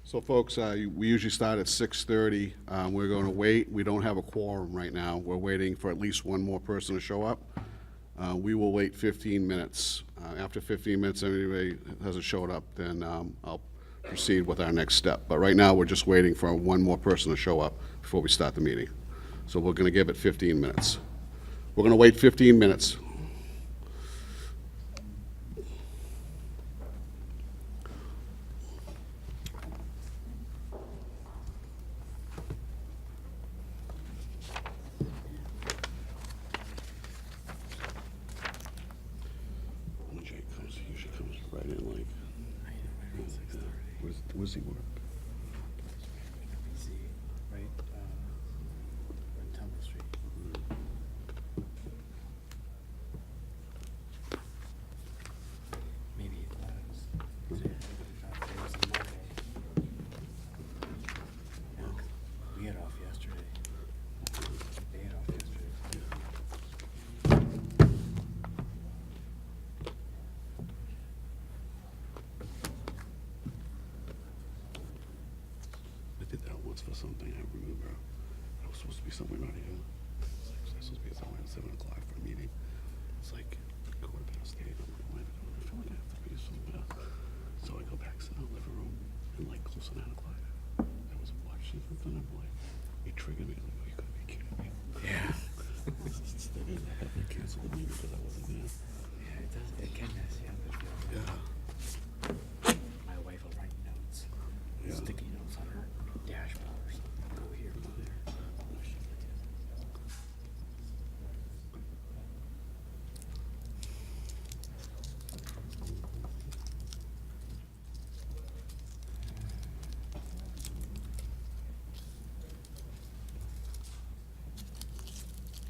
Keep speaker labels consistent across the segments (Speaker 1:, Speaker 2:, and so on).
Speaker 1: So folks, we usually start at 6:30. We're going to wait. We don't have a quorum right now. We're waiting for at least one more person to show up. We will wait 15 minutes. After 15 minutes, if anybody hasn't showed up, then I'll proceed with our next step. But right now, we're just waiting for one more person to show up before we start the meeting. So we're going to give it 15 minutes. We're going to wait 15 minutes. Where's he work?
Speaker 2: Right, on Temple Street. Maybe it was. It was a Monday. Yeah, 'cause we had off yesterday. They had off yesterday.
Speaker 1: I did that once for something, I remember. I was supposed to be somewhere out here. I was supposed to be somewhere at 7 o'clock for a meeting. It's like, quarter past 8. I'm like, I feel like I have to be somewhere. So I go back to the living room, and like close to 9 o'clock, I was watching something, I'm like, it triggered me, like, oh, you gotta be kidding me.
Speaker 2: Yeah.
Speaker 1: They didn't have to cancel the meeting because I wasn't there.
Speaker 2: Yeah, it does, it can mess you up.
Speaker 1: Yeah.
Speaker 2: My wife will write notes,
Speaker 1: Yeah.
Speaker 2: sticky notes on her dashboard or something. Go here, go there.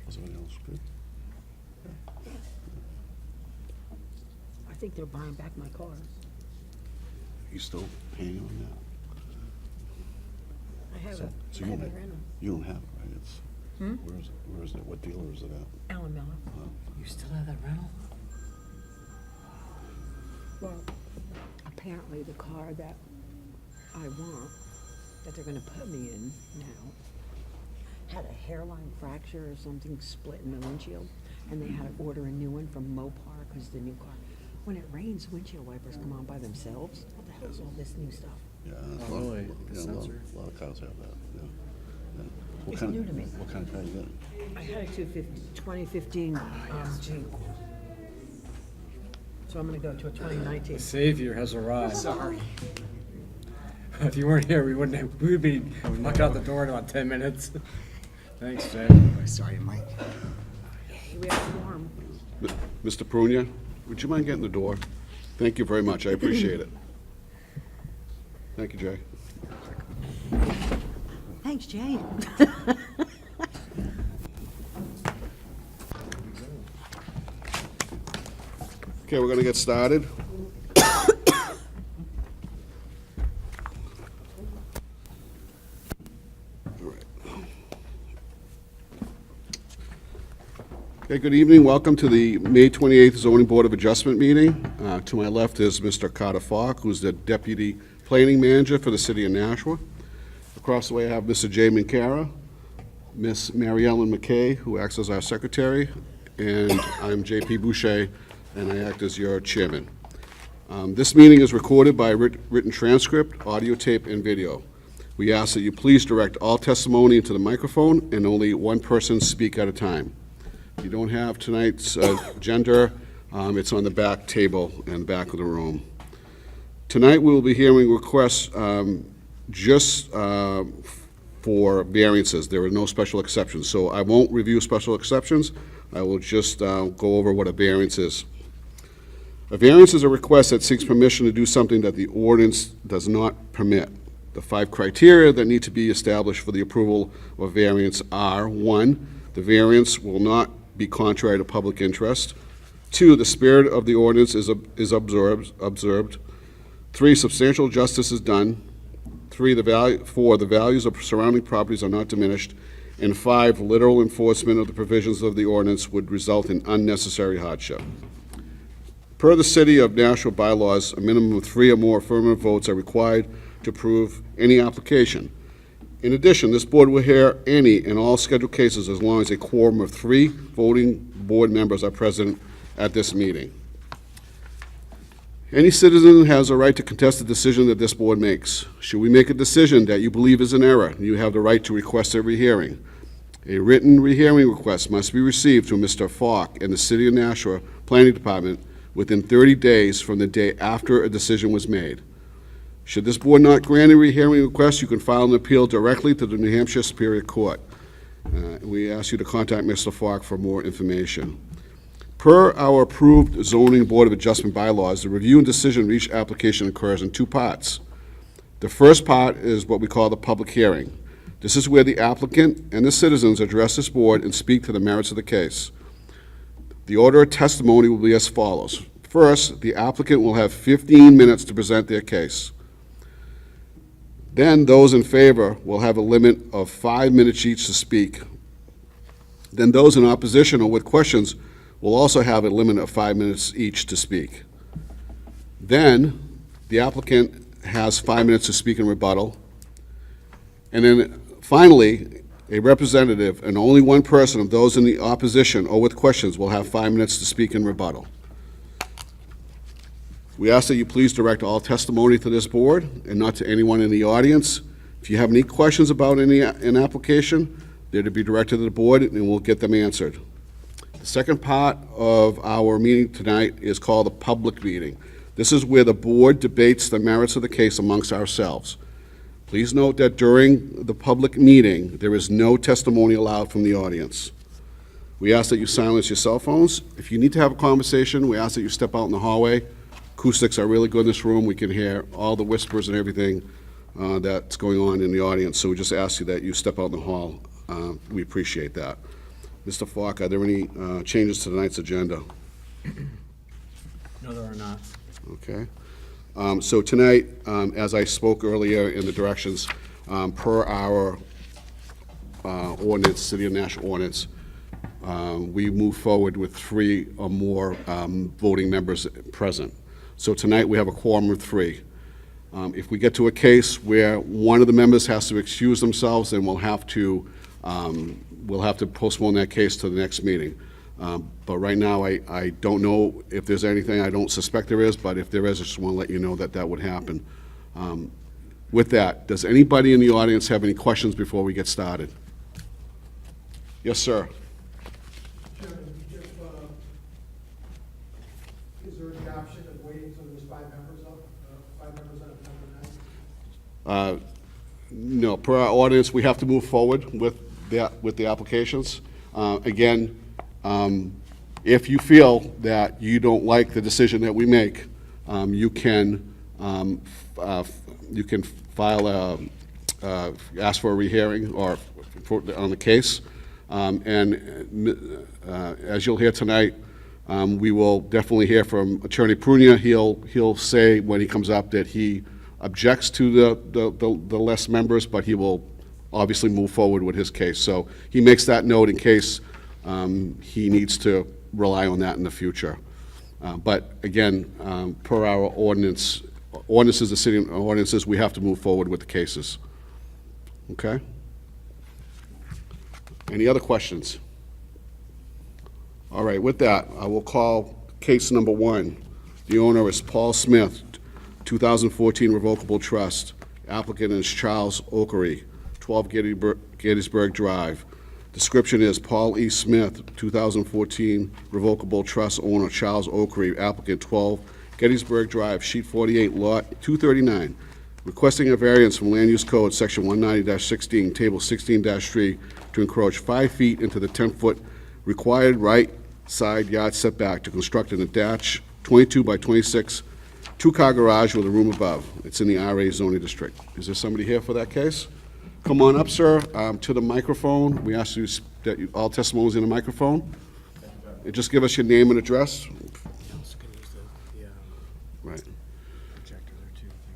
Speaker 1: Was everything else good?
Speaker 3: I think they're buying back my car.
Speaker 1: You still paying on that?
Speaker 3: I have
Speaker 1: So
Speaker 3: a
Speaker 1: you don't
Speaker 3: heavy
Speaker 1: have,
Speaker 3: rental.
Speaker 1: you don't have it, right? It's, where is it? Where is it? What dealer is it at?
Speaker 3: Alan Miller.
Speaker 2: You still have that rental?
Speaker 3: Well, apparently the car that I want, that they're gonna put me in now, had a hairline fracture or something split in the windshield, and they had to order a new one from Mopar, because the new car, when it rains, windshield wipers come on by themselves. What the hell is all this new stuff?
Speaker 1: Yeah,
Speaker 2: Oh, really? The
Speaker 1: yeah,
Speaker 2: sensor?
Speaker 1: a lot of cars have that, yeah. Yeah. What
Speaker 3: It's
Speaker 1: kind
Speaker 3: new
Speaker 1: of-
Speaker 3: to me.
Speaker 1: What kind of car you got?
Speaker 3: I had a 2015 Jeep. So I'm gonna go to a 2019.
Speaker 2: The savior has arrived. Sorry. If you weren't here, we would be knocking out the door in about 10 minutes. Thanks, Jay.
Speaker 4: Sorry, Mike.
Speaker 3: We have a warm.
Speaker 1: Mr. Prunia, would you mind getting the door? Thank you very much, I appreciate it. Thank you, Jay.
Speaker 3: Thanks, Jay.
Speaker 1: Okay, we're gonna get started. All right. Okay, good evening. Welcome to the May 28th Zoning Board of Adjustment meeting. To my left is Mr. Carter Falk, who's the Deputy Planning Manager for the City of Nashua. Across the way, I have Mr. Jay Mancara, Miss Mary Ellen McKay, who acts as our secretary, and I'm J.P. Boucher, and I act as your chairman. This meeting is recorded by written transcript, audio tape, and video. We ask that you please direct all testimony into the microphone and only one person speak at a time. You don't have tonight's agenda. It's on the back table in the back of the room. Tonight, we will be hearing requests just for variances. There are no special exceptions, so I won't review special exceptions. I will just go over what a variance is. A variance is a request that seeks permission to do something that the ordinance does not permit. The 5 criteria that need to be established for the approval of a variance are: 1, the variance will not be contrary to public interest; 2, the spirit of the ordinance is observed; 3, substantial justice is done; 4, the values of surrounding properties are not diminished; and 5, literal enforcement of the provisions of the ordinance would result in unnecessary hardship. Per the City of Nashua bylaws, a minimum of 3 or more affirmative votes are required to approve any application. In addition, this board will hear any and all scheduled cases as long as a quorum of 3 voting board members are present at this meeting. Any citizen has a right to contest the decision that this board makes. Should we make a decision that you believe is an error, you have the right to request a rehearing. A written rehearing request must be received from Mr. Falk and the City of Nashua Planning Department within 30 days from the day after a decision was made. Should this board not grant a rehearing request, you can file an appeal directly to the New Hampshire Superior Court. We ask you to contact Mr. Falk for more information. Per our approved Zoning Board of Adjustment bylaws, the review and decision of each application occurs in 2 parts. The first part is what we call the public hearing. This is where the applicant and the citizens address this board and speak to the merits of the case. The order of testimony will be as follows. First, the applicant will have 15 minutes to present their case. Then those in favor will have a limit of 5 minutes each to speak. Then those in opposition or with questions will also have a limit of 5 minutes each to speak. Then the applicant has 5 minutes to speak in rebuttal. And then finally, a representative and only one person of those in the opposition or with questions will have 5 minutes to speak in rebuttal. We ask that you please direct all testimony to this board and not to anyone in the audience. If you have any questions about an application, they're to be directed to the board and we'll get them answered. The second part of our meeting tonight is called a public meeting. This is where the board debates the merits of the case amongst ourselves. Please note that during the public meeting, there is no testimony allowed from the audience. We ask that you silence your cell phones. If you need to have a conversation, we ask that you step out in the hallway. Acoustics are really good in this room. We can hear all the whispers and everything that's going on in the audience, so we just ask you that you step out in the hall. We appreciate that. Mr. Falk, are there any changes to tonight's agenda?
Speaker 2: No, there are not.
Speaker 1: Okay. So tonight, as I spoke earlier in the directions, per our ordinance, City of Nashua ordinance, we move forward with 3 or more voting members present. So tonight, we have a quorum of 3. If we get to a case where one of the members has to excuse themselves, then we'll have to postpone that case to the next meeting. But right now, I don't know if there's anything. I don't suspect there is, but if there is, I just want to let you know that that would happen. With that, does anybody in the audience have any questions before we get started? Yes, sir.
Speaker 4: Chairman, is there any option of waiting until there's 5 members up, 5 members on a panel tonight?
Speaker 1: No, per our ordinance, we have to move forward with the applications. Again, if you feel that you don't like the decision that we make, you can file ask for a rehearing or on the case. As you'll hear tonight, we will definitely hear from Attorney Prunia. He'll say when he comes up that he objects to the less members, but he will obviously move forward with his case. So he makes that note in case he needs to rely on that in the future. But again, per our ordinances, the city ordinances, we have to move forward with the cases. Okay? Any other questions? All right, with that, I will call case number 1. The owner is Paul Smith, 2014 Revocable Trust. Applicant is Charles Okery, 12 Gettysburg Drive. Description is Paul E. Smith, 2014 Revocable Trust owner Charles Okery, applicant 12 Gettysburg Drive, sheet 48, lot 239, requesting a variance from Land Use Code, section 190-16, table 16-3, to encroach 5 feet into the 10-foot required right side yard setback to construct an attached 22 by 26 two-car garage with a room above. It's in the RA zoning district. Is there somebody here for that case? Come on up, sir, to the microphone. We ask you that all testimony is in the microphone. And just give us your name and address. Right.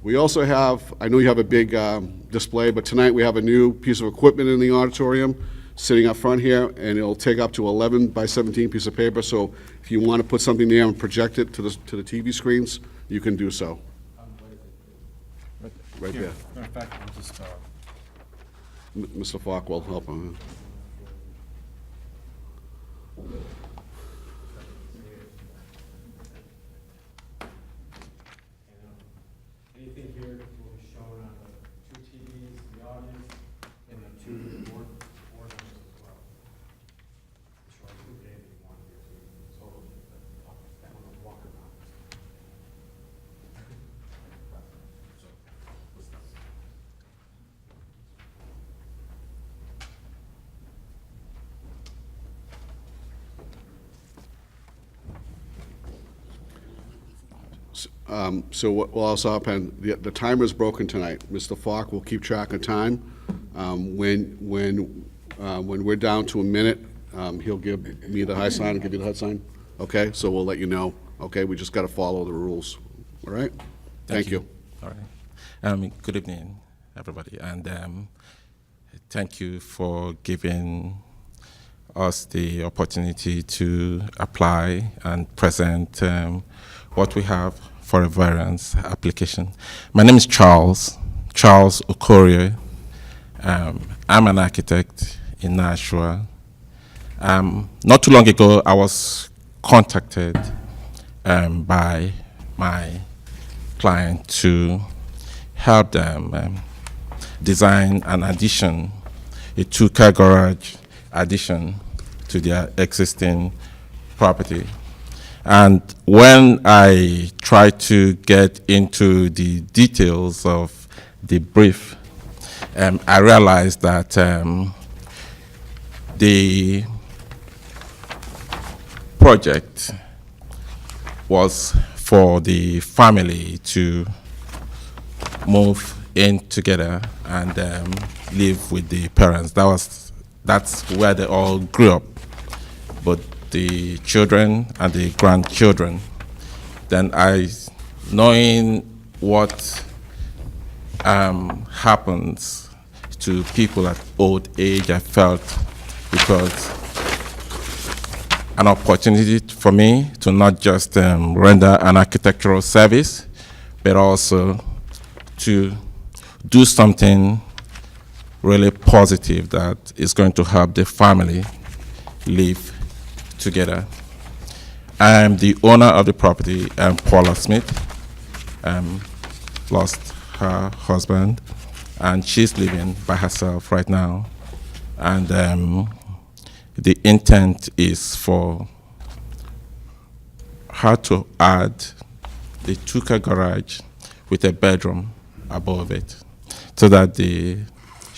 Speaker 1: We also have, I know you have a big display, but tonight we have a new piece of equipment in the auditorium sitting up front here, and it'll take up to 11 by 17 piece of paper. So if you want to put something there and project it to the TV screens, you can do so. right there.
Speaker 2: In fact, we'll just,
Speaker 1: Mr. Falk will help him.
Speaker 2: anything here will be shown on the 2 TVs, the audience, and the 2 board members as well. Show you anything you want here, so that one will walk around.
Speaker 1: So what will also happen, the timer's broken tonight. Mr. Falk will keep track of time. When we're down to a minute, he'll give me the high sign and give you the high sign. Okay, so we'll let you know. Okay, we just got to follow the rules. All right? Thank you.
Speaker 5: All right. Good evening, everybody, and thank you for giving us the opportunity to apply and present what we have for a variance application. My name is Charles Okorie. I'm an architect in Nashua. Not too long ago, I was contacted by my client to help them design an addition, a 2-car garage addition to their existing property. And when I tried to get into the details of the brief, I realized that the project was for the family to move in together and live with the parents. That's where they all grew up. But the children and the grandchildren, then knowing what happens to people at old age, I felt it was an opportunity for me to not just render an architectural service, but also to do something really positive that is going to help the family live together. I am the owner of the property, Paula Smith. Lost her husband, and she's living by herself right now. And the intent is for her to add the 2-car garage with a bedroom above it, so that the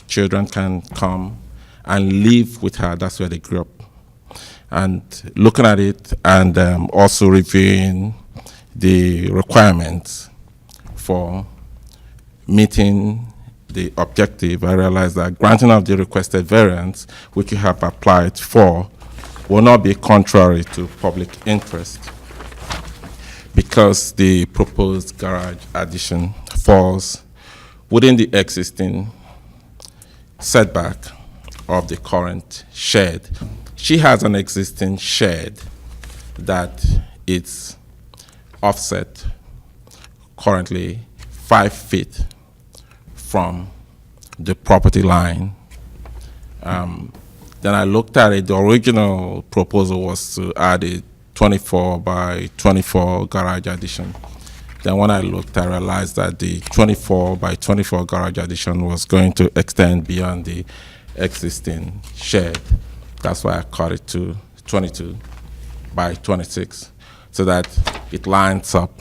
Speaker 5: children can come and live with her. That's where they grew up. And looking at it and also reviewing the requirements for meeting the objective, I realized that granting of the requested variance, which you have applied for, will not be contrary to public interest, because the proposed garage addition falls within the existing setback of the current shed. She has an existing shed that is offset currently 5 feet from the property line. Then I looked at it. The original proposal was to add a 24 by 24 garage addition. Then when I looked, I realized that the 24 by 24 garage addition was going to extend beyond the existing shed. That's why I cut it to 22 by 26, so that it lines up,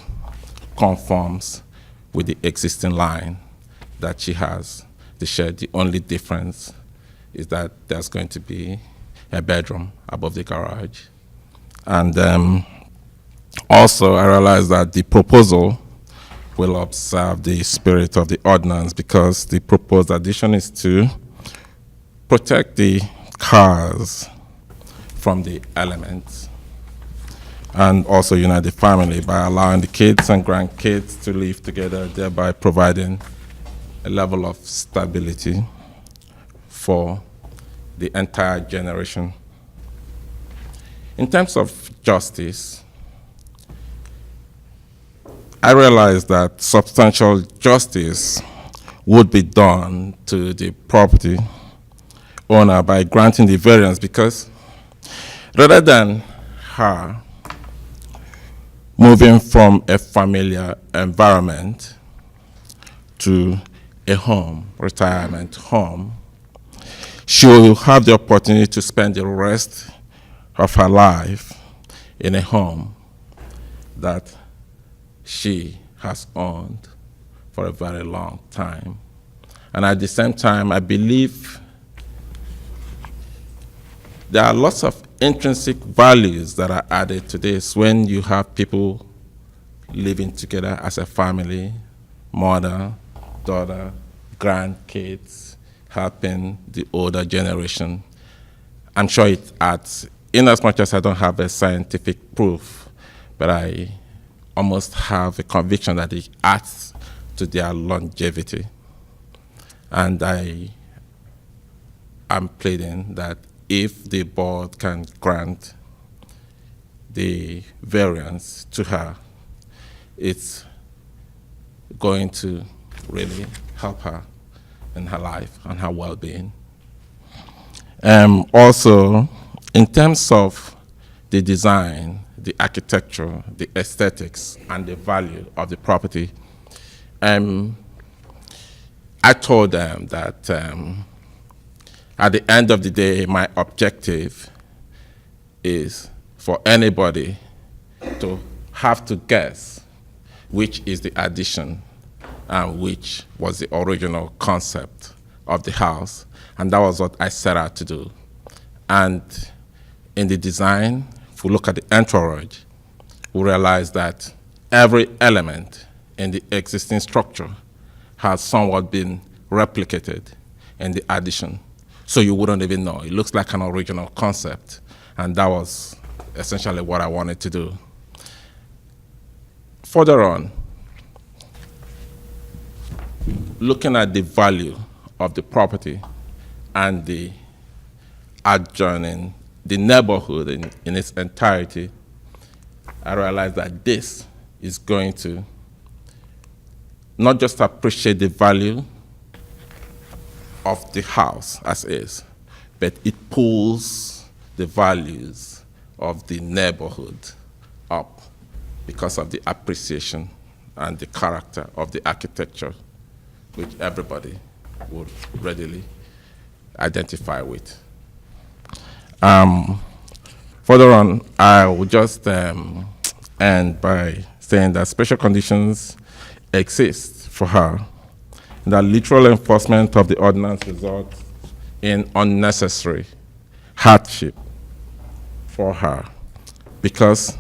Speaker 5: conforms with the existing line that she has, the shed. The only difference is that there's going to be a bedroom above the garage. And also I realized that the proposal will observe the spirit of the ordinance, because the proposed addition is to protect the cars from the elements, and also unite the family by allowing the kids and grandkids to live together, thereby providing a level of stability for the entire generation. In terms of justice, I realize that substantial justice would be done to the property owner by granting the variance, because rather than her moving from a familiar environment to a home, retirement home, she will have the opportunity to spend the rest of her life in a home that she has owned for a very long time. And at the same time, I believe there are lots of intrinsic values that are added to this when you have people living together as a family, mother, daughter, grandkids, helping the older generation. I'm sure it adds, in as much as I don't have a scientific proof, but I almost have a conviction that it adds to their longevity. And I am pleading that if the board can grant the variance to her, it's going to really help her in her life and her well-being. Also, in terms of the design, the architecture, the aesthetics, and the value of the property, I told them that at the end of the day, my objective is for anybody to have to guess which is the addition and which was the original concept of the house. And that was what I set out to do. And in the design, if we look at the entourage, we realize that every element in the existing structure has somewhat been replicated in the addition. So you wouldn't even know. It looks like an original concept. And that was essentially what I wanted to do. Further on, looking at the value of the property and the adjoining, the neighborhood in its entirety, I realized that this is going to not just appreciate the value of the house as is, but it pulls the values of the neighborhood up because of the appreciation and the character of the architecture, which everybody would readily identify with. Further on, I will just end by saying that special conditions exist for her, that literal enforcement of the ordinance results in unnecessary hardship for her, because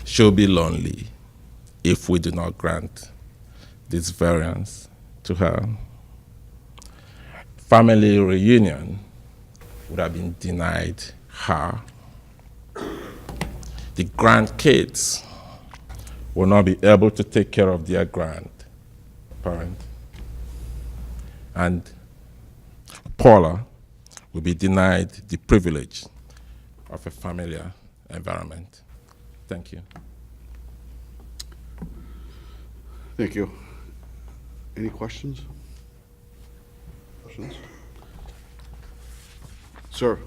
Speaker 5: she'll be lonely if we do not grant this variance to her. Family reunion would have been denied her. The grandkids will not be able to take care of their grandparent. And Paula will be denied the privilege of a familiar environment. Thank you.
Speaker 1: Thank you. Any questions? Questions? Sir,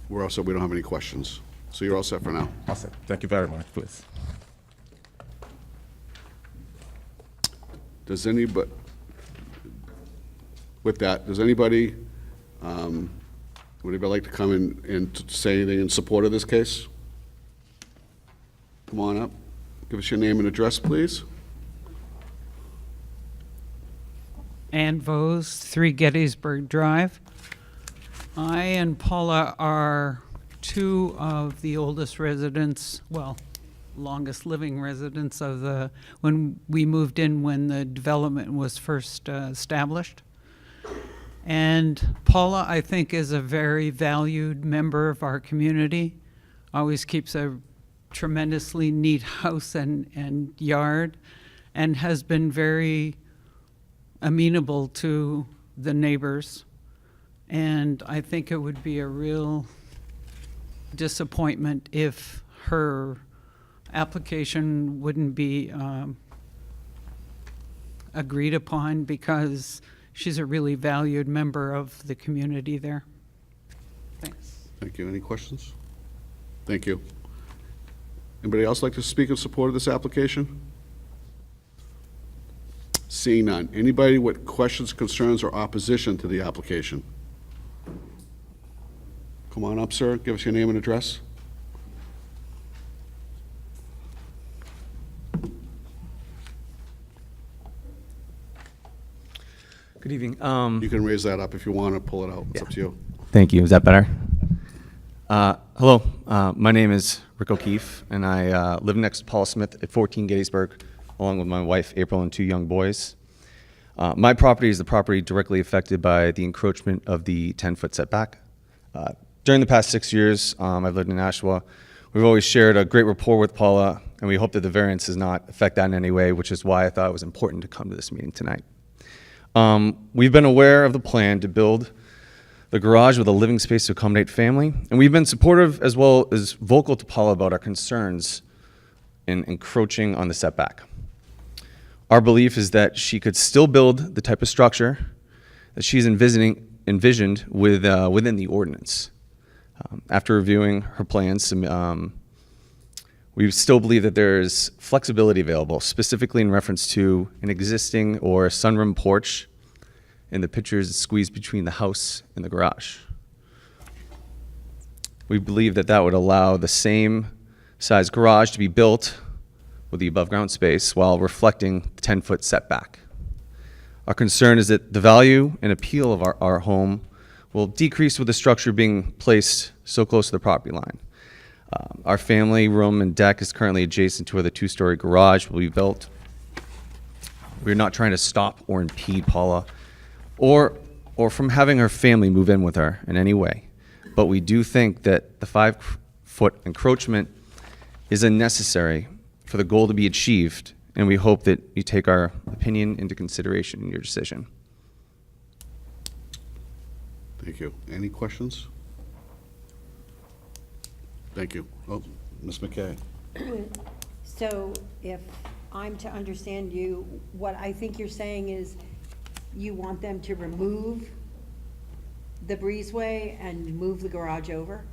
Speaker 1: we're all set. We don't have any questions. So you're all set for now.
Speaker 5: Awesome. Thank you very much, please.
Speaker 1: Does anybody, with that, does anybody, would anybody like to come in and say anything in support of this case? Come on up. Give us your name and address, please.
Speaker 6: Ann Vose, 3 Gettysburg Drive. I and Paula are 2 of the oldest residents, well, longest living residents of when we moved in when the development was first established. And Paula, I think, is a very valued member of our community, always keeps a tremendously neat house and yard, and has been very amenable to the neighbors. And I think it would be a real disappointment if her application wouldn't be agreed upon because she's a really valued member of the community there. Thanks.
Speaker 1: Thank you. Any questions? Thank you. Anybody else like to speak in support of this application? Seeing none. Anybody with questions, concerns, or opposition to the application? Come on up, sir. Give us your name and address.
Speaker 7: Good evening.
Speaker 1: You can raise that up if you want to pull it out. It's up to you.
Speaker 7: Thank you. Is that better? Hello. My name is Rick O'Keefe, and I live next to Paul Smith at 14 Gettysburg, along with my wife, April, and 2 young boys. My property is the property directly affected by the encroachment of the 10-foot setback. During the past 6 years, I've lived in Nashua. We've always shared a great rapport with Paula, and we hope that the variance does not affect that in any way, which is why I thought it was important to come to this meeting tonight. We've been aware of the plan to build the garage with a living space to accommodate family, and we've been supportive as well as vocal to Paula about our concerns in encroaching on the setback. Our belief is that she could still build the type of structure that she's envisioned within the ordinance. After reviewing her plans, we still believe that there is flexibility available, specifically in reference to an existing or sunroom porch and the pictures squeezed between the house and the garage. We believe that that would allow the same size garage to be built with the above ground space while reflecting the 10-foot setback. Our concern is that the value and appeal of our home will decrease with the structure being placed so close to the property line. Our family room and deck is currently adjacent to where the 2-story garage will be built. We're not trying to stop or impede Paula or from having her family move in with her in any way. But we do think that the 5-foot encroachment is unnecessary for the goal to be achieved, and we hope that you take our opinion into consideration in your decision.
Speaker 1: Thank you. Any questions? Thank you. Oh, Ms. McKay.
Speaker 3: So if I'm to understand you, what I think you're saying is you want them to remove the breezeway and move the garage over?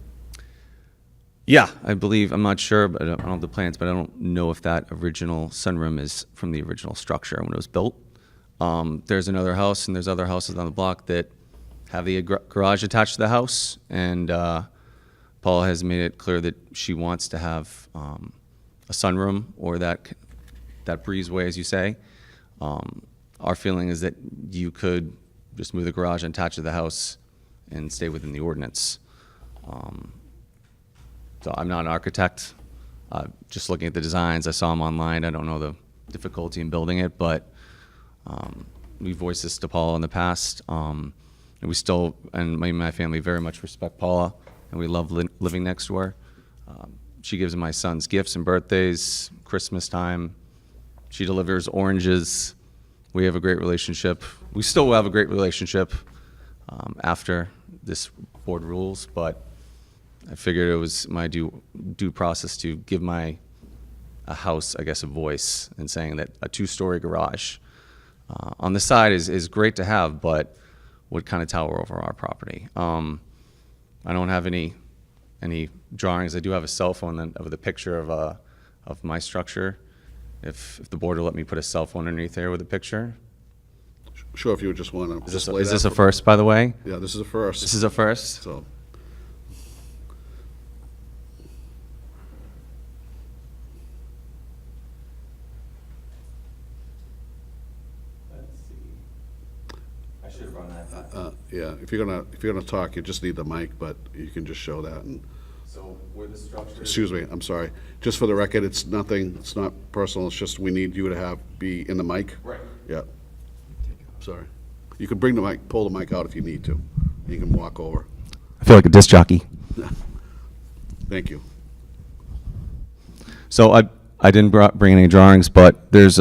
Speaker 7: Yeah, I believe, I'm not sure, but I don't have the plans, but I don't know if that original sunroom is from the original structure when it was built. There's another house, and there's other houses on the block that have the garage attached to the house, and Paula has made it clear that she wants to have a sunroom or that breezeway, as you say. Our feeling is that you could just move the garage and attach to the house and stay within the ordinance. So I'm not an architect. Just looking at the designs, I saw them online. I don't know the difficulty in building it, but we voiced this to Paula in the past. And we still, and my family very much respect Paula, and we love living next to her. She gives my sons gifts and birthdays, Christmas time. She delivers oranges. We have a great relationship. We still have a great relationship after this board rules, but I figured it was my due process to give a house, I guess, a voice in saying that a 2-story garage on the side is great to have, but would kind of tower over our property. I don't have any drawings. I do have a cell phone of the picture of my structure. If the board will let me put a cell phone underneath there with a picture.
Speaker 1: Sure, if you would just want to
Speaker 7: Is
Speaker 1: display
Speaker 7: this
Speaker 1: that
Speaker 7: a
Speaker 1: for-
Speaker 7: first, by the way?
Speaker 1: Yeah, this is a first.
Speaker 7: This is a first?
Speaker 1: So,
Speaker 7: Let's see. I should have run that.
Speaker 1: yeah, if you're gonna talk, you just need the mic, but you can just show that. And
Speaker 7: So where the structure.
Speaker 1: excuse me, I'm sorry. Just for the record, it's nothing. It's not personal. It's just we need you to be in the mic.
Speaker 7: Right.
Speaker 1: Yeah. Sorry. You can bring the mic, pull the mic out if you need to. You can walk over.
Speaker 7: I feel like a disc jockey.
Speaker 1: Thank you.
Speaker 7: So I didn't bring any drawings, but there's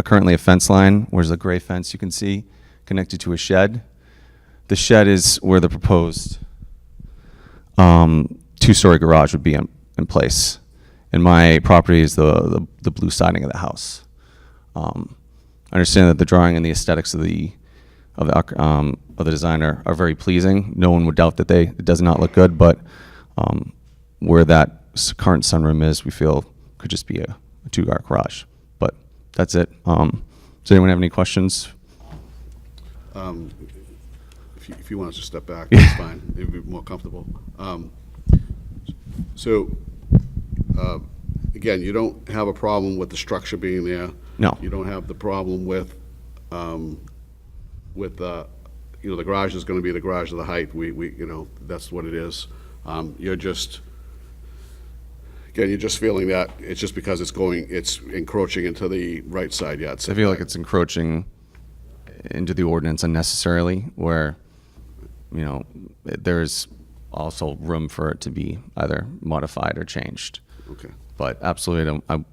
Speaker 7: currently a fence line, where there's a gray fence you can see connected to a shed. The shed is where the proposed 2-story garage would be in place. And my property is the blue siding of the house. understand that the drawing and the aesthetics of the designer are very pleasing. No one would doubt that it does not look good, but where that current sunroom is, we feel could just be a two-car garage. But that's it. Does anyone have any questions?
Speaker 1: If you want us to step back, that's fine. It'd be more comfortable. Again, you don't have a problem with the structure being there.
Speaker 7: No.
Speaker 1: You don't have the problem with, the garage is going to be the garage of the height. That's what it is. You're just feeling that it's just because it's encroaching into the right side yard.
Speaker 7: I feel like it's encroaching into the ordinance unnecessarily, where, there's also room for it to be either modified or changed.
Speaker 1: Okay.
Speaker 7: But absolutely, I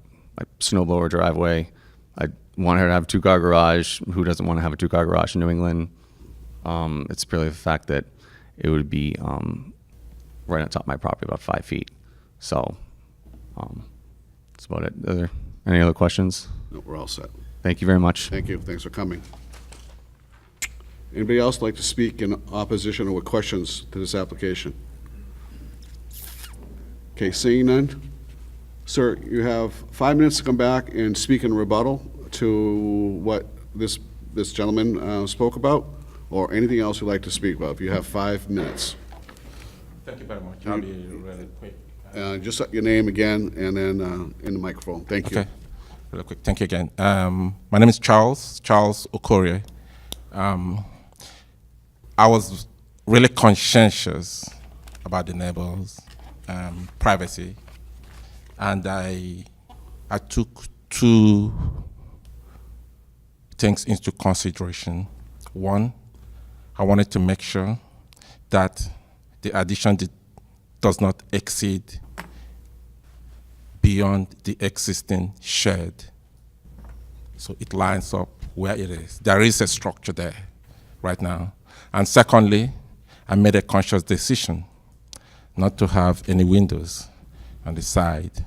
Speaker 7: snowblower driveway. I want her to have a two-car garage. Who doesn't want to have a two-car garage in New England? It's purely the fact that it would be right on top of my property, about 5 feet. So that's about it. Are there any other questions?
Speaker 1: No, we're all set.
Speaker 7: Thank you very much.
Speaker 1: Thank you. Thanks for coming. Anybody else like to speak in opposition or with questions to this application? Okay, seeing none. Sir, you have 5 minutes to come back and speak in rebuttal to what this gentleman spoke about, or anything else you'd like to speak about. If you have 5 minutes.
Speaker 5: Thank you very much. I'll be really quick.
Speaker 1: Just your name again, and then in the microphone. Thank you.
Speaker 5: Okay, really quick. Thank you again. My name is Charles Okorie. I was really conscientious about the neighbors' privacy, and I took 2 things into consideration. One, I wanted to make sure that the addition does not exceed beyond the existing shed, so it lines up where it is. There is a structure there right now. And secondly, I made a conscious decision not to have any windows on the side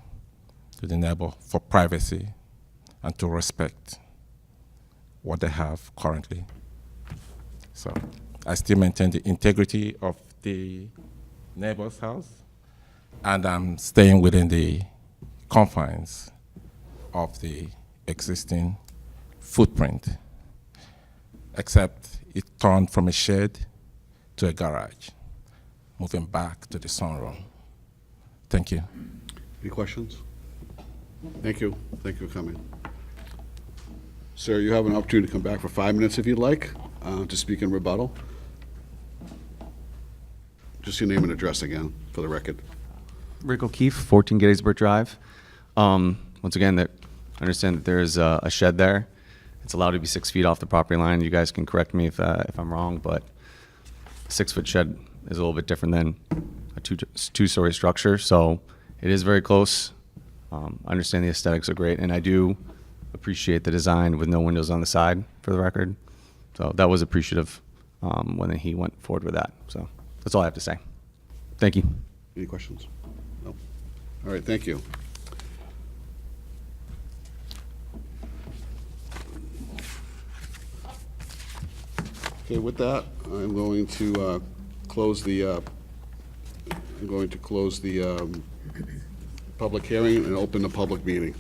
Speaker 5: to the neighbor for privacy and to respect what they have currently. So I still maintain the integrity of the neighbor's house, and I'm staying within the confines of the existing footprint, except it turned from a shed to a garage, moving back to the sunroom. Thank you.
Speaker 1: Any questions? Thank you. Thank you for coming. Sir, you have an opportunity to come back for 5 minutes if you'd like, to speak in rebuttal. Just your name and address again, for the record.
Speaker 7: Rick O'Keefe, 14 Gettysburg Drive. Once again, I understand that there is a shed there. It's allowed to be 6 feet off the property line. You guys can correct me if I'm wrong, but a 6-foot shed is a little bit different than a two-story structure, so it is very close. I understand the aesthetics are great, and I do appreciate the design with no windows on the side, for the record. So that was appreciative when he went forward with that. So that's all I have to say. Thank you.
Speaker 1: Any questions? No? All right, thank you. Okay, with that, I'm going to close the public hearing and open the public meeting.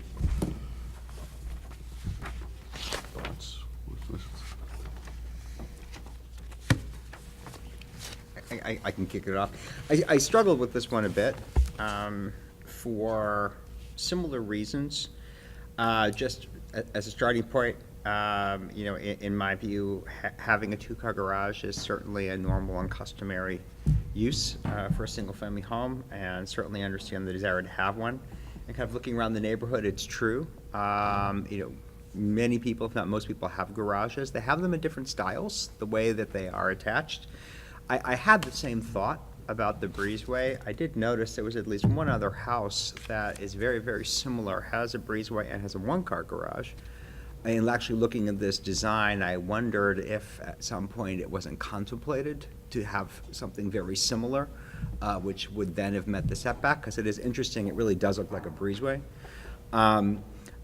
Speaker 1: Thoughts?
Speaker 8: I can kick it off. I struggled with this one a bit for similar reasons. Just as a starting point, in my view, having a two-car garage is certainly a normal and customary use for a single-family home, and certainly understand the desire to have one. And kind of looking around the neighborhood, it's true. Many people, if not most people, have garages. They have them in different styles, the way that they are attached. I had the same thought about the breezeway. I did notice there was at least one other house that is very, very similar, has a breezeway and has a one-car garage. And actually looking at this design, I wondered if at some point it wasn't contemplated to have something very similar, which would then have met the setback, because it is interesting, it really does look like a breezeway.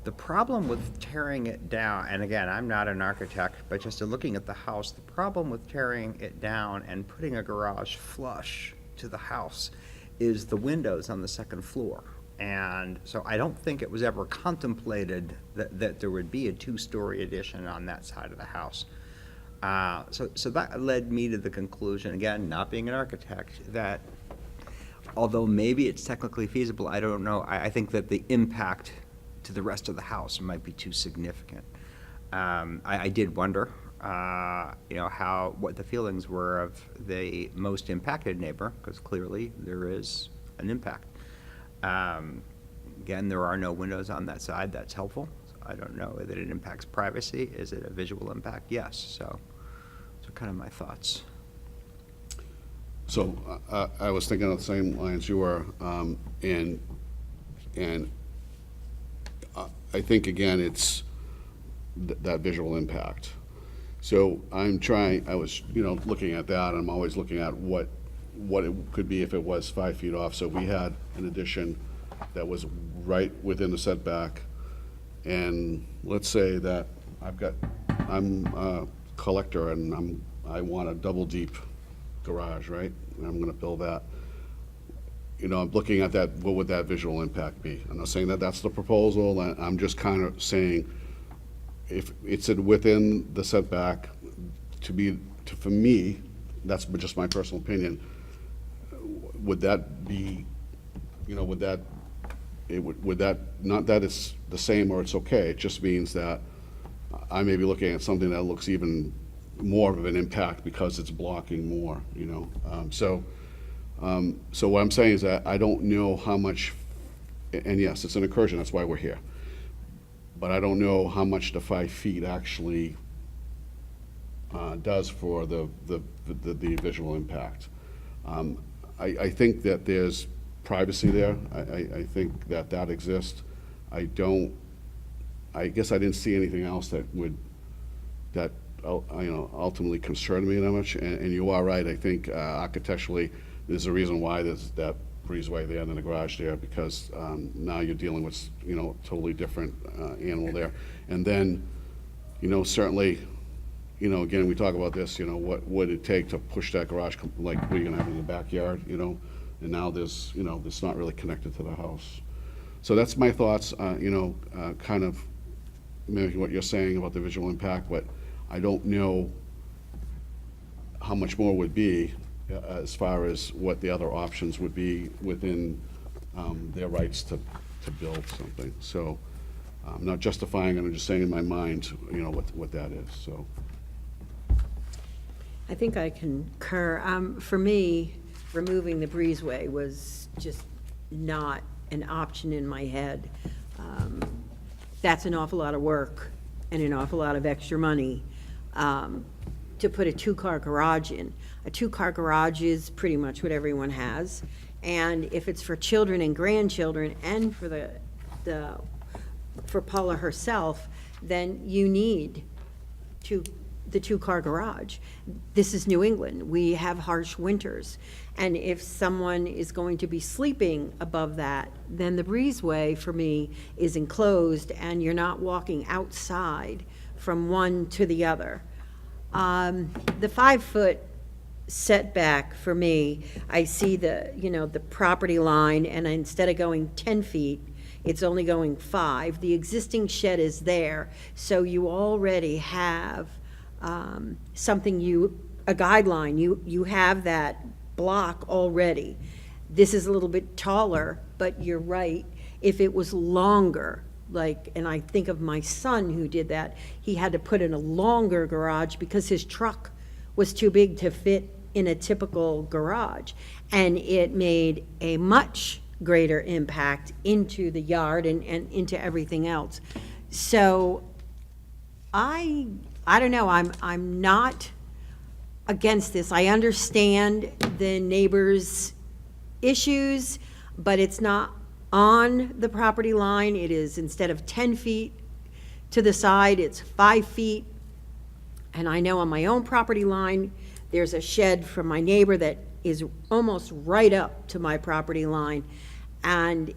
Speaker 8: The problem with tearing it down, and again, I'm not an architect, but just in looking at the house, the problem with tearing it down and putting a garage flush to the house is the windows on the second floor. And so I don't think it was ever contemplated that there would be a two-story addition on that side of the house. So that led me to the conclusion, again, not being an architect, that although maybe it's technically feasible, I don't know, I think that the impact to the rest of the house might be too significant. I did wonder, what the feelings were of the most impacted neighbor, because clearly there is an impact. Again, there are no windows on that side, that's helpful. I don't know that it impacts privacy. Is it a visual impact? Yes, so kind of my thoughts.
Speaker 1: So I was thinking of the same lines you were, and I think, again, it's that visual impact. So I was, looking at that, and I'm always looking at what it could be if it was 5 feet off. So we had an addition that was right within the setback, and let's say that I'm a collector, and I want a double deep garage, right? And I'm gonna build that. I'm looking at that, what would that visual impact be? I'm not saying that that's the proposal, I'm just kind of saying, if it's within the setback, for me, that's just my personal opinion, would that be, would that, not that it's the same or it's okay, it just means that I may be looking at something that looks even more of an impact because it's blocking more, So what I'm saying is that I don't know how much, and yes, it's an incursion, that's why we're here. But I don't know how much the 5 feet actually does for the visual impact. I think that there's privacy there. I think that exists. I guess I didn't see anything else that ultimately concerned me that much. And you are right, I think architecturally, there's a reason why there's that breezeway there in the garage there, because now you're dealing with, totally different animal there. And then, certainly, again, we talk about this, what would it take to push that garage, like, what are you gonna have in the backyard, and now there's, it's not really connected to the house. So that's my thoughts, kind of mimicking what you're saying about the visual impact, but I don't know how much more would be as far as what the other options would be within their rights to build something. So I'm not justifying it, I'm just saying in my mind, what that is, so.
Speaker 3: I think I concur. For me, removing the breezeway was just not an option in my head. That's an awful lot of work and an awful lot of extra money to put a two-car garage in. A two-car garage is pretty much what everyone has, and if it's for children and grandchildren and for Paula herself, then you need the two-car garage. This is New England. We have harsh winters, and if someone is going to be sleeping above that, then the breezeway for me is enclosed, and you're not walking outside from one to the other. The 5-foot setback for me, I see the property line, and instead of going 10 feet, it's only going 5. The existing shed is there, so you already have a guideline. You have that block already. This is a little bit taller, but you're right. If it was longer, and I think of my son who did that, he had to put in a longer garage because his truck was too big to fit in a typical garage. And it made a much greater impact into the yard and into everything else. So I don't know, I'm not against this. I understand the neighbors' issues, but it's not on the property line. It is, instead of 10 feet to the side, it's 5 feet. And I know on my own property line, there's a shed from my neighbor that is almost right up to my property line. And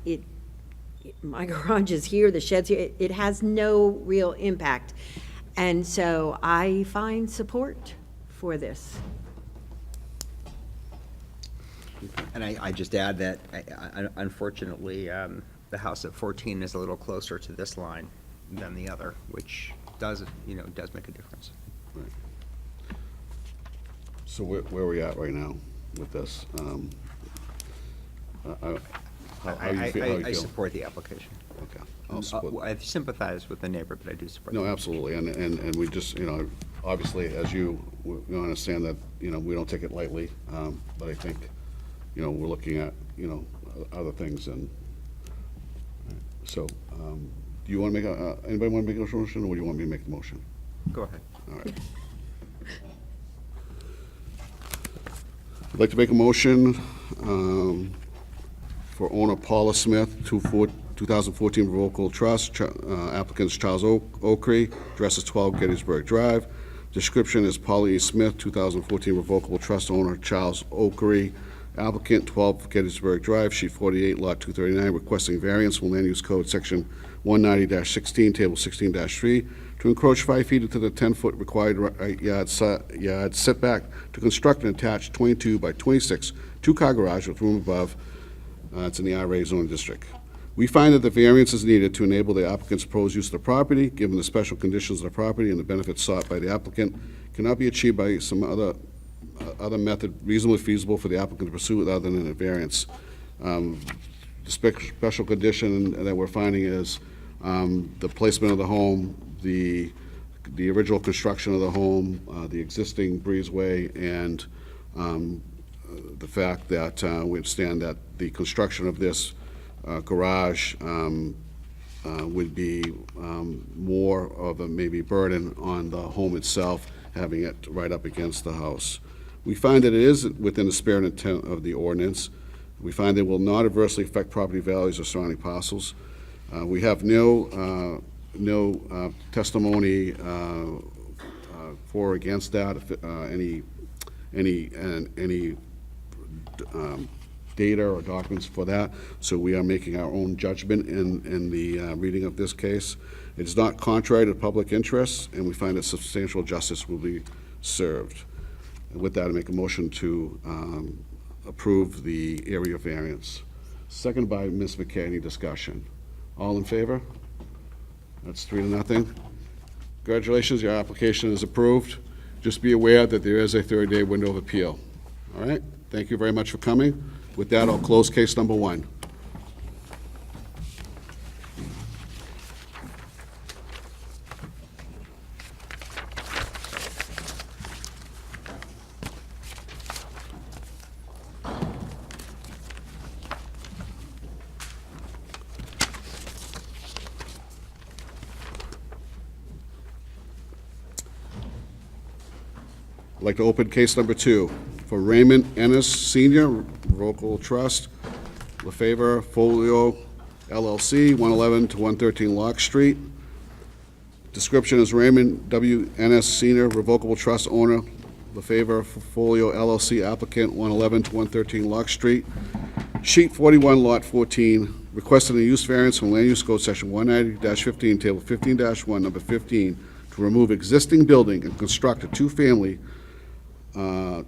Speaker 3: my garage is here, the shed's here, it has no real impact. And so I find support for this.
Speaker 8: And I just add that, unfortunately, the house at 14 is a little closer to this line than the other, which does make a difference.
Speaker 1: So where are we at right now with this? How you feel?
Speaker 8: I support the application.
Speaker 1: Okay. I'll support.
Speaker 8: I sympathize with the neighbor, but I do support.
Speaker 1: No,
Speaker 8: the
Speaker 1: absolutely, and we just, obviously, as you understand that, we don't take it lightly, but I think, we're looking at, other things, and so, do you want to make anybody want to make a motion, or do you want me to make the motion?
Speaker 8: Go ahead.
Speaker 1: All right. I'd like to make a motion for owner Paula Smith, 2014 Revocable Trust, applicants Charles Oakrey, address is 12 Gettysburg Drive. Description is Pauline Smith, 2014 Revocable Trust owner Charles Oakrey, applicant 12 Gettysburg Drive, sheet 48, lot 239, requesting variance from Land Use Code section 190-16, table 16-3, to encroach 5 feet into the 10-foot required yard setback to construct an attached 22 by 26 two-car garage with room above. It's in the RA zoning district. We find that the variance is needed to enable the applicant's proposed use of the property, given the special conditions of the property and the benefits sought by the applicant cannot be achieved by some other method reasonably feasible for the applicant to pursue other than a variance. The special condition that we're finding is the placement of the home, the original construction of the home, the existing breezeway, and the fact that we understand that the construction of this garage would be more of a maybe burden on the home itself, having it right up against the house. We find that it is within the spirit and intent of the ordinance. We find it will not adversely affect property values or surrounding parcels. We have no testimony for or against that, any data or documents for that, so we are making our own judgment in the reading of this case. It is not contrary to public interest, and we find that substantial justice will be served. And with that, I make a motion to approve the area variance. Second by Ms. McKay. Any discussion? All in favor? That's 3-0. Congratulations, your application is approved. Just be aware that there is a 30-day window of appeal. All right? Thank you very much for coming. With that, I'll close case number 1. I'd like to open case number 2 for Raymond Ennis Sr., Revocable Trust, LaFavor Folio LLC, 111 to 113 Lock Street. Description is Raymond W. Ennis Sr., Revocable Trust owner, LaFavor Folio LLC, applicant, 111 to 113 Lock Street. Sheet 41, lot 14, requesting a use variance from Land Use Code section 190-15, table 15-1, number 15, to remove existing building and construct a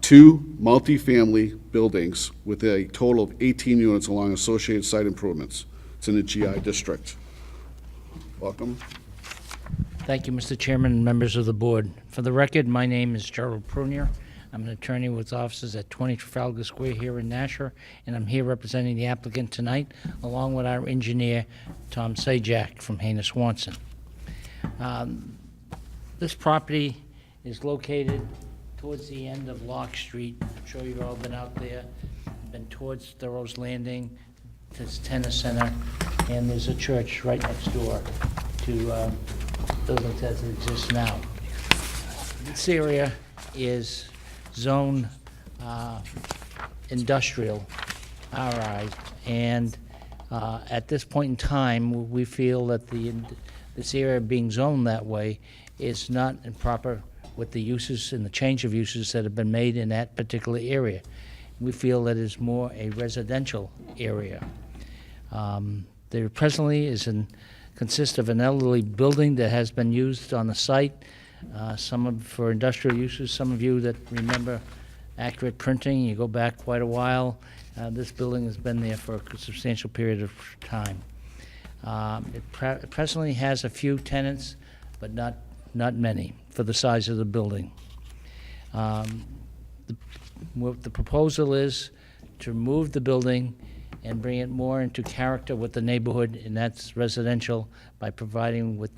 Speaker 1: two multi-family buildings with a total of 18 units along associated site improvements. It's in the GI district. Welcome.
Speaker 9: Thank you, Mr. Chairman and members of the board. For the record, my name is Gerald Prunier. I'm an attorney with offices at 20 Trafalgar Square here in Nashua, and I'm here representing the applicant tonight, along with our engineer, Tom Sajak from Hayner Swanson. This property is located towards the end of Lock Street. I'm sure you've all been out there, been towards Thoreau's Landing, to this tennis center, and there's a church right next door to buildings as it exists now. This area is zone industrial, RI, and at this point in time, we feel that this area being zoned that way is not improper with the uses and the change of uses that have been made in that particular area. We feel that it's more a residential area. There presently consists of an elderly building that has been used on the site, for industrial uses. Some of you that remember accurate printing, you go back quite a while. This building has been there for a substantial period of time. It presently has a few tenants, but not many for the size of the building. What the proposal is to remove the building and bring it more into character with the neighborhood, and that's residential, by providing with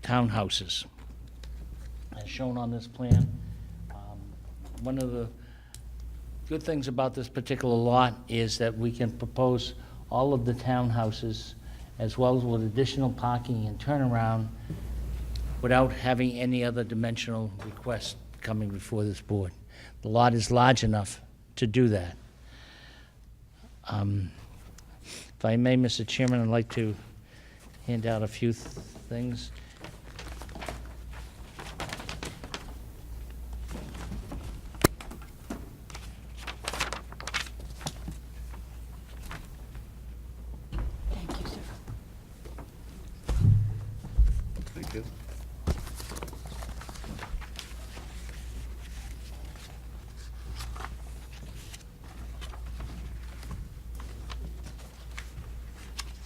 Speaker 9: townhouses. As shown on this plan, one of the good things about this particular lot is that we can propose all of the townhouses as well as with additional parking and turnaround without having any other dimensional request coming before this board. The lot is large enough to do that. If I may, Mr. Chairman, I'd like to hand out a few things.
Speaker 3: Thank you, sir.
Speaker 1: Thank you.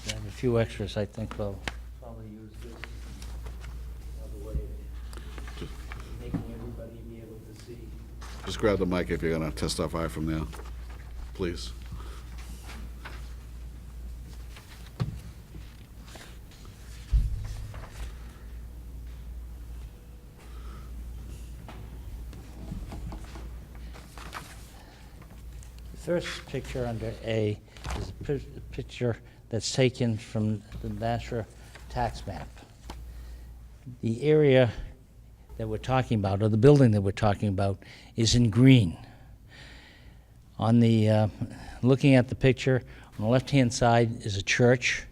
Speaker 9: I have a few extras, I think we'll probably use this as a way of making everybody be able to see.
Speaker 1: Just grab the mic if you're going to testify from there, please.
Speaker 9: The first picture under A is a picture that's taken from the master tax map. The area that we're talking about, or the building that we're talking about, is in green. On the, looking at the picture, on the left-hand side is a church.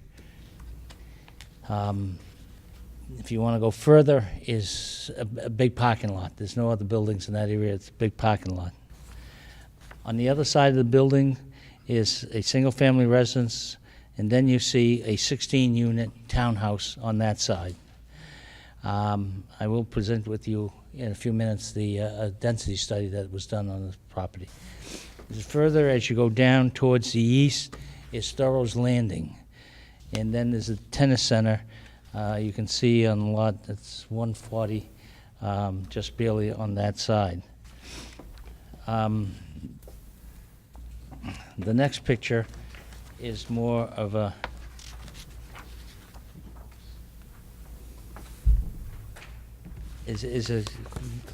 Speaker 9: If you want to go further, is a big parking lot. There's no other buildings in that area. It's a big parking lot. On the other side of the building is a single-family residence, and then you see a 16-unit townhouse on that side. I will present with you in a few minutes the density study that was done on the property. Further, as you go down towards the east, is Thoreau's Landing. And then there's a tennis center. You can see on the lot that's 140, just barely on that side. The next picture is more of a is an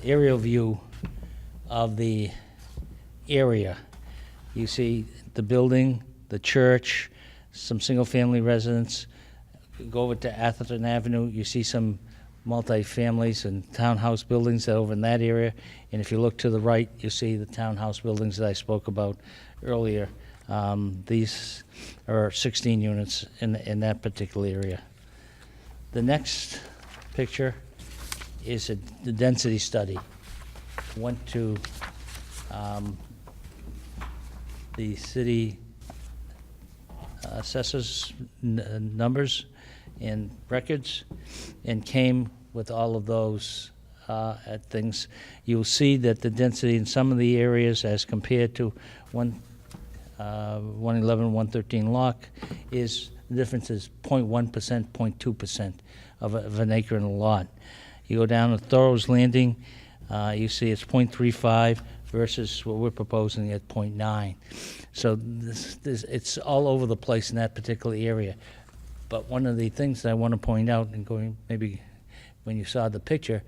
Speaker 9: aerial view of the area. You see the building, the church, some single-family residents. Go over to Atherton Avenue, you see some multi-families and townhouse buildings over in that area. And if you look to the right, you see the townhouse buildings that I spoke about earlier. These are 16 units in that particular area. The next picture is the density study. Went to the city assessors numbers and records and came with all of those at things. You'll see that the density in some of the areas as compared to 111, 113 Lock is, the difference is 0.1%, 0.2% of an acre in a lot. You go down to Thoreau's Landing, you see it's 0.35 versus what we're proposing at 0.9. So it's all over the place in that particular area. But one of the things that I want to point out, and going maybe when you saw the picture,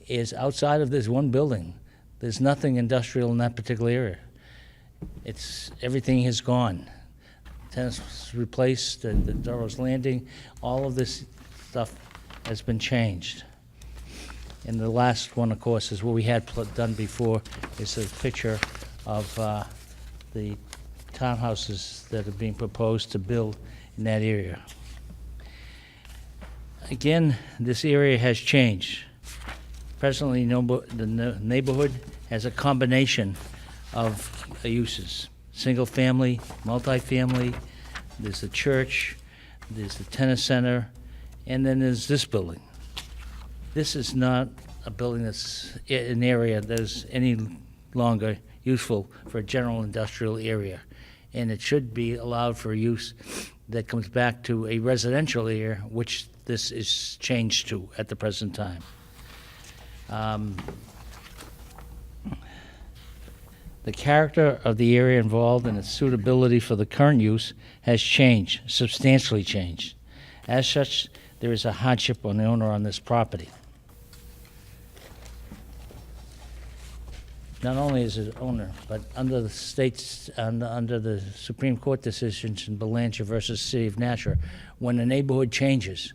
Speaker 9: is outside of this one building, there's nothing industrial in that particular area. Everything has gone. Tennis was replaced, the Thoreau's Landing, all of this stuff has been changed. And the last one, of course, is what we had done before, is a picture of the townhouses that are being proposed to build in that area. Again, this area has changed. Presently, the neighborhood has a combination of uses: single-family, multifamily, there's the church, there's the tennis center, and then there's this building. This is not a building that's an area that is any longer useful for a general industrial area. And it should be allowed for use that comes back to a residential area, which this is changed to at the present time. The character of the area involved and its suitability for the current use has changed, substantially changed. As such, there is a hardship on the owner on this property. Not only is it owner, but under the state's, under the Supreme Court decisions in Belanger versus City of Nashua, when the neighborhood changes,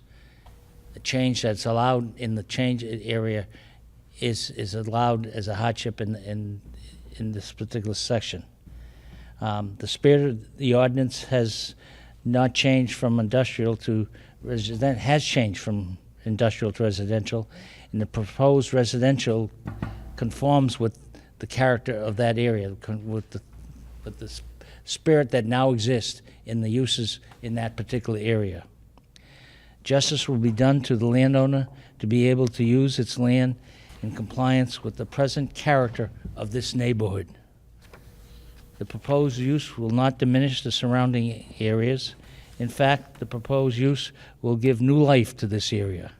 Speaker 9: the change that's allowed in the change area is allowed as a hardship in this particular section. The spirit of the ordinance has not changed from industrial to resident, has changed from industrial to residential, and the proposed residential conforms with the character of that area, with the spirit that now exists in the uses in that particular area. Justice will be done to the landowner to be able to use its land in compliance with the present character of this neighborhood. The proposed use will not diminish the surrounding areas. In fact, the proposed use will give new life to this area.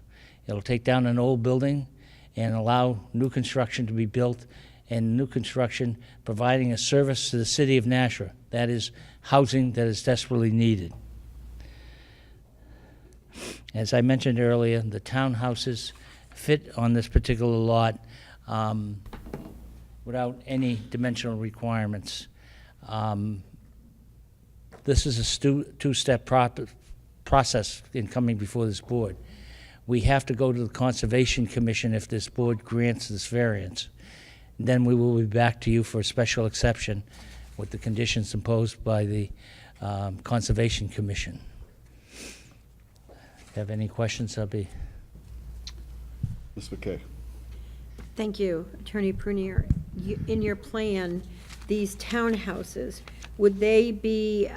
Speaker 9: It'll take down an old building and allow new construction to be built, and new construction providing a service to the city of Nashua. That is housing that is desperately needed. As I mentioned earlier, the townhouses fit on this particular lot without any dimensional requirements. This is a two-step process in coming before this board. We have to go to the Conservation Commission if this board grants this variance. Then we will be back to you for a special exception with the conditions imposed by the Conservation Commission. If you have any questions, I'll be...
Speaker 1: Ms. McKay.
Speaker 3: Thank you, Attorney Prunier. In your plan, these townhouses, would they be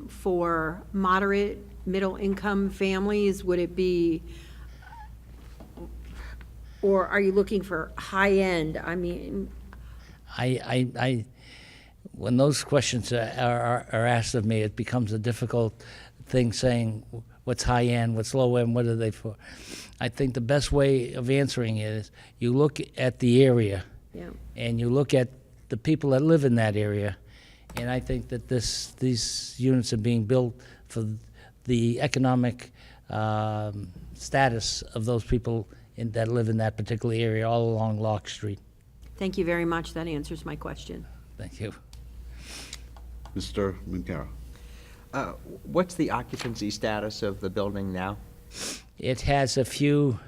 Speaker 3: for moderate, middle-income families? Would it be, or are you looking for high-end? I mean...
Speaker 9: when those questions are asked of me, it becomes a difficult thing saying what's high-end, what's low-end, what are they for? I think the best way of answering it is you look at the area,
Speaker 3: Yeah.
Speaker 9: and you look at the people that live in that area, and I think that these units are being built for the economic status of those people that live in that particular area all along Lock Street.
Speaker 3: Thank you very much. That answers my question.
Speaker 9: Thank you.
Speaker 1: Mr. Minkara.
Speaker 8: What's the occupancy status of the building now?
Speaker 9: It has a few,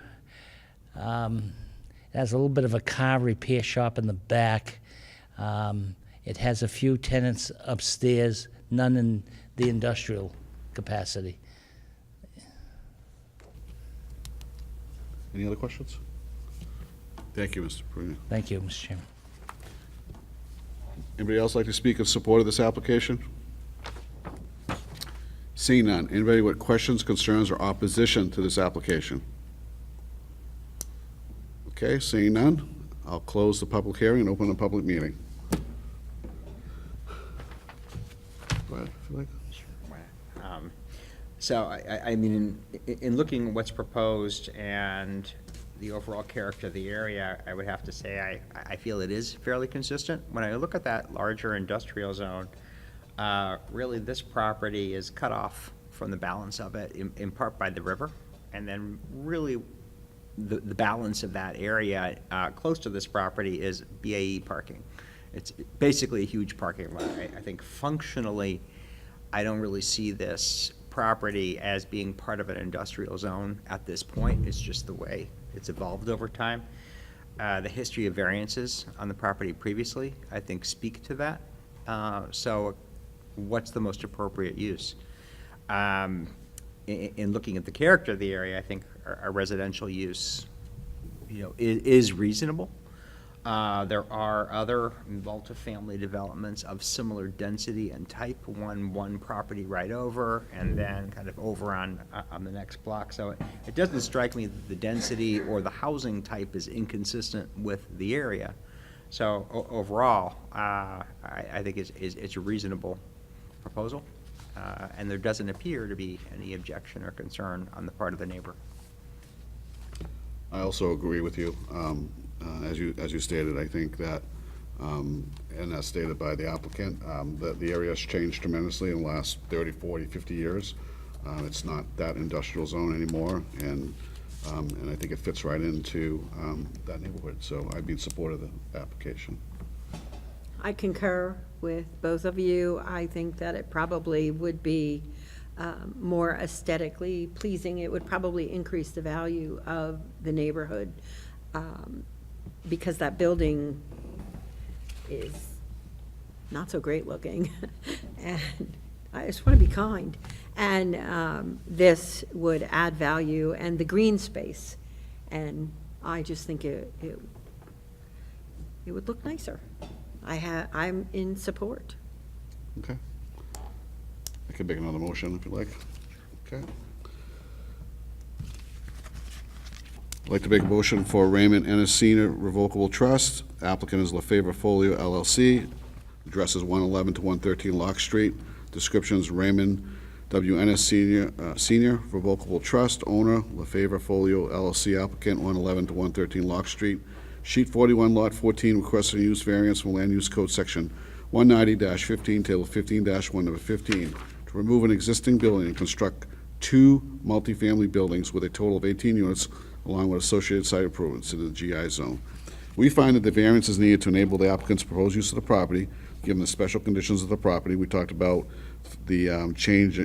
Speaker 9: it has a little bit of a car repair shop in the back. It has a few tenants upstairs, none in the industrial capacity.
Speaker 1: Any other questions? Thank you, Mr. Prunier.
Speaker 9: Thank you, Mr. Chairman.
Speaker 1: Anybody else like to speak in support of this application? Seeing none. Anybody with questions, concerns, or opposition to this application? Okay, seeing none, I'll close the public hearing and open the public meeting. Go ahead, if you like.
Speaker 8: So, I mean, in looking at what's proposed and the overall character of the area, I would have to say I feel it is fairly consistent. When I look at that larger industrial zone, really this property is cut off from the balance of it, in part by the river, and then really the balance of that area close to this property is BAE parking. It's basically a huge parking lot. I think functionally, I don't really see this property as being part of an industrial zone at this point. It's just the way it's evolved over time. The history of variances on the property previously, I think, speak to that. So what's the most appropriate use? In looking at the character of the area, I think a residential use, is reasonable. There are other multifamily developments of similar density and type, one property right over, and then kind of over on the next block. So it doesn't strike me that the density or the housing type is inconsistent with the area. So overall, I think it's a reasonable proposal, and there doesn't appear to be any objection or concern on the part of the neighbor.
Speaker 1: I also agree with you. As you stated, I think that, and as stated by the applicant, that the area has changed tremendously in the last 30, 40, 50 years. It's not that industrial zone anymore, and I think it fits right into that neighborhood. So I'd be in support of the application.
Speaker 3: I concur with both of you. I think that it probably would be more aesthetically pleasing. It would probably increase the value of the neighborhood, because that building is not so great looking. And I just want to be kind. And this would add value and the green space. And I just think it would look nicer. I'm in support.
Speaker 1: Okay. I could make another motion if you like. Okay. I'd like to make a motion for Raymond Ennis Senior Revocable Trust. Applicant is LaFavor Folio LLC. Address is 111 to 113 Lock Street. Description is Raymond W. Ennis Senior Revocable Trust. Owner, LaFavor Folio LLC. Applicant, 111 to 113 Lock Street. Sheet 41, Lot 14, requesting use variance from Land Use Code Section 190-15, Table 15-1, Number 15, to remove an existing building and construct 2 multifamily buildings with a total of 18 units, along with associated site improvements in the GI zone. We find that the variance is needed to enable the applicant's proposed use of the property, given the special conditions of the property. We talked about the change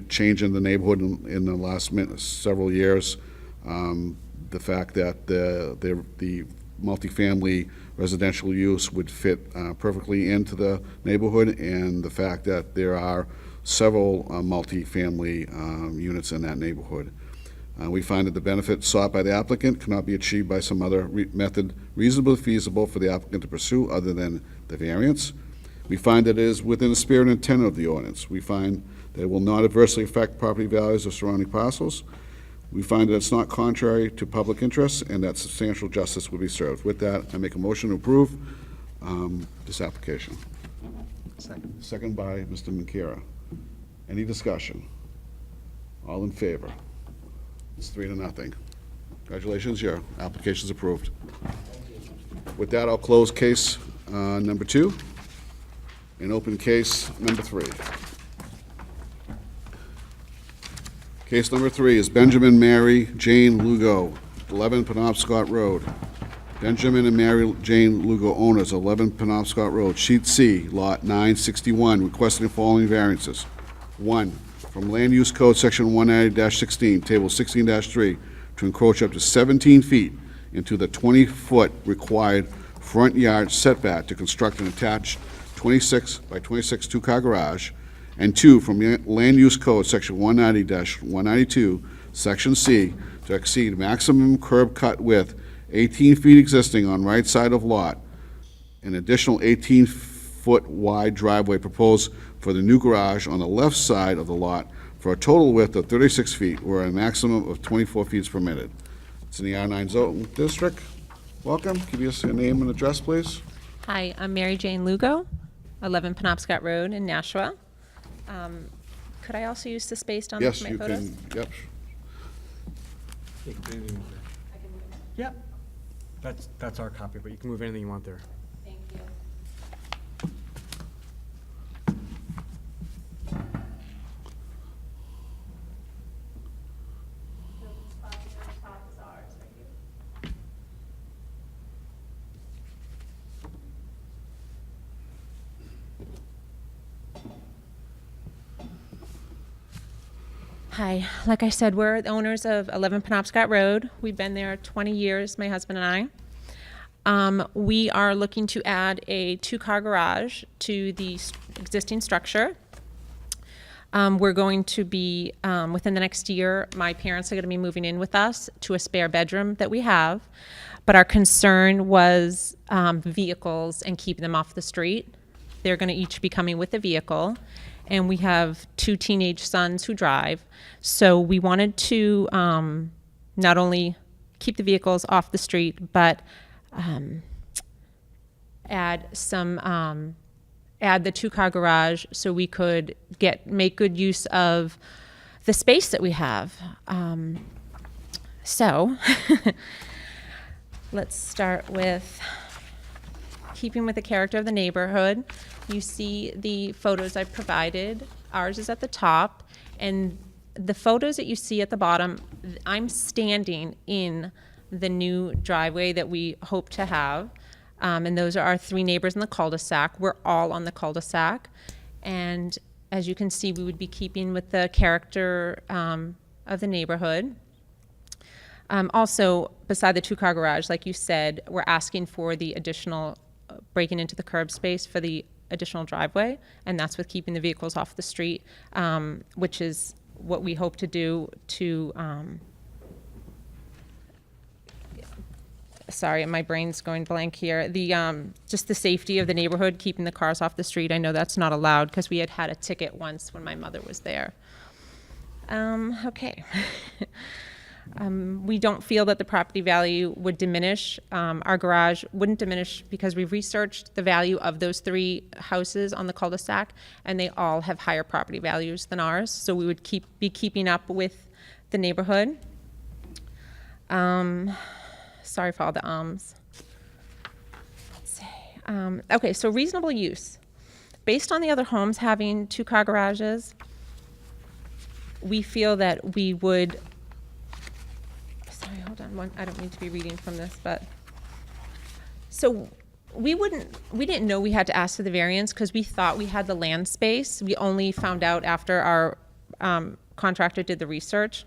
Speaker 1: in the neighborhood in the last several years, the fact that the multifamily residential use would fit perfectly into the neighborhood, and the fact that there are several multifamily units in that neighborhood. We find that the benefit sought by the applicant cannot be achieved by some other method reasonably feasible for the applicant to pursue other than the variance. We find that it is within the spirit and intent of the ordinance. We find that it will not adversely affect property values of surrounding parcels. We find that it's not contrary to public interests and that substantial justice will be served. With that, I make a motion to approve this application. Second by Mr. Minkera. Any discussion? All in favor? It's 3-0. Congratulations, your application's approved. With that, I'll close case number 2 and open case number 3. Case number 3 is Benjamin Mary Jane Lugo, 11 Penobscot Road. Benjamin and Mary Jane Lugo, owners, 11 Penobscot Road, Sheet C, Lot 961, requesting the following variances. 1, from Land Use Code Section 190-16, Table 16-3, to encroach up to 17 feet into the 20-foot required front yard setback to construct an attached 26 by 26 two-car garage. And 2, from Land Use Code Section 190-192, Section C, to exceed maximum curb cut width 18 feet existing on right side of lot. An additional 18-foot wide driveway proposed for the new garage on the left side of the lot for a total width of 36 feet, where a maximum of 24 feet is permitted. It's in the R9 zone district. Welcome. Give us your name and address, please.
Speaker 10: Hi, I'm Mary Jane Lugo, 11 Penobscot Road in Nashua. Could I also use the space down there
Speaker 1: Yes,
Speaker 10: for my
Speaker 1: you
Speaker 10: photos?
Speaker 1: can. Yep.
Speaker 2: Yep. That's our copy, but you can move anything you want there.
Speaker 10: Thank you. Hi, like I said, we're the owners of 11 Penobscot Road. We've been there 20 years, my husband and I. We are looking to add a 2-car garage to the existing structure. We're going to be, within the next year, my parents are going to be moving in with us to a spare bedroom that we have. But our concern was vehicles and keeping them off the street. They're going to each be coming with a vehicle. And we have 2 teenage sons who drive. So we wanted to not only keep the vehicles off the street, but add the 2-car garage so we could make good use of the space that we have. So let's start with keeping with the character of the neighborhood. You see the photos I've provided. Ours is at the top, and the photos that you see at the bottom, I'm standing in the new driveway that we hope to have. And those are our 3 neighbors in the cul-de-sac. We're all on the cul-de-sac. And as you can see, we would be keeping with the character of the neighborhood. Also, beside the 2-car garage, like you said, we're asking for the additional breaking into the curb space for the additional driveway, and that's with keeping the vehicles off the street, which is what we hope to do to, sorry, my brain's going blank here, just the safety of the neighborhood, keeping the cars off the street. I know that's not allowed because we had a ticket once when my mother was there. Okay. We don't feel that the property value would diminish. Our garage wouldn't diminish because we've researched the value of those 3 houses on the cul-de-sac, and they all have higher property values than ours. So we would be keeping up with the neighborhood. Sorry for all the ums. Let's see. Okay, so reasonable use. Based on the other homes having 2-car garages, we feel that we would. Sorry, hold on. I don't mean to be reading from this, but so we didn't know we had to ask for the variance because we thought we had the land space. We only found out after our contractor did the research.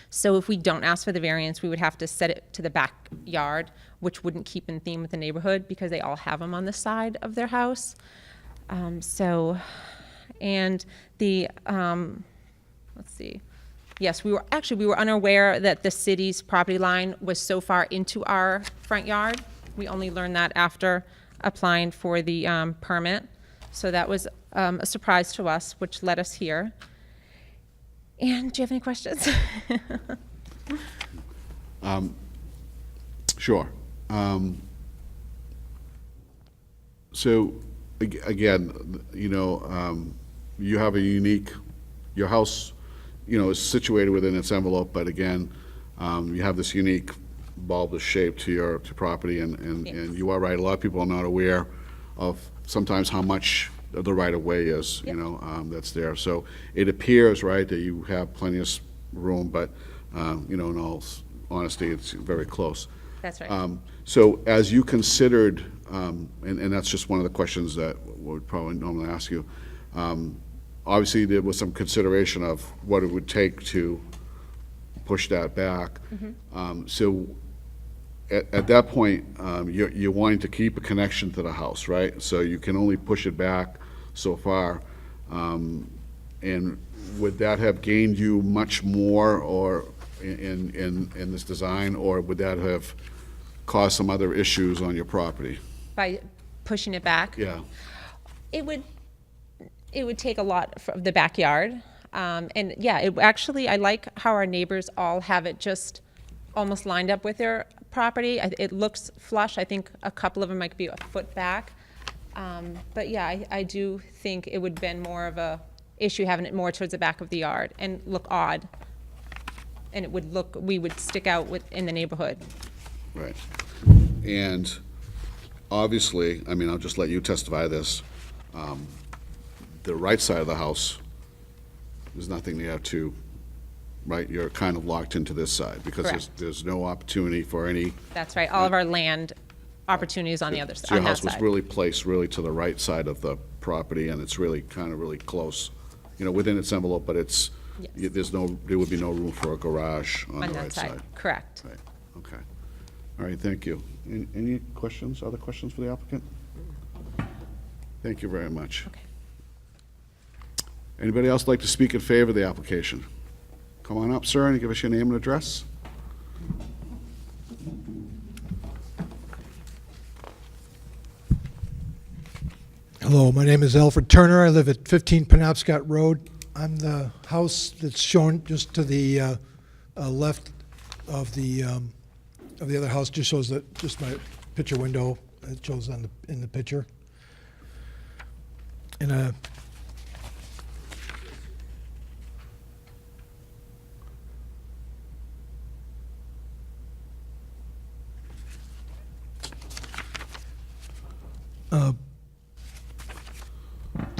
Speaker 10: So if we don't ask for the variance, we would have to set it to the backyard, which wouldn't keep in theme with the neighborhood because they all have them on the side of their house. And the, let's see. Yes, we were unaware that the city's property line was so far into our front yard. We only learned that after applying for the permit. So that was a surprise to us, which led us here. And do you have any questions?
Speaker 1: Sure. So, again, you have a unique, your house, is situated within its envelope, but again, you have this unique bulbous shape to your property, and you are right, a lot of people are not aware of sometimes how much the right-of-way is, that's there. So it appears, right, that you have plenty of room, but, in all honesty, it's very close.
Speaker 10: That's right.
Speaker 1: So as you considered, and that's just one of the questions that we would probably normally ask you, obviously there was some consideration of what it would take to push that back. So at that point, you're wanting to keep a connection to the house, right? So you can only push it back so far. And would that have gained you much more or in this design, or would that have caused some other issues on your property?
Speaker 10: By pushing it back?
Speaker 1: Yeah.
Speaker 10: It would take a lot of the backyard. And yeah, I like how our neighbors all have it just almost lined up with their property. It looks flush. I think a couple of them might be a foot back. But yeah, I do think it would have been more of a issue having it more towards the back of the yard and look odd. And we would stick out in the neighborhood.
Speaker 1: Right. And obviously, I'll just let you testify this, the right side of the house, there's nothing there to, right? You're kind of locked into this side because
Speaker 10: Correct.
Speaker 1: there's no opportunity for any.
Speaker 10: That's right. All of our land opportunities on the other side.
Speaker 1: So your house was really placed really to the right side of the property, and it's really kind of really close, within its envelope, but it's,
Speaker 10: Yes.
Speaker 1: there would be no room for a garage on the
Speaker 10: that
Speaker 1: right side.
Speaker 10: Correct.
Speaker 1: Right, okay. All right, thank you. Any questions, other questions for the applicant? Thank you very much.
Speaker 10: Okay.
Speaker 1: Anybody else like to speak in favor of the application? Come on up, sir, and give us your name and address.
Speaker 4: Hello, my name is Alfred Turner. I live at 15 Penobscot Road. I'm the house that's shown just to the left of the other house. Just shows that just my picture window. It shows in the picture. And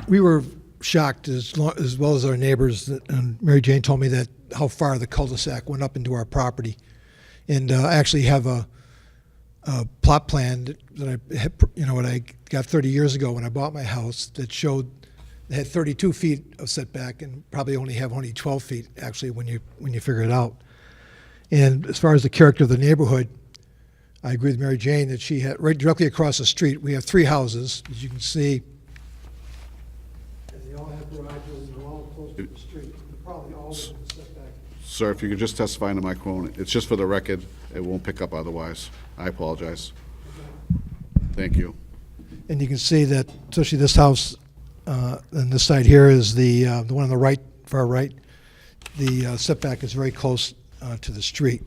Speaker 4: we were shocked as well as our neighbors, and Mary Jane told me that how far the cul-de-sac went up into our property. And I actually have a plot plan that I had, what I got 30 years ago when I bought my house that showed it had 32 feet of setback and probably only 12 feet actually when you figure it out. And as far as the character of the neighborhood, I agree with Mary Jane that she had right directly across the street. We have 3 houses, as you can see. And they all have garages, and they're all close to the street. They're probably all within the setback.
Speaker 1: Sir, if you could just testify in the microphone. It's just for the record. It won't pick up otherwise. I apologize. Thank you.
Speaker 4: And you can see that, especially this house, and this side here is the one on the right, far right. The setback is very close to the street.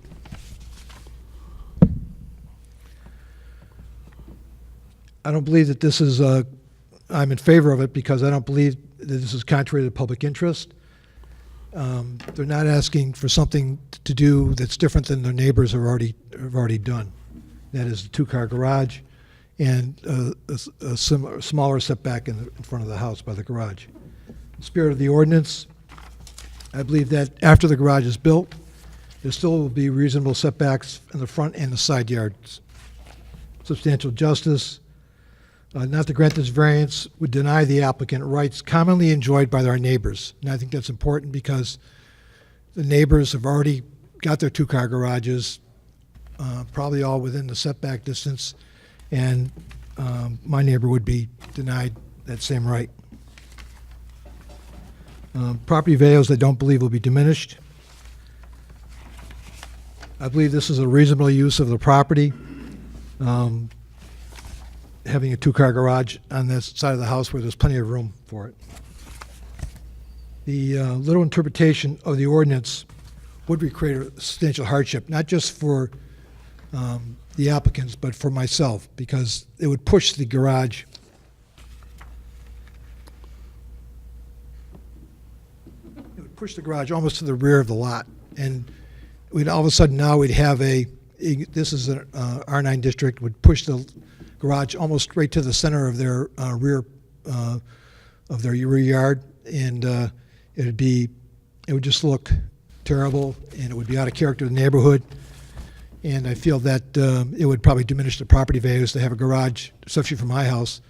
Speaker 4: I don't believe that this is, I'm in favor of it because I don't believe that this is contrary to the public interest. They're not asking for something to do that's different than their neighbors have already done. That is a 2-car garage and a smaller setback in front of the house by the garage. Spirit of the ordinance, I believe that after the garage is built, there still will be reasonable setbacks in the front and the side yards. Substantial justice, not to grant this variance would deny the applicant rights commonly enjoyed by their neighbors. And I think that's important because the neighbors have already got their 2-car garages, probably all within the setback distance, and my neighbor would be denied that same right. Property values I don't believe will be diminished. I believe this is a reasonable use of the property. Having a 2-car garage on this side of the house where there's plenty of room for it. The little interpretation of the ordinance would create a substantial hardship, not just for the applicants, but for myself, because it would push the garage almost to the rear of the lot. And we'd all of a sudden now we'd have this is an R9 district, would push the garage almost right to the center of their rear yard, and it would just look terrible, and it would be out of character in the neighborhood. And I feel that it would probably diminish the property values to have a garage, especially for my house,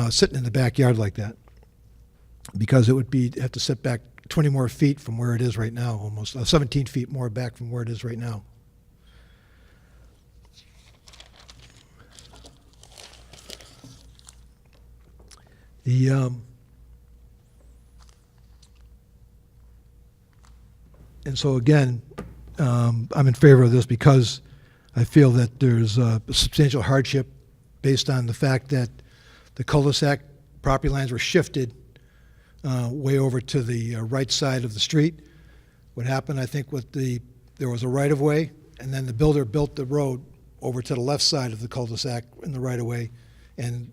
Speaker 4: sitting in the backyard like that, because it would have to set back 20 more feet from where it is right now, almost 17 feet more back from where it is right now. And so again, I'm in favor of this because I feel that there's a substantial hardship based on the fact that the cul-de-sac property lines were shifted way over to the right side of the street. What happened, I think, there was a right-of-way, and then the builder built the road over to the left side of the cul-de-sac in the right-of-way, and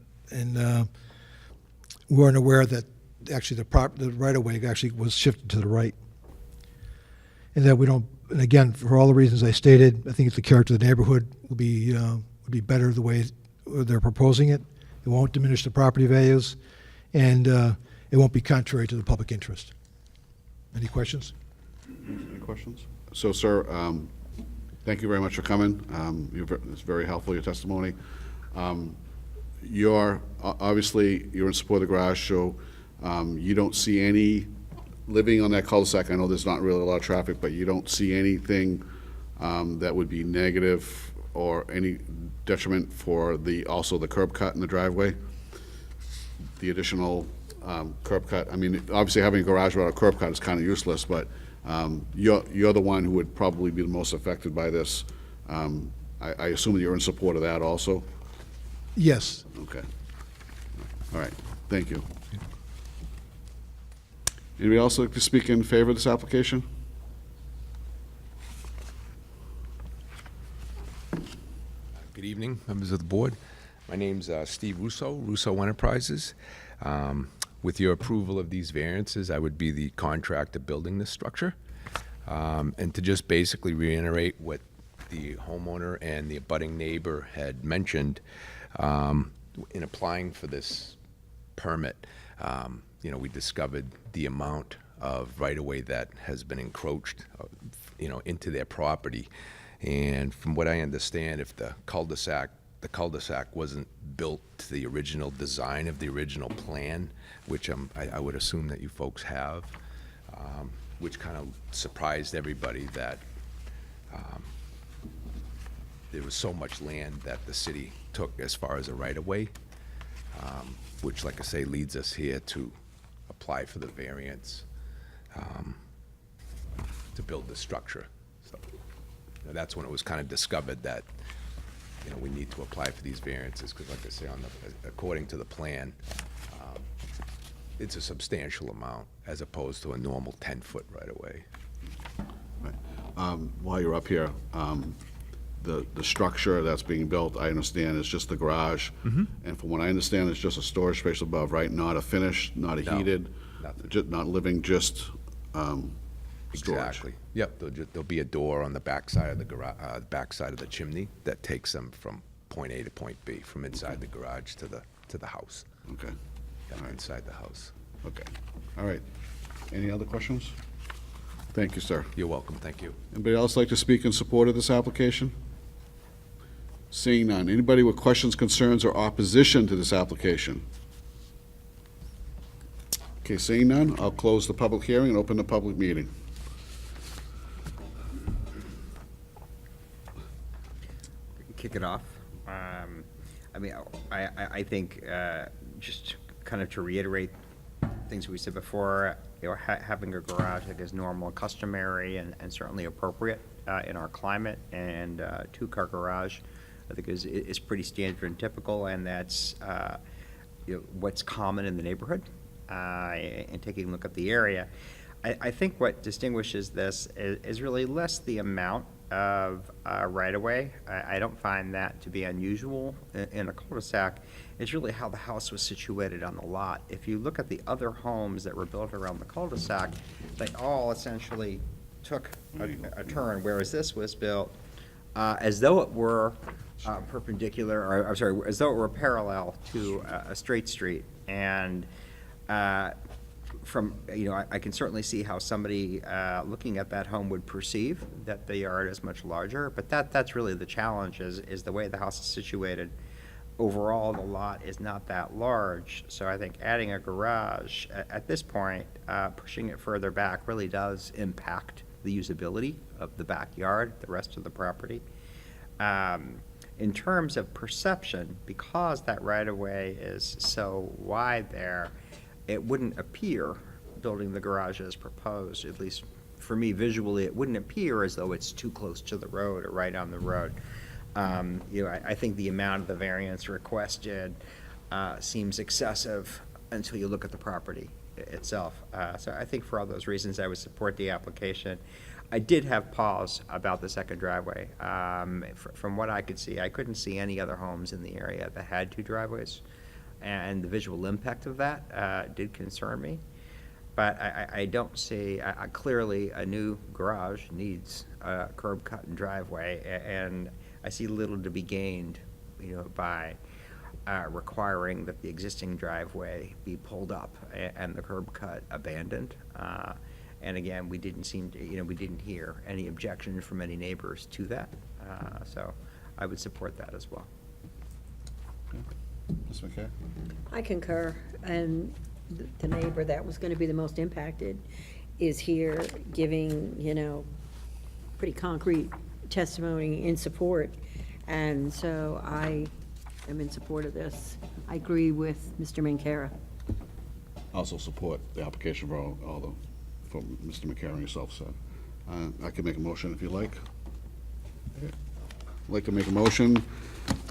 Speaker 4: we weren't aware that actually the right-of-way actually was shifted to the right. And that and again, for all the reasons I stated, I think it's the character of the neighborhood would be better the way they're proposing it. It won't diminish the property values, and it won't be contrary to the public interest. Any questions?
Speaker 1: Any questions? So, sir, thank you very much for coming. It's very helpful, your testimony. Obviously, you're in support of the garage, so you don't see any, living on that cul-de-sac, I know there's not really a lot of traffic, but you don't see anything that would be negative or any detriment for also the curb cut in the driveway? The additional curb cut. I mean, obviously having a garage without a curb cut is kind of useless, but you're the one who would probably be the most affected by this. I assume that you're in support of that also?
Speaker 4: Yes.
Speaker 1: Okay. All right, thank you. Anybody else like to speak in favor of this application?
Speaker 11: Good evening, members of the board. My name's Steve Russo, Russo Enterprises. With your approval of these variances, I would be the contractor building this structure. And to just basically reiterate what the homeowner and the abutting neighbor had mentioned, in applying for this permit, we discovered the amount of right-of-way that has been encroached, into their property. And from what I understand, if the cul-de-sac wasn't built to the original design of the original plan, which I would assume that you folks have, which kind of surprised everybody that there was so much land that the city took as far as a right-of-way, which, like I say, leads us here to apply for the variance to build the structure. So that's when it was kind of discovered that we need to apply for these variances, because like I say, according to the plan, it's a substantial amount as opposed to a normal 10-foot right-of-way.
Speaker 1: Right. While you're up here, the structure that's being built, I understand, is just the garage. And from what I understand, it's just a storage space above, right? Not a finished, not a
Speaker 11: No,
Speaker 1: heated,
Speaker 11: nothing.
Speaker 1: not living, just storage.
Speaker 11: Exactly. Yep, there'll be a door on the backside of the garage, backside of the chimney that takes them from point A to point B, from inside the garage to the house.
Speaker 1: Okay,
Speaker 11: Yeah, inside the house.
Speaker 1: okay. All right. Any other questions? Thank you, sir.
Speaker 11: You're welcome, thank you.
Speaker 1: Anybody else like to speak in support of this application? Seeing none. Anybody with questions, concerns, or opposition to this application? Okay, seeing none, I'll close the public hearing and open the public meeting.
Speaker 8: Kick it off. I think, just kind of to reiterate things we said before, having a garage, I think, is normal and customary and certainly appropriate in our climate, and two-car garage, I think, is pretty standard and typical, and that's what's common in the neighborhood. And taking a look at the area, I think what distinguishes this is really less the amount of right-of-way. I don't find that to be unusual in a cul-de-sac. It's really how the house was situated on the lot. If you look at the other homes that were built around the cul-de-sac, they all essentially took a turn, whereas this was built as though it were perpendicular, or I'm sorry, as though it were parallel to a straight street. And from, I can certainly see how somebody looking at that home would perceive that the yard is much larger, but that's really the challenge, is the way the house is situated. Overall, the lot is not that large, so I think adding a garage at this point, pushing it further back, really does impact the usability of the backyard, the rest of the property. In terms of perception, because that right-of-way is so wide there, it wouldn't appear, building the garage as proposed, at least for me visually, it wouldn't appear as though it's too close to the road or right on the road. I think the amount of the variance requested seems excessive until you look at the property itself. So I think for all those reasons, I would support the application. I did have pause about the second driveway. From what I could see, I couldn't see any other homes in the area that had two driveways, and the visual impact of that did concern me. But I don't see, clearly a new garage needs a curb cut and driveway, and I see little to be gained, by requiring that the existing driveway be pulled up and the curb cut abandoned. And again, we didn't seem to, we didn't hear any objection from any neighbors to that. So I would support that as well.
Speaker 1: Ms. McKay?
Speaker 3: I concur, and the neighbor that was gonna be the most impacted is here giving, pretty concrete testimony in support, and so I am in support of this. I agree with Mr. Mancara.
Speaker 1: also support the application for all the, from Mr. McCarron and yourself said. I can make a motion if you like. I'd like to make a motion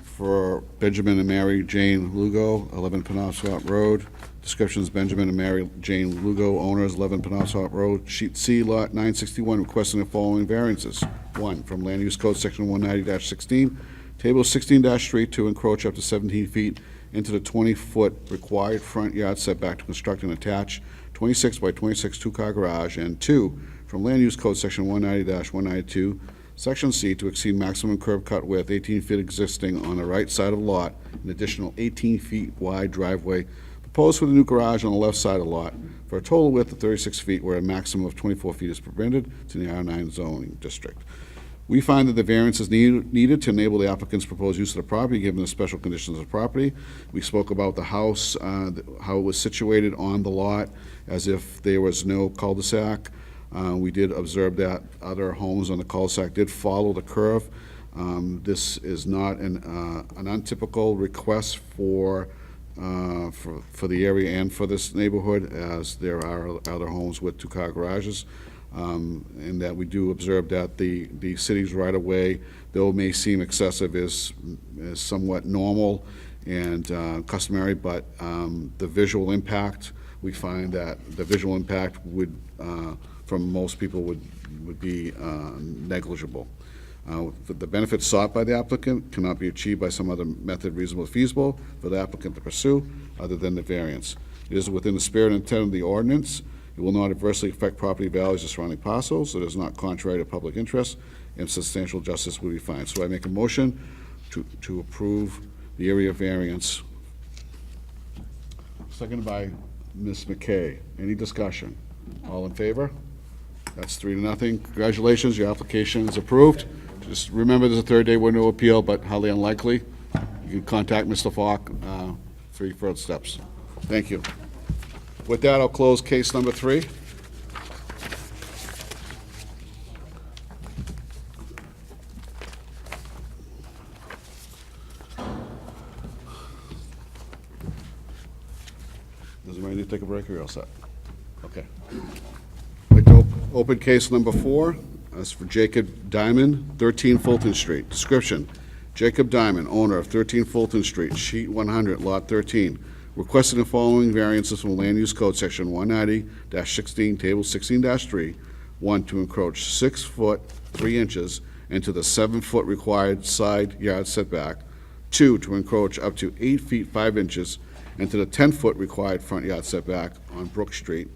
Speaker 1: for Benjamin and Mary Jane Lugo, 11 Penobscot Road. Descriptions: Benjamin and Mary Jane Lugo, owners, 11 Penobscot Road, Sheet C, Lot 961, requesting the following variances. 1, from Land Use Code Section 190-16, Table 16-3, to encroach up to 17 feet into the 20-foot required front yard setback to construct an attached 26 by 26 two-car garage. And 2, from Land Use Code Section 190-192, Section C, to exceed maximum curb cut width 18 feet existing on the right side of the lot, an additional 18 feet wide driveway proposed for the new garage on the left side of the lot, for a total width of 36 feet, where a maximum of 24 feet is permitted to the R9 zoning district. We find that the variance is needed to enable the applicant's proposed use of the property, given the special conditions of the property. We spoke about the house, how it was situated on the lot, as if there was no cul-de-sac. We did observe that other homes on the cul-de-sac did follow the curve. This is not an untypical request for the area and for this neighborhood, as there are other homes with two-car garages. And that we do observe that the city's right-of-way, though may seem excessive, is somewhat normal and customary, but the visual impact, we find that the visual impact would, from most people, would be negligible. The benefits sought by the applicant cannot be achieved by some other method reasonable or feasible for the applicant to pursue other than the variance. It is within the spirit and intent of the ordinance. It will not adversely affect property values of surrounding parcels. It is not contrary to public interest, and substantial justice will be found. So I make a motion to approve the area variance. Seconded by Ms. McKay. Any discussion? All in favor? That's 3-0. Congratulations, your application is approved. Just remember, there's a third day window appeal, but highly unlikely. You can contact Mr. Falk for your further steps. Thank you. With that, I'll close case number 3. Does anybody need to take a break, or you're all set? Okay. I'd like to open case number 4. That's for Jacob Diamond, 13 Fulton Street. Description: Jacob Diamond, owner of 13 Fulton Street, Sheet 100, Lot 13, requesting the following variances from Land Use Code Section 190-16, Table 16-3. 1, to encroach 6 foot 3 inches into the 7-foot required side yard setback. 2, to encroach up to 8 feet 5 inches into the 10-foot required front yard setback on Brook Street.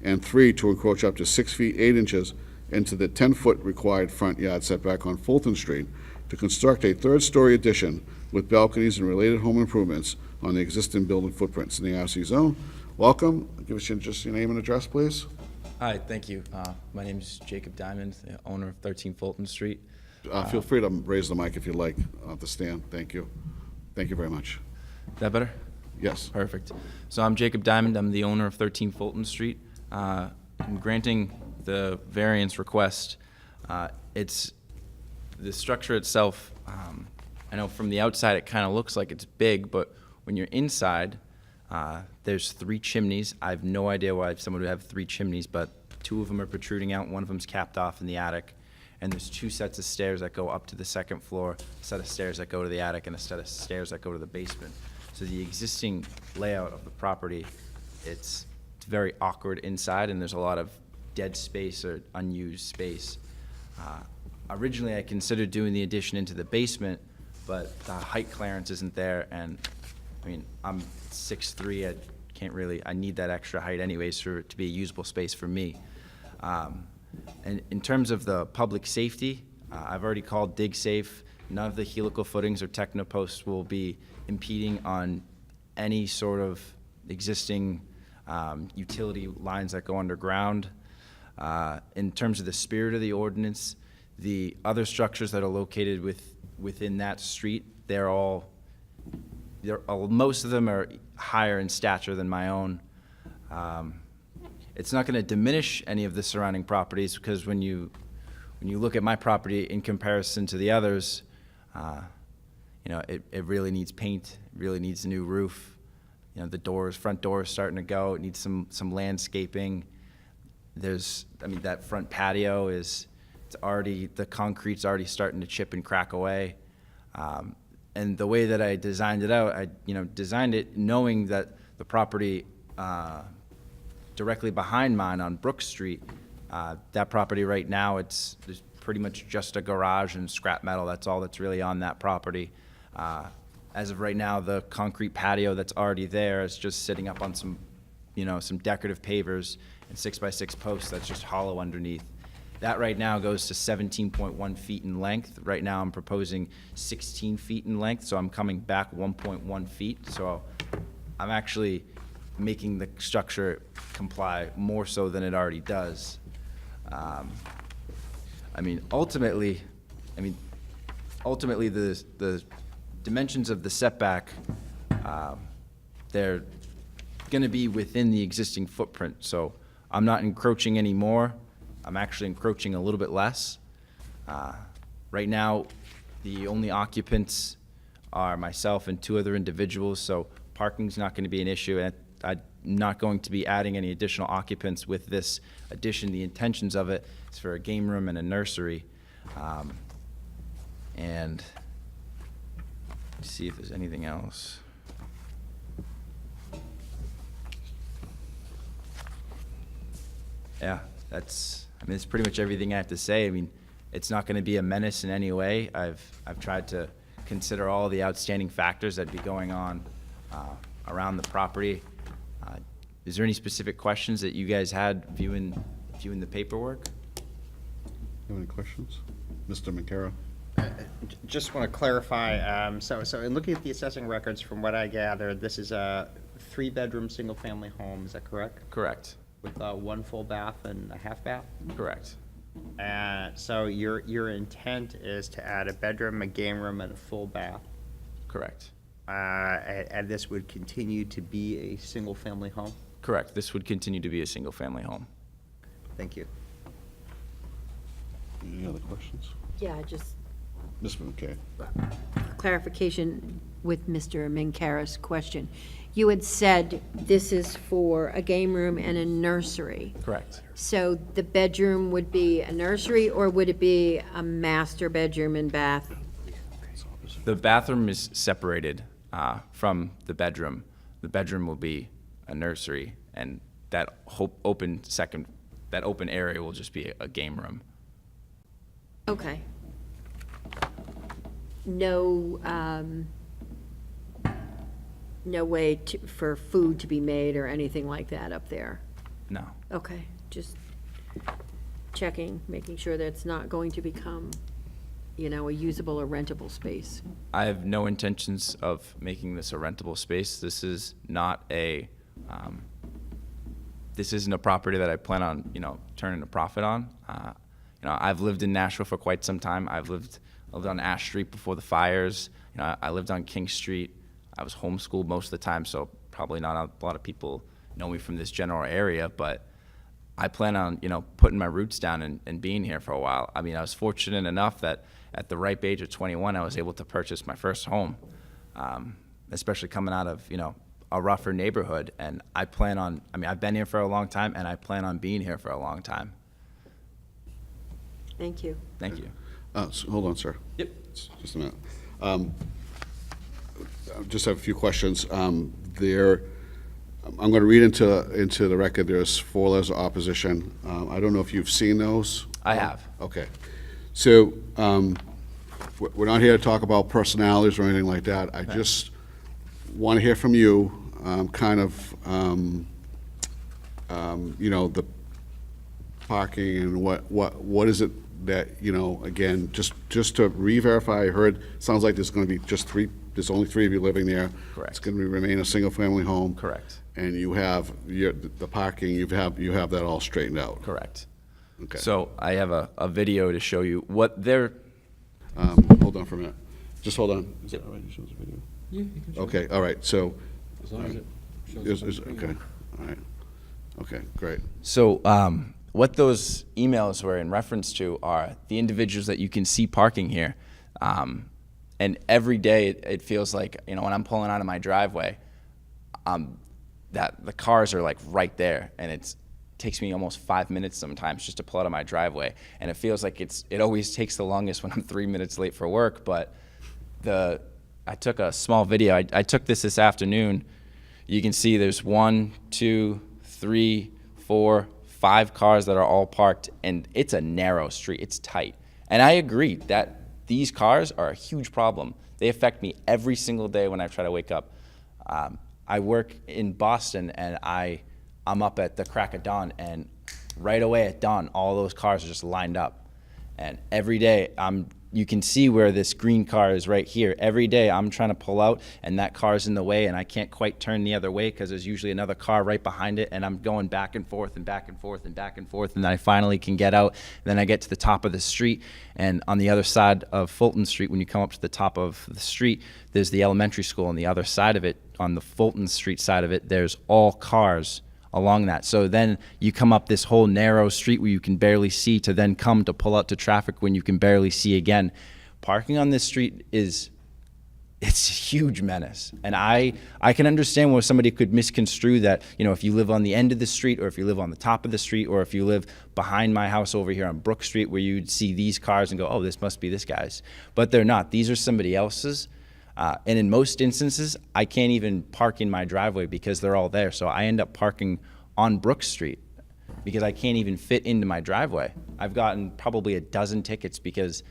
Speaker 1: And 3, to encroach up to 6 feet 8 inches into the 10-foot required front yard setback on Fulton Street to construct a third-story addition with balconies and related home improvements on the existing building footprints in the RC zone. Welcome. Give us just your name and address, please.
Speaker 12: Hi, thank you. My name is Jacob Diamond, the owner of 13 Fulton Street.
Speaker 1: Feel free to raise the mic if you like off the stand. Thank you. Thank you very much.
Speaker 12: Is that better?
Speaker 1: Yes.
Speaker 12: Perfect. So I'm Jacob Diamond. I'm the owner of 13 Fulton Street. I'm granting the variance request. It's the structure itself. I know from the outside it kind of looks like it's big, but when you're inside, there's 3 chimneys. I have no idea why someone would have 3 chimneys, but 2 of them are protruding out. One of them's capped off in the attic. And there's 2 sets of stairs that go up to the 2nd floor, a set of stairs that go to the attic, and a set of stairs that go to the basement. So the existing layout of the property, it's very awkward inside, and there's a lot of dead space or unused space. Originally, I considered doing the addition into the basement, but the height clearance isn't there, and I mean, I'm 6'3", I can't really, I need that extra height anyways for it to be a usable space for me. And in terms of the public safety, I've already called DigSafe. None of the helical footings or technoposts will be impeding on any sort of existing utility lines that go underground. In terms of the spirit of the ordinance, the other structures that are located within that street, most of them are higher in stature than my own. It's not going to diminish any of the surrounding properties, because when you look at my property in comparison to the others, it really needs paint, it really needs a new roof. You know, the doors, front door is starting to go. It needs some landscaping. That front patio the concrete's already starting to chip and crack away. And the way that I designed it out, I designed it knowing that the property directly behind mine on Brook Street, that property right now, there's pretty much just a garage and scrap metal. That's all that's really on that property. As of right now, the concrete patio that's already there is just sitting up on some decorative pavers and 6x6 posts that's just hollow underneath. That right now goes to 17.1 feet in length. Right now I'm proposing 16 feet in length, so I'm coming back 1.1 feet. So I'm actually making the structure comply more so than it already does. Ultimately the dimensions of the setback, they're gonna be within the existing footprint. So I'm not encroaching anymore. I'm actually encroaching a little bit less. Right now, the only occupants are myself and 2 other individuals, so parking's not going to be an issue, and I'm not going to be adding any additional occupants with this addition. The intentions of it is for a game room and a nursery. And let's see if there's anything else. Yeah, that's pretty much everything I have to say. It's not going to be a menace in any way. I've tried to consider all the outstanding factors that'd be going on around the property. Is there any specific questions that you guys had viewing the paperwork?
Speaker 1: You have any questions? Mr. McCarroll?
Speaker 8: Just want to clarify, so in looking at the assessing records, from what I gathered, this is a 3-bedroom, single-family home, is that correct?
Speaker 12: Correct.
Speaker 8: With 1 full bath and a half bath?
Speaker 12: Correct.
Speaker 8: So your intent is to add a bedroom, a game room, and a full bath?
Speaker 12: Correct.
Speaker 8: And this would continue to be a single-family home?
Speaker 12: Correct. This would continue to be a single-family home.
Speaker 8: Thank you.
Speaker 1: Any other questions?
Speaker 3: Yeah, just
Speaker 1: Ms. McKay?
Speaker 3: clarification with Mr. Minkara's question. You had said this is for a game room and a nursery.
Speaker 12: Correct.
Speaker 3: So the bedroom would be a nursery, or would it be a master bedroom and bath?
Speaker 12: The bathroom is separated from the bedroom. The bedroom will be a nursery, and that open area will just be a game room.
Speaker 3: Okay. No, no way for food to be made or anything like that up there?
Speaker 12: No.
Speaker 3: Okay, just checking, making sure that it's not going to become, a usable or rentable space.
Speaker 12: I have no intentions of making this a rentable space. This is not this isn't a property that I plan on, turning a profit on. I've lived in Nashville for quite some time. I lived on Ash Street before the fires. I lived on King Street. I was homeschooled most of the time, so probably not a lot of people know me from this general area, but I plan on, putting my roots down and being here for a while. I was fortunate enough that at the ripe age of 21, I was able to purchase my first home, especially coming out of, a rougher neighborhood. And I plan on, I've been here for a long time, and I plan on being here for a long time.
Speaker 3: Thank you.
Speaker 12: Thank you.
Speaker 1: Hold on, sir.
Speaker 12: Yep.
Speaker 1: Just a minute. I just have a few questions. I'm going to read into the record, there's 4 letters of opposition. I don't know if you've seen those.
Speaker 12: I have.
Speaker 1: Okay. So we're not here to talk about personalities or anything like that. I just want to hear from you, the parking and what is it that, again, just to re-verify, I heard, sounds like there's going to be there's only 3 of you living there.
Speaker 12: Correct.
Speaker 1: It's going to remain a single-family home.
Speaker 12: Correct.
Speaker 1: And you have the parking, you have that all straightened out.
Speaker 12: Correct.
Speaker 1: Okay.
Speaker 12: So I have a video to show you what they're.
Speaker 1: Hold on for a minute. Just hold on. Is that all right? You show us the video?
Speaker 2: Yeah, you can show.
Speaker 1: Okay, all right, so.
Speaker 2: As long as it shows up on screen.
Speaker 1: Okay, all right. Okay, great.
Speaker 12: So what those emails were in reference to are the individuals that you can see parking here. And every day it feels like, when I'm pulling out of my driveway, that the cars are like right there, and it takes me almost 5 minutes sometimes just to pull out of my driveway, and it feels like it always takes the longest when I'm 3 minutes late for work. But I took a small video. I took this afternoon. You can see there's 1, 2, 3, 4, 5 cars that are all parked, and it's a narrow street. It's tight. And I agree that these cars are a huge problem. They affect me every single day when I try to wake up. I work in Boston, and I'm up at the crack of dawn, and right away at dawn, all those cars are just lined up. And every day, you can see where this green car is right here. Every day, I'm trying to pull out, and that car's in the way, and I can't quite turn the other way because there's usually another car right behind it, and I'm going back and forth and back and forth and back and forth, and then I finally can get out. Then I get to the top of the street, and on the other side of Fulton Street, when you come up to the top of the street, there's the elementary school. On the other side of it, on the Fulton Street side of it, there's all cars along that. So then you come up this whole narrow street where you can barely see to then come to pull out to traffic when you can barely see again. Parking on this street it's a huge menace. And I can understand where somebody could misconstrue that, if you live on the end of the street, or if you live on the top of the street, or if you live behind my house over here on Brook Street, where you'd see these cars and go, oh, this must be this guy's. But they're not. These are somebody else's. And in most instances, I can't even park in my driveway because they're all there. So I end up parking on Brook Street because I can't even fit into my driveway. I've gotten probably a dozen tickets because,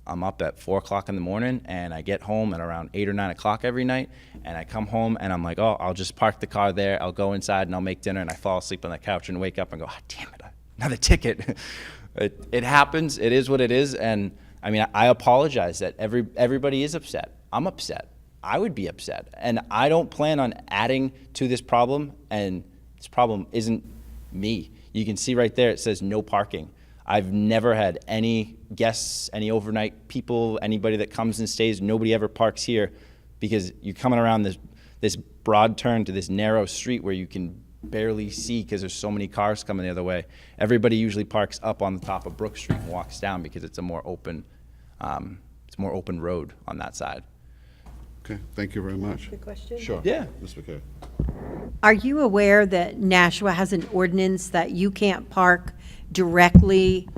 Speaker 12: I'm up at 4 o'clock in the morning, and I get home at around 8 or 9 o'clock every night, and I come home and I'm like, oh, I'll just park the car there. I'll go inside and I'll make dinner, and I fall asleep on the couch and wake up and go, oh, damn it, another ticket. It happens. It is what it is. And I apologize that everybody is upset. I'm upset. I would be upset. And I don't plan on adding to this problem, and this problem isn't me. You can see right there, it says no parking. I've never had any guests, any overnight people, anybody that comes and stays. Nobody ever parks here because you're coming around this broad turn to this narrow street where you can barely see because there's so many cars coming the other way. Everybody usually parks up on the top of Brook Street and walks down because it's a more open road on that side.
Speaker 1: Okay, thank you very much.
Speaker 3: Good question.
Speaker 1: Sure.
Speaker 12: Yeah.
Speaker 1: Ms. McKay.
Speaker 3: Are you aware that Nashua has an ordinance that you can't park directly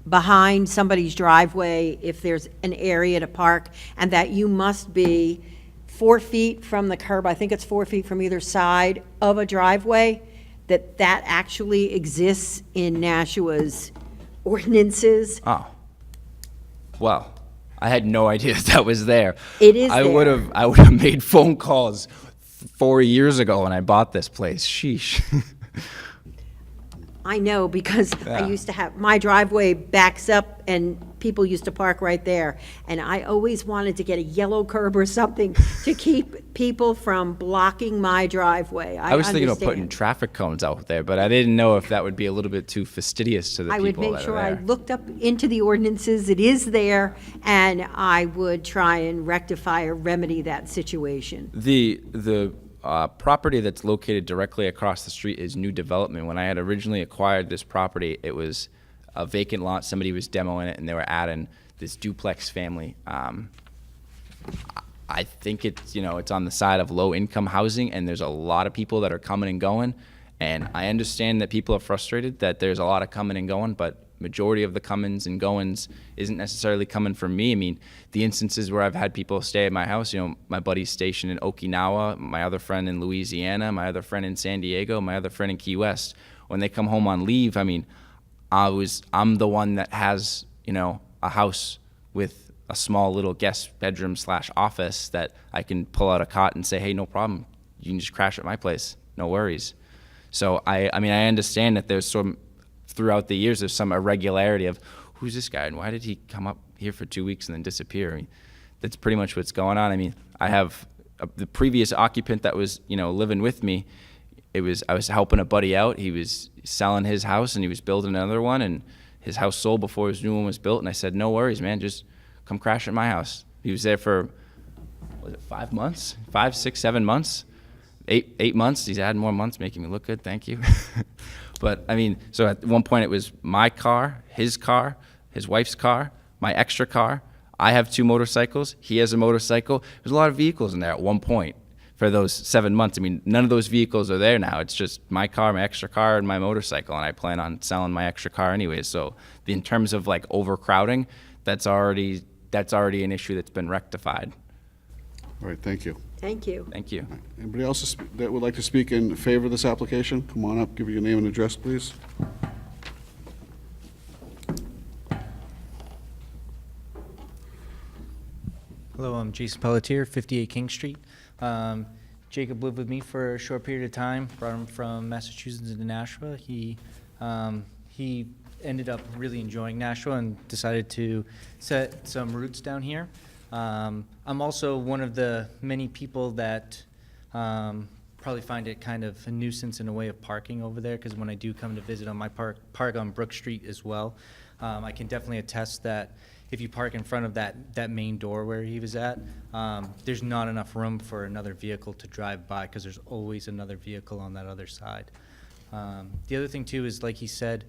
Speaker 3: behind somebody's driveway if there's an area to park, and that you must be 4 feet from the curb? I think it's 4 feet from either side of a driveway, that actually exists in Nashua's ordinances.
Speaker 12: Oh. Well, I had no idea that was there.
Speaker 3: It is
Speaker 12: I
Speaker 3: there.
Speaker 12: would have made phone calls 4 years ago when I bought this place. Sheesh.
Speaker 3: I know, because I
Speaker 12: Yeah.
Speaker 3: used to have, my driveway backs up and people used to park right there. And I always wanted to get a yellow curb or something to keep people from blocking my driveway.
Speaker 12: I was thinking of
Speaker 3: understand.
Speaker 12: putting traffic cones out there, but I didn't know if that would be a little bit too fastidious to the
Speaker 3: I would
Speaker 12: people
Speaker 3: make
Speaker 12: that
Speaker 3: sure
Speaker 12: are
Speaker 3: I
Speaker 12: there.
Speaker 3: looked up into the ordinances, it is there, and I would try and rectify or remedy that situation.
Speaker 12: The property that's located directly across the street is new development. When I had originally acquired this property, it was a vacant lot. Somebody was demoing it, and they were adding this duplex family. I think it's on the side of low-income housing, and there's a lot of people that are coming and going. And I understand that people are frustrated that there's a lot of coming and going, but majority of the comings and goings isn't necessarily coming from me. I mean, the instances where I've had people stay at my house, my buddy's stationed in Okinawa, my other friend in Louisiana, my other friend in San Diego, my other friend in Key West. When they come home on leave, I'm the one that has, a house with a small little guest bedroom / office that I can pull out a cot and say, hey, no problem. You can just crash at my place. No worries. So I understand that there's throughout the years, there's some irregularity of who's this guy and why did he come up here for 2 weeks and then disappear? That's pretty much what's going on. I have the previous occupant that was, living with me. I was helping a buddy out. He was selling his house and he was building another one, and his house sold before his new one was built. And I said, no worries, man, just come crash at my house. He was there for, 5 months? 5, 6, 7 months? 8 months. He's added more months, making me look good. Thank you. But so at one point it was my car, his wife's car, my extra car. I have 2 motorcycles. He has a motorcycle. There's a lot of vehicles in there at one point. for those 7 months. I mean, none of those vehicles are there now. It's just my car, my extra car, and my motorcycle, and I plan on selling my extra car anyways. So in terms of like overcrowding, that's already an issue that's been rectified.
Speaker 1: All right, thank you.
Speaker 3: Thank you.
Speaker 12: Thank you.
Speaker 1: Anybody else that would like to speak in favor of this application? Come on up, give your name and address, please.
Speaker 13: Hello, I'm Jason Pelletier, 58 King Street. Jacob lived with me for a short period of time, brought him from Massachusetts into Nashua. He ended up really enjoying Nashua and decided to set some roots down here. I'm also one of the many people that probably find it kind of a nuisance in a way of parking over there, because when I do come to visit on my park on Brook Street as well. I can definitely attest that if you park in front of that main door where he was at, there's not enough room for another vehicle to drive by, because there's always another vehicle on that other side. The other thing too is, like he said,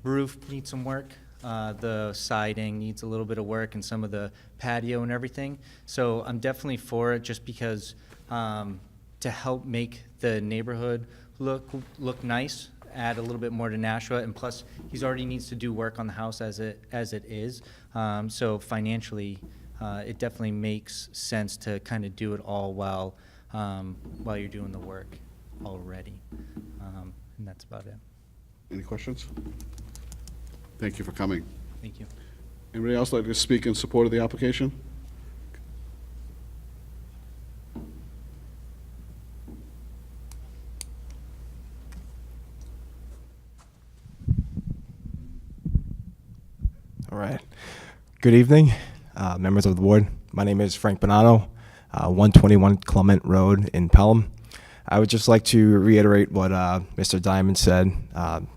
Speaker 13: roof needs some work. The siding needs a little bit of work, and some of the patio and everything. So I'm definitely for it, just because to help make the neighborhood look nice, add a little bit more to Nashua, and plus he's already needs to do work on the house as it is. So financially, it definitely makes sense to kind of do it all while you're doing the work already. And that's about it.
Speaker 1: Any questions? Thank you for coming.
Speaker 13: Thank you.
Speaker 1: Anybody else like to speak in support of the application?
Speaker 14: All right. Good evening, members of the board. My name is Frank Bonanno, 121 Clement Road in Pelham. I would just like to reiterate what Mr. Diamond said.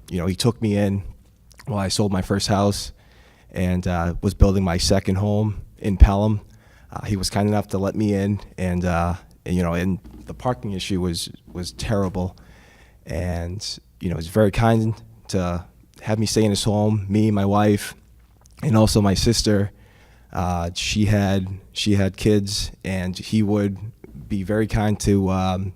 Speaker 14: He took me in while I sold my first house and was building my second home in Pelham. He was kind enough to let me in, and and the parking issue was terrible. And he was very kind to have me stay in his home, me, my wife, and also my sister. She had kids, and he would be very kind to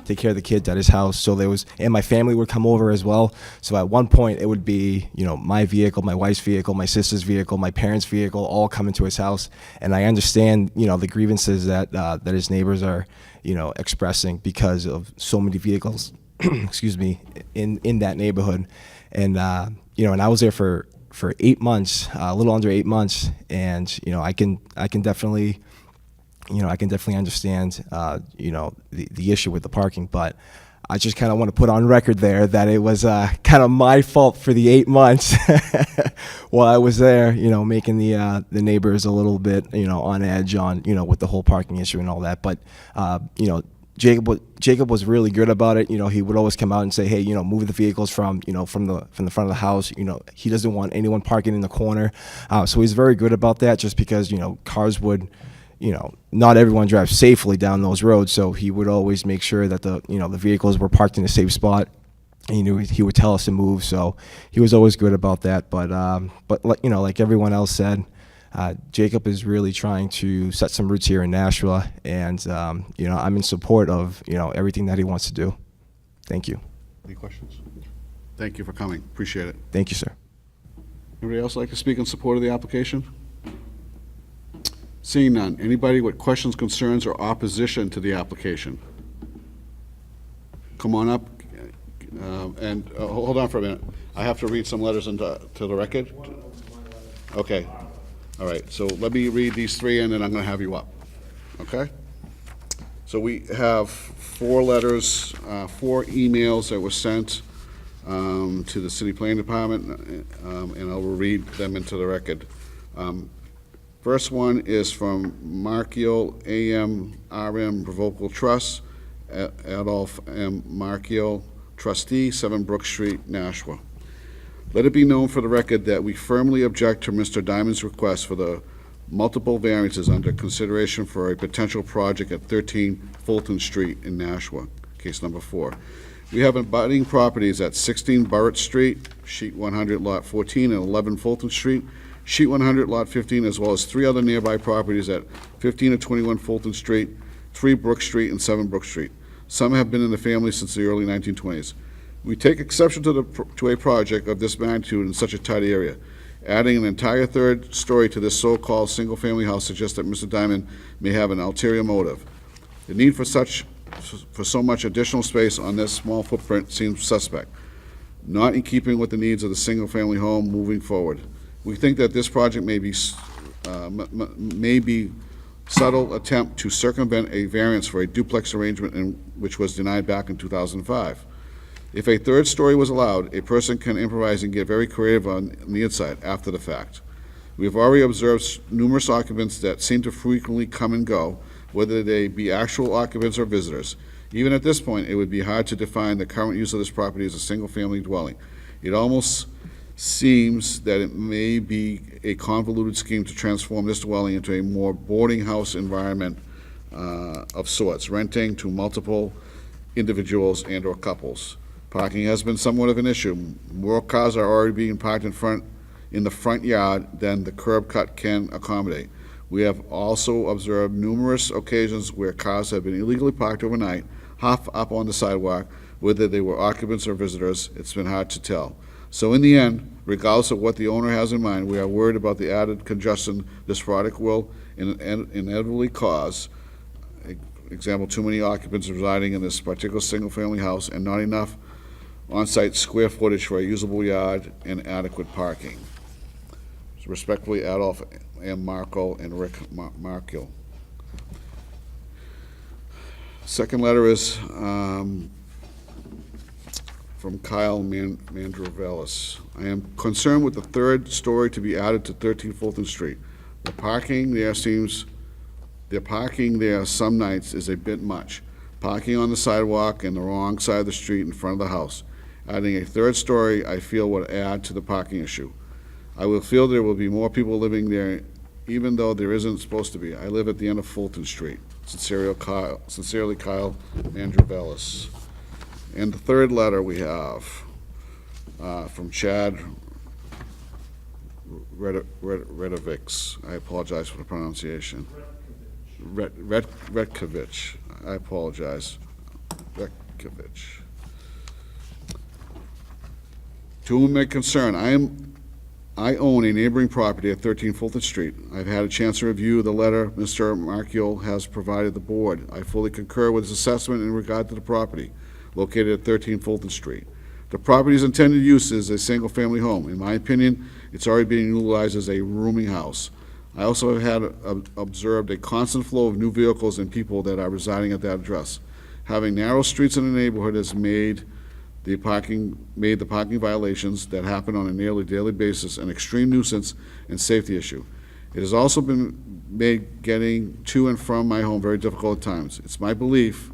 Speaker 14: take care of the kids at his house. So and my family would come over as well. So at one point it would be, my vehicle, my wife's vehicle, my sister's vehicle, my parents' vehicle, all coming to his house. And I understand, the grievances that his neighbors are, expressing because of so many vehicles, excuse me, in that neighborhood. And, and I was there for 8 months, a little under 8 months. And, I can definitely understand, the issue with the parking, but I just kind of want to put on record there that it was kind of my fault for the 8 months while I was there, making the neighbors a little bit, on edge on, with the whole parking issue and all that. But, Jacob was really good about it. He would always come out and say, hey, move the vehicles from the front of the house. He doesn't want anyone parking in the corner. So he's very good about that, just because, cars would, not everyone drives safely down those roads. So he would always make sure that the vehicles were parked in a safe spot. And he would tell us to move. So he was always good about that. But like everyone else said, Jacob is really trying to set some roots here in Nashua, and I'm in support of everything that he wants to do. Thank you.
Speaker 1: Any questions? Thank you for coming. Appreciate it.
Speaker 14: Thank you, sir.
Speaker 1: Anybody else like to speak in support of the application? Seeing none. Anybody with questions, concerns, or opposition to the application? Come on up. And hold on for a minute. I have to read some letters into the record. Okay. All right. So let me read these three, and then I'm going to have you up. Okay? So we have 4 letters, 4 emails that were sent to the City Planning Department, and I will read them into the record. First one is from Markiel A.M. R.M. Revocable Trust, Adolph M. Markiel, trustee, 7 Brook Street, Nashua. Let it be known for the record that we firmly object to Mr. Diamond's request for the multiple variances under consideration for a potential project at 13 Fulton Street in Nashua, case number 4. We have abutting properties at 16 Burrett Street, sheet 100, lot 14, and 11 Fulton Street, sheet 100, lot 15, as well as 3 other nearby properties at 15 and 21 Fulton Street, 3 Brook Street and 7 Brook Street. Some have been in the family since the early 1920s. We take exception to a project of this magnitude in such a tight area. Adding an entire third story to this so-called single-family house suggests that Mr. Diamond may have an ulterior motive. The need for so much additional space on this small footprint seems suspect, not in keeping with the needs of the single-family home moving forward. We think that this project may be subtle attempt to circumvent a variance for a duplex arrangement which was denied back in 2005. If a third story was allowed, a person can improvise and get very creative on the inside after the fact. We have already observed numerous occupants that seem to frequently come and go, whether they be actual occupants or visitors. Even at this point, it would be hard to define the current use of this property as a single-family dwelling. It almost seems that it may be a convoluted scheme to transform this dwelling into a more boarding house environment of sorts, renting to multiple individuals and/or couples. Parking has been somewhat of an issue. More cars are already being parked in the front yard than the curb cut can accommodate. We have also observed numerous occasions where cars have been illegally parked overnight, half up on the sidewalk. Whether they were occupants or visitors, it's been hard to tell. So in the end, regardless of what the owner has in mind, we are worried about the added congestion this product will inevitably cause. Example, too many occupants residing in this particular single-family house and not enough on-site square footage for a usable yard and adequate parking. Respectfully, Adolph M. Marco and Rick Markle. Second letter is from Kyle Mandravelis. I am concerned with the third story to be added to 13 Fulton Street. The parking there some nights is a bit much. Parking on the sidewalk and the wrong side of the street in front of the house. Adding a third story, I feel, would add to the parking issue. I will feel there will be more people living there, even though there isn't supposed to be. I live at the end of Fulton Street. Sincerely, Kyle Mandravelis. And the third letter we have from Chad Redovics. I apologize for the pronunciation. Retkovich. I apologize. Retkovich. To whom it may concern, I own a neighboring property at 13 Fulton Street. I've had a chance to review the letter Mr. Markiel has provided the board. I fully concur with his assessment in regard to the property located at 13 Fulton Street. The property's intended use is a single-family home. In my opinion, it's already being utilized as a rooming house. I also have observed a constant flow of new vehicles and people that are residing at that address. Having narrow streets in the neighborhood has made the parking violations that happen on a nearly daily basis an extreme nuisance and safety issue. It has also been made getting to and from my home very difficult at times. It's my belief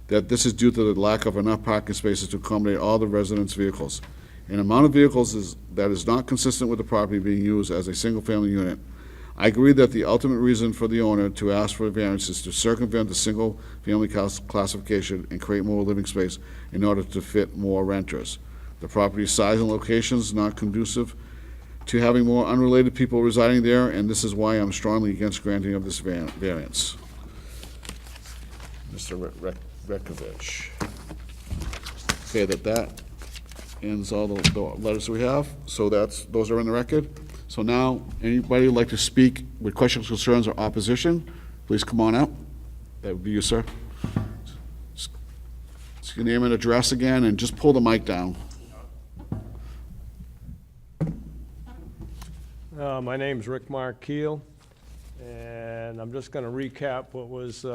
Speaker 1: that this is due to the lack of enough parking spaces to accommodate all the residents' vehicles. An amount of vehicles that is not consistent with the property being used as a single-family unit. I agree that the ultimate reason for the owner to ask for a variance is to circumvent the single-family classification and create more living space in order to fit more renters. The property's size and location is not conducive to having more unrelated people residing there, and this is why I'm strongly against granting of this variance. Mr. Rekovich. Okay, that ends all the letters we have, so those are in the record. So now, anybody who'd like to speak with questions, concerns, or opposition, please come on up. That would be you, sir. Just your name and address again, and just pull the mic down.
Speaker 15: My name's Rick Markeel, and I'm just going to recap what was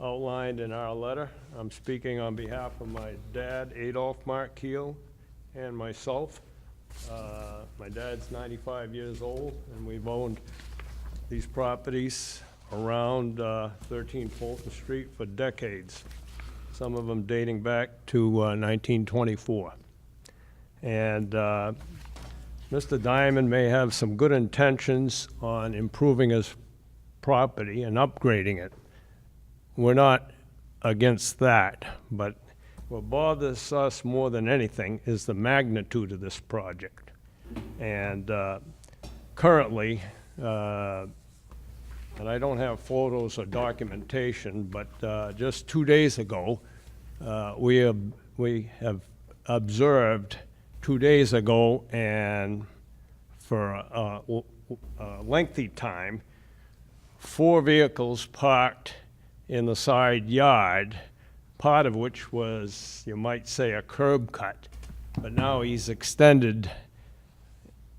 Speaker 15: outlined in our letter. I'm speaking on behalf of my dad, Adolph Markeel, and myself. My dad's 95 years old, and we've owned these properties around 13 Fulton Street for decades, some of them dating back to 1924. And Mr. Diamond may have some good intentions on improving his property and upgrading it. We're not against that, but what bothers us more than anything is the magnitude of this project. And currently, and I don't have photos or documentation, but just 2 days ago, we have observed 2 days ago, and for a lengthy time, 4 vehicles parked in the side yard, part of which was, you might say, a curb cut. But now he's extended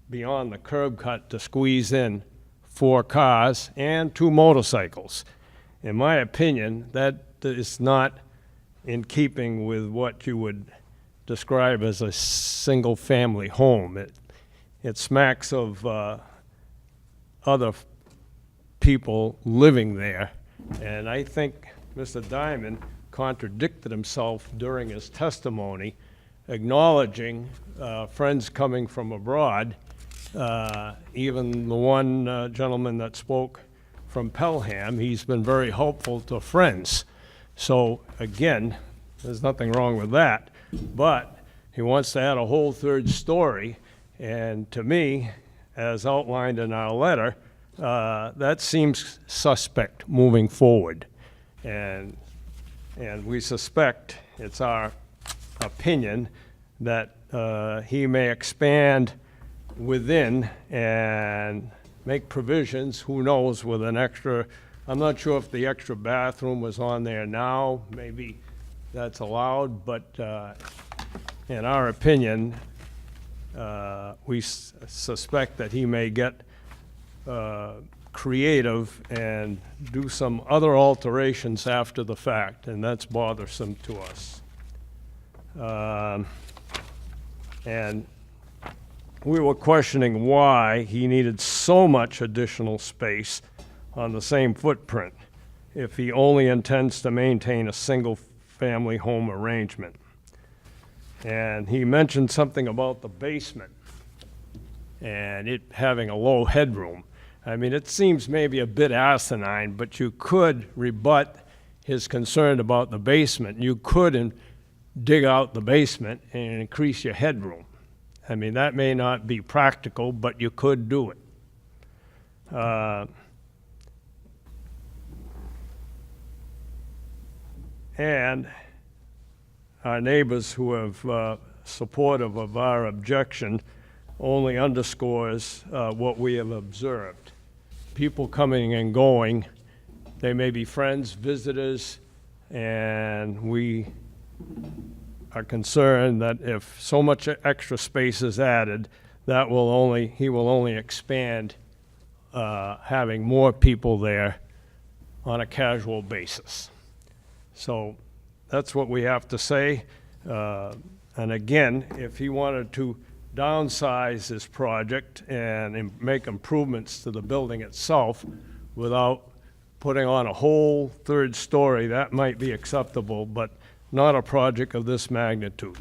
Speaker 15: beyond the curb cut to squeeze in 4 cars and 2 motorcycles. In my opinion, that is not in keeping with what you would describe as a single-family home. It smacks of other people living there. And I think Mr. Diamond contradicted himself during his testimony, acknowledging friends coming from abroad. Even the one gentleman that spoke from Pelham, he's been very helpful to friends. So again, there's nothing wrong with that. But he wants to add a whole 3rd story. And to me, as outlined in our letter, that seems suspect moving forward. And we suspect, it's our opinion, that he may expand within and make provisions, who knows, with an extra, I'm not sure if the extra bathroom was on there now, maybe that's allowed, but in our opinion, we suspect that he may get creative and do some other alterations after the fact, and that's bothersome to us. And we were questioning why he needed so much additional space on the same footprint if he only intends to maintain a single-family home arrangement. And he mentioned something about the basement and it having a low headroom. I mean, it seems maybe a bit asinine, but you could rebut his concern about the basement. You could dig out the basement and increase your headroom. I mean, that may not be practical, but you could do it. And our neighbors who have supportive of our objection only underscores what we have observed. People coming and going, they may be friends, visitors, and we are concerned that if so much extra space is added, that he will only expand having more people there on a casual basis. So that's what we have to say. And again, if he wanted to downsize this project and make improvements to the building itself without putting on a whole 3rd story, that might be acceptable, but not a project of this magnitude.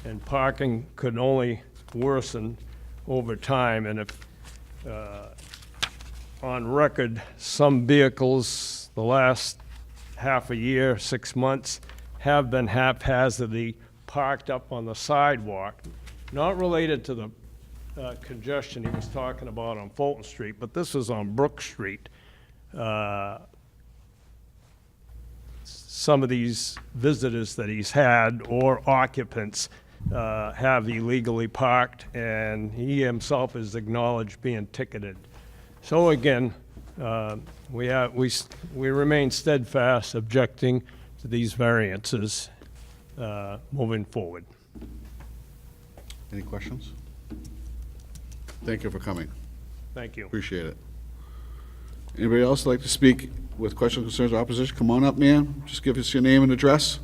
Speaker 15: And parking could only worsen over time, and if on record, some vehicles the last half a year, 6 months, have been haphazardly parked up on the sidewalk, not related to the congestion he was talking about on Fulton Street, but this is on Brook Street. Some of these visitors that he's had or occupants have illegally parked, and he himself has acknowledged being ticketed. So again, we remain steadfast objecting to these variances moving forward.
Speaker 1: Any questions? Thank you for coming.
Speaker 15: Thank you.
Speaker 1: Appreciate it. Anybody else like to speak with questions, concerns, or opposition? Come on up, ma'am. Just give us your name and address.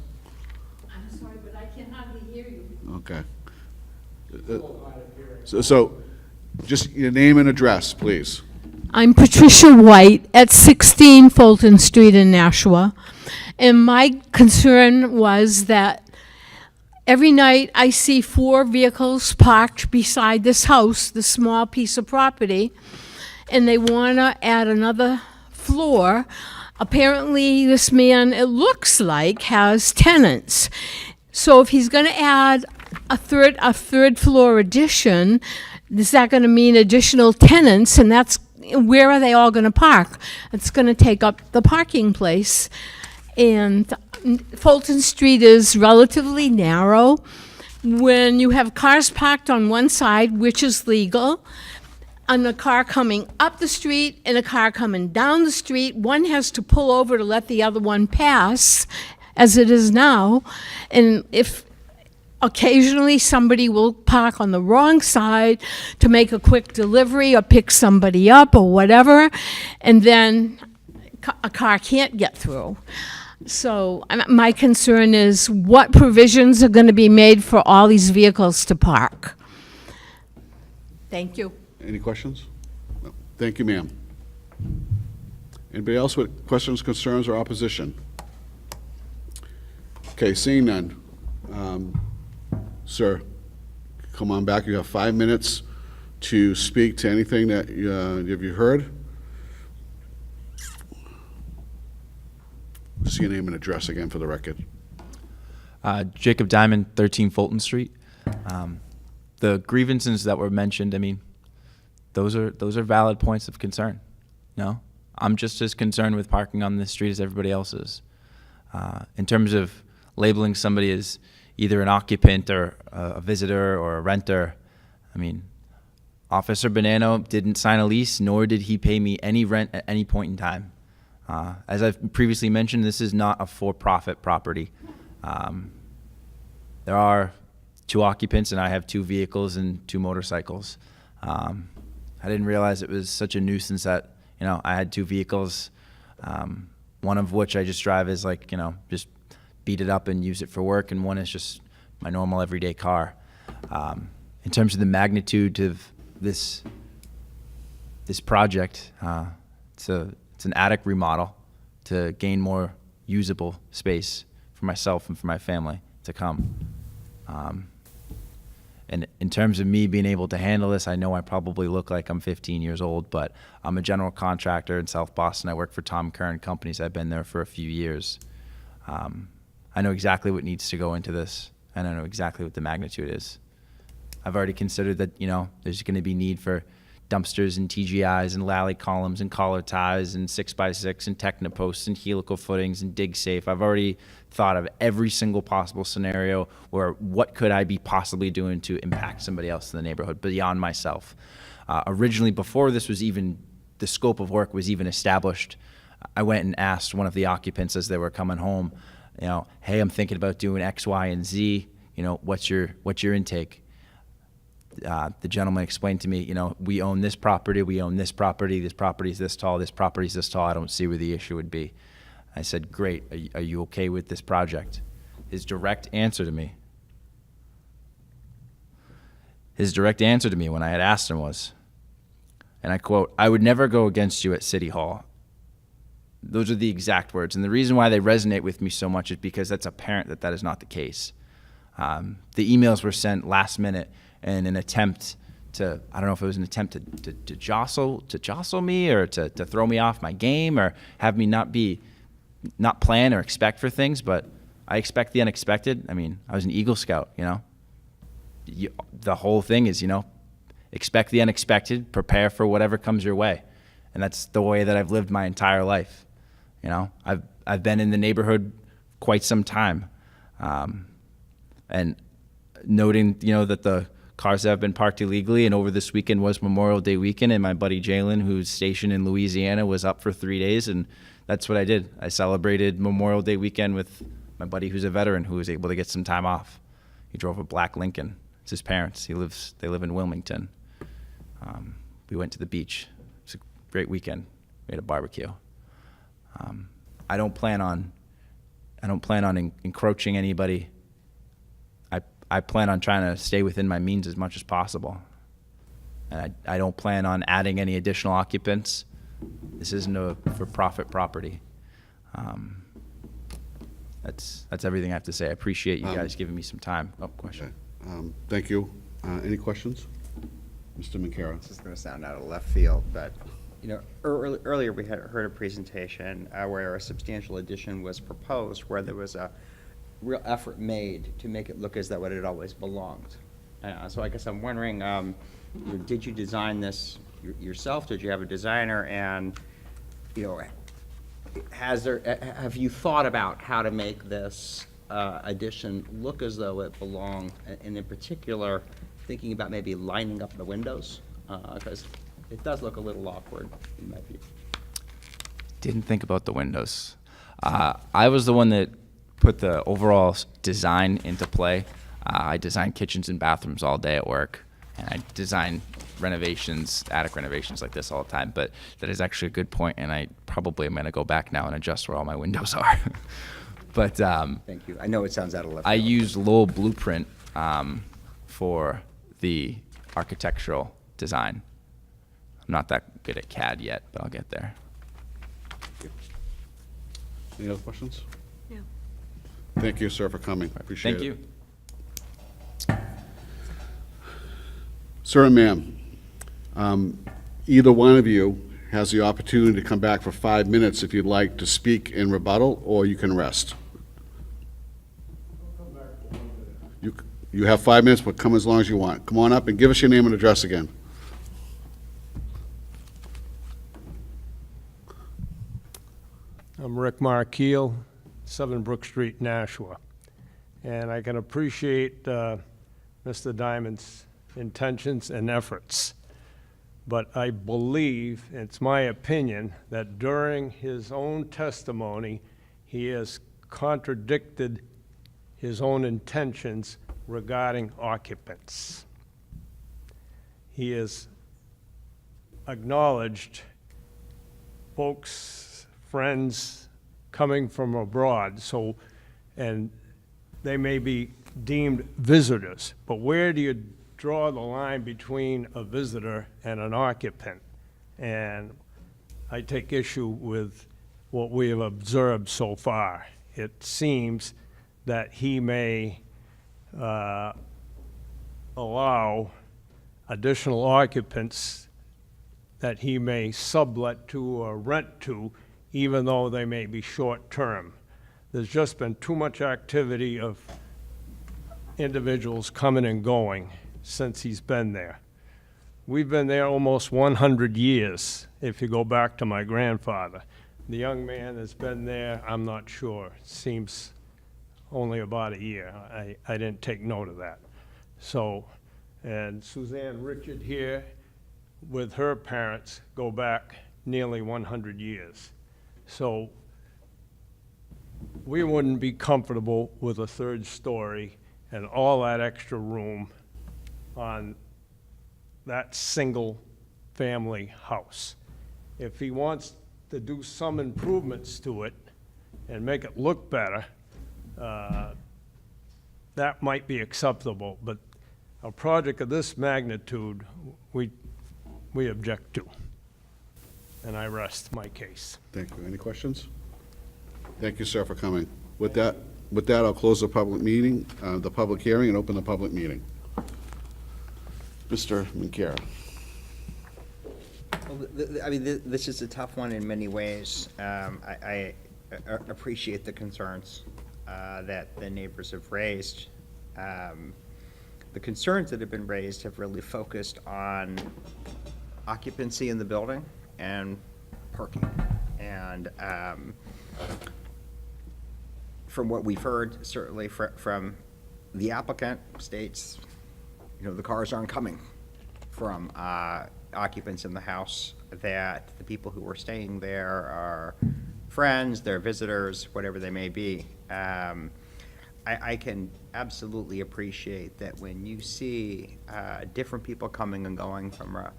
Speaker 16: I'm sorry, but I can hardly hear you.
Speaker 1: Okay. So just your name and address, please.
Speaker 16: I'm Patricia White at 16 Fulton Street in Nashua. And my concern was that every night I see 4 vehicles parked beside this house, this small piece of property, and they want to add another floor. Apparently, this man, it looks like, has tenants. So if he's going to add a third floor addition, is that going to mean additional tenants? And that's where are they all going to park? It's going to take up the parking place. And Fulton Street is relatively narrow. When you have cars parked on one side, which is legal, and a car coming up the street and a car coming down the street, one has to pull over to let the other one pass, as it is now. And if occasionally somebody will park on the wrong side to make a quick delivery or pick somebody up or whatever, and then a car can't get through. So my concern is what provisions are going to be made for all these vehicles to park. Thank you.
Speaker 1: Any questions? No. Thank you, ma'am. Anybody else with questions, concerns, or opposition? Okay, seeing none. Sir, come on back. You have 5 minutes to speak to anything that have you heard. Just your name and address again for the record.
Speaker 12: Jacob Diamond, 13 Fulton Street. The grievances that were mentioned, I mean, those are valid points of concern. No, I'm just as concerned with parking on this street as everybody else is. In terms of labeling somebody as either an occupant or a visitor or a renter, I mean, Officer Bonanno didn't sign a lease, nor did he pay me any rent at any point in time. As I've previously mentioned, this is not a for-profit property. There are 2 occupants, and I have 2 vehicles and 2 motorcycles. I didn't realize it was such a nuisance that, you know, I had 2 vehicles, one of which I just drive as like, you know, just beat it up and use it for work, and one is just my normal everyday car. In terms of the magnitude of this project, it's an attic remodel to gain more usable space for myself and for my family to come. And in terms of me being able to handle this, I know I probably look like I'm 15 years old, but I'm a general contractor in South Boston. I work for Tom Curran Companies. I've been there for a few years. I know exactly what needs to go into this, and I know exactly what the magnitude is. I've already considered that, you know, there's going to be need for dumpsters and TGIs and lally columns and collar ties and 6x6 and Technoposts and helical footings and dig safe. I've already thought of every single possible scenario where what could I be possibly doing to impact somebody else in the neighborhood beyond myself. Originally, before this was even, the scope of work was even established, I went and asked one of the occupants as they were coming home, you know, hey, I'm thinking about doing X, Y, and Z, you know, what's your intake? The gentleman explained to me, you know, we own this property, this property is this tall, this property is this tall, I don't see where the issue would be. I said, great, are you okay with this project? His direct answer to me when I had asked him was, and I quote, "I would never go against you at City Hall." Those are the exact words, and the reason why they resonate with me so much is because that's apparent that that is not the case. The emails were sent last minute in an attempt to, I don't know if it was an attempt to jostle me or to throw me off my game or have me not plan or expect for things, but I expect the unexpected. I mean, I was an Eagle Scout, you know. The whole thing is, you know, expect the unexpected, prepare for whatever comes your way. And that's the way that I've lived my entire life. You know, I've been in the neighborhood quite some time. And noting, you know, that the cars have been parked illegally, and over this weekend was Memorial Day weekend, and my buddy Jalen, who's stationed in Louisiana, was up for 3 days, and that's what I did. I celebrated Memorial Day weekend with my buddy who's a veteran who was able to get some time off. He drove a black Lincoln. It's his parents. They live in Wilmington. We went to the beach. It was a great weekend. We had a barbecue. I don't plan on encroaching anybody. I plan on trying to stay within my means as much as possible. And I don't plan on adding any additional occupants. This isn't a for-profit property. That's everything I have to say. I appreciate you guys giving me some time. Oh, question.
Speaker 1: Okay. Thank you. Any questions? Mr. McCara.
Speaker 8: This is going to sound out of left field, but you know, earlier we had heard a presentation where a substantial addition was proposed, where there was a real effort made to make it look as though it had always belonged. So I guess I'm wondering, did you design this yourself? Did you have a designer? And, you know, have you thought about how to make this addition look as though it belonged? And in particular, thinking about maybe lining up the windows, because it does look a little awkward in my view.
Speaker 12: Didn't think about the windows. I was the one that put the overall design into play. I design kitchens and bathrooms all day at work, and I design renovations, attic renovations like this all the time. But that is actually a good point, and I probably am going to go back now and adjust where all my windows are. But
Speaker 8: Thank you. I know it sounds out of left
Speaker 12: I
Speaker 8: field.
Speaker 12: used Lowell Blueprint for the architectural design. I'm not that good at CAD yet, but I'll get there.
Speaker 1: Any other questions?
Speaker 3: No.
Speaker 1: Thank you, sir, for coming. Appreciate it.
Speaker 12: Thank you.
Speaker 1: Sir and ma'am, either one of you has the opportunity to come back for 5 minutes if you'd like to speak in rebuttal, or you can rest. You have 5 minutes, but come as long as you want. Come on up and give us your name and address again.
Speaker 15: I'm Rick Markeel, 7 Brook Street, Nashua. And I can appreciate Mr. Diamond's intentions and efforts. But I believe, it's my opinion, that during his own testimony, he has contradicted his own intentions regarding occupants. He has acknowledged folks, friends coming from abroad, so, and they may be deemed visitors, but where do you draw the line between a visitor and an occupant? And I take issue with what we have observed so far. It seems that he may allow additional occupants that he may sublet to or rent to, even though they may be short-term. There's just been too much activity of individuals coming and going since he's been there. We've been there almost 100 years, if you go back to my grandfather. The young man that's been there, I'm not sure, seems only about a year. I didn't take note of that. So, and Suzanne Richard here with her parents go back nearly 100 years. So we wouldn't be comfortable with a 3rd story and all that extra room on that single family house. If he wants to do some improvements to it and make it look better, that might be acceptable, but a project of this magnitude, we object to. And I rest my case.
Speaker 1: Thank you. Any questions? Thank you, sir, for coming. With that, I'll close the public meeting, the public hearing, and open the public meeting. Mr. Minkara.
Speaker 8: Well, I mean, this is a tough one in many ways. I appreciate the concerns that the neighbors have raised. The concerns that have been raised have really focused on occupancy in the building and parking. And from what we've heard, certainly from the applicant, states, you know, the cars aren't coming from occupants in the house, that the people who are staying there are friends, they're visitors, whatever they may be. I can absolutely appreciate that when you see different people coming and going from a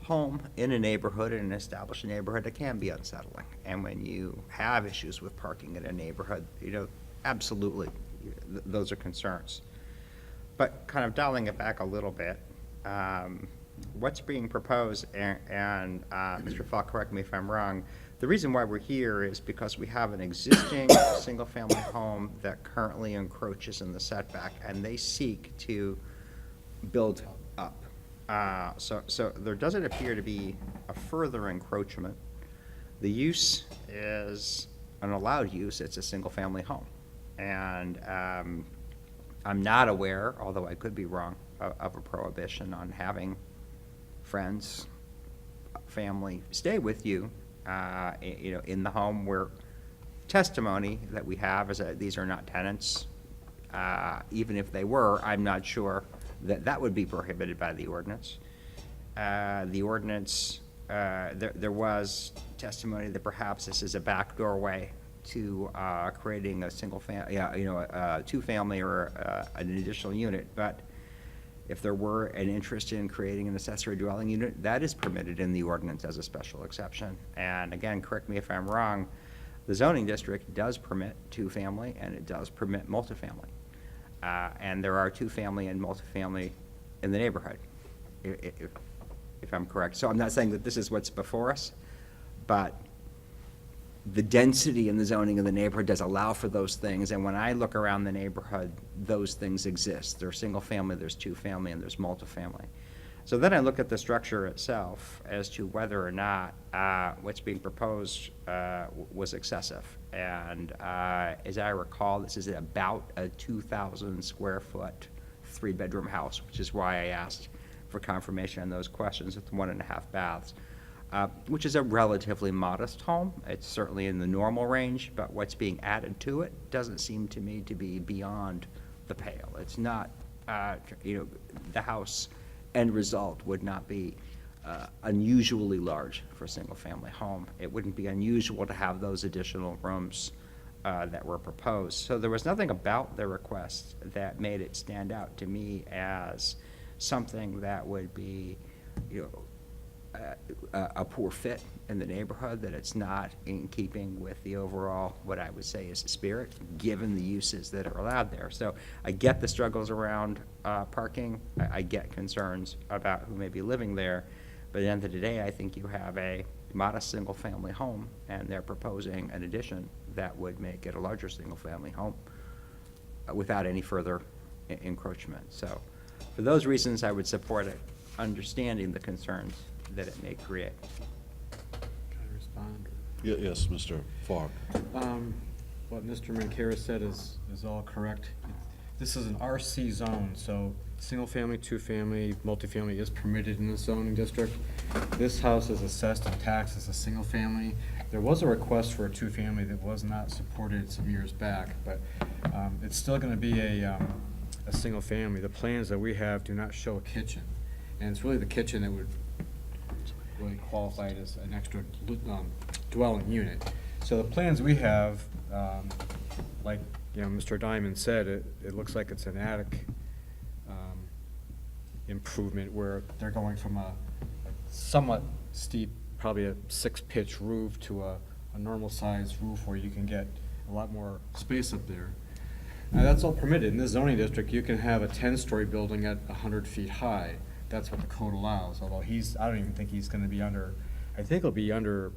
Speaker 8: home in a neighborhood, in an established neighborhood, it can be unsettling. And when you have issues with parking in a neighborhood, you know, absolutely, those are concerns. But kind of dialing it back a little bit, what's being proposed, and Mr. Falk, correct me if I'm wrong, the reason why we're here is because we have an existing single-family home that currently encroaches in the setback, and they seek to build up. So there doesn't appear to be a further encroachment. The use is an allowed use. It's a single-family home. And I'm not aware, although I could be wrong, of a prohibition on having friends family stay with you, in the home, where testimony that we have is that these are not tenants. Even if they were, I'm not sure that that would be prohibited by the ordinance. The ordinance, there was testimony that perhaps this is a back doorway to creating a single two-family or an additional unit. But if there were an interest in creating an accessory dwelling unit, that is permitted in the ordinance as a special exception. And again, correct me if I'm wrong, the zoning district does permit two-family and it does permit multifamily. And there are two-family and multifamily in the neighborhood, if I'm correct. So I'm not saying that this is what's before us, but the density in the zoning of the neighborhood does allow for those things. And when I look around the neighborhood, those things exist. There's single-family, there's two-family, and there's multifamily. So then I look at the structure itself as to whether or not what's being proposed was excessive. And as I recall, this is about a 2,000 square foot, 3-bedroom house, which is why I asked for confirmation on those questions with 1.5 baths, which is a relatively modest home. It's certainly in the normal range, but what's being added to it doesn't seem to me to be beyond the pale. It's not, the house end result would not be unusually large for a single-family home. It wouldn't be unusual to have those additional rooms that were proposed. So there was nothing about the request that made it stand out to me as something that would be, a poor fit in the neighborhood, that it's not in keeping with the overall, what I would say is the spirit, given the uses that are allowed there. So I get the struggles around parking. I get concerns about who may be living there. But at the end of the day, I think you have a modest single-family home, and they're proposing an addition that would make it a larger single-family home without any further encroachment. So for those reasons, I would support it, understanding the concerns that it may create.
Speaker 2: Can I respond?
Speaker 1: Yes, Mr. Falk.
Speaker 2: What Mr. Mancara said is all correct. This is an RC zone, so single-family, two-family, multifamily is permitted in the zoning district. This house is assessed and taxed as a single-family. There was a request for a two-family that was not supported some years back, but it's still going to be a single-family. The plans that we have do not show a kitchen, and it's really the kitchen that would really qualify it as an extra dwelling unit. So the plans we have, like Mr. Diamond said, it looks like it's an attic improvement where they're going from a somewhat steep, probably a 6-pitch roof to a normal-sized roof where you can get a lot more space up there. Now, that's all permitted. In this zoning district, you can have a 10-story building at 100 feet high. That's what the code allows, although I don't even think he's going to be under, I think he'll be under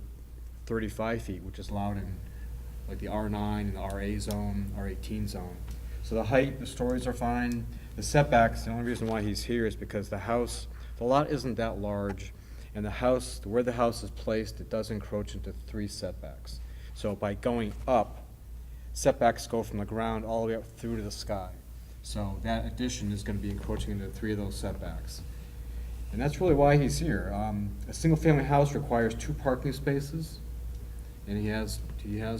Speaker 2: 35 feet, which is allowed in like the R9 and the RA zone, R18 zone. So the height, the stories are fine. The setbacks, the only reason why he's here is because the lot isn't that large, and the house, where the house is placed, it does encroach into 3 setbacks. So by going up, setbacks go from the ground all the way up through to the sky. So that addition is going to be encroaching into 3 of those setbacks. And that's really why he's here. A single-family house requires 2 parking spaces, and he has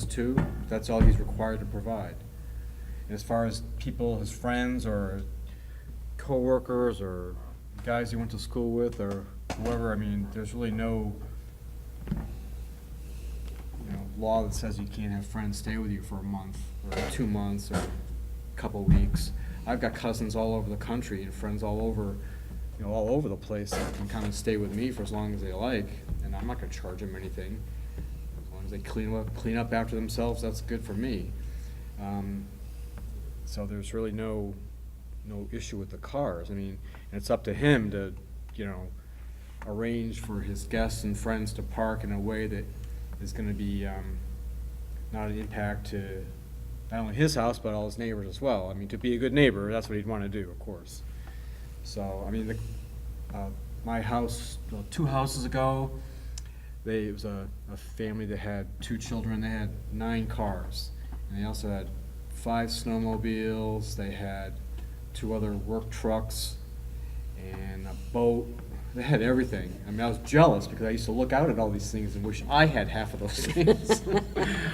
Speaker 2: 2. That's all he's required to provide. And as far as people, his friends or co-workers or guys he went to school with or whoever, I mean, there's really no law that says you can't have friends stay with you for a month or 2 months or a couple weeks. I've got cousins all over the country and friends all over the place that can come and stay with me for as long as they like, and I'm not going to charge them anything. As long as they clean up after themselves, that's good for me. So there's really no issue with the cars. I mean, and it's up to him to, arrange for his guests and friends to park in a way that is going to be not an impact to not only his house, but all his neighbors as well. I mean, to be a good neighbor, that's what he'd want to do, of course. So, I mean, my house, 2 houses ago, it was a family that had 2 children. They had 9 cars, and they also had 5 snowmobiles. They had 2 other work trucks and a boat they had everything. I mean, I was jealous because I used to look out at all these things and wish I had half of those things.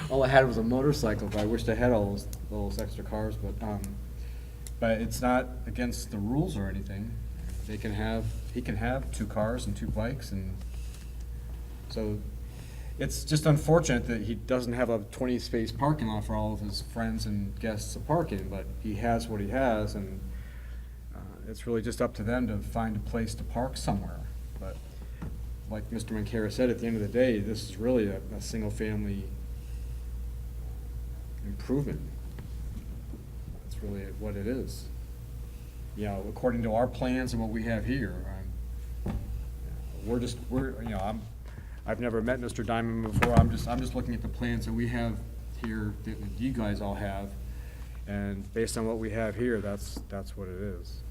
Speaker 2: All I had was a motorcycle, but I wished I had all those extra cars, but it's not against the rules or anything. He can have 2 cars and 2 bikes, and so it's just unfortunate that he doesn't have a 20-space parking lot for all of his friends and guests to park in, but he has what he has, and it's really just up to them to find a place to park somewhere. But like Mr. Mancara said, at the end of the day, this is really a single-family improvement. That's really what it is. You know, according to our plans and what we have here, I've never met Mr. Diamond before. I'm just looking at the plans that we have here, that you guys all have, and based on what we have here, that's what it is.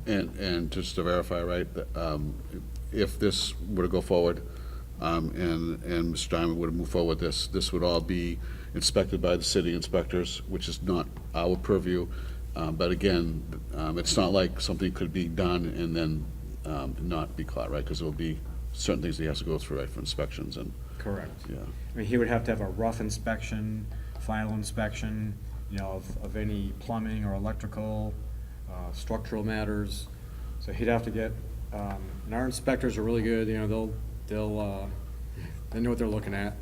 Speaker 1: And just to verify, right, that, if this were to go forward, and Mr. Diamond would move forward, this would all be inspected by the city inspectors, which is not our purview. But again, it's not like something could be done and then not be caught, right? Because there will be certain things he has to go through, right, for inspections and.
Speaker 2: Correct.
Speaker 1: Yeah.
Speaker 2: I mean, he would have to have a rough inspection, final inspection, you know, of any plumbing or electrical, structural matters. So he'd have to get, and our inspectors are really good, you know, they know what they're looking at.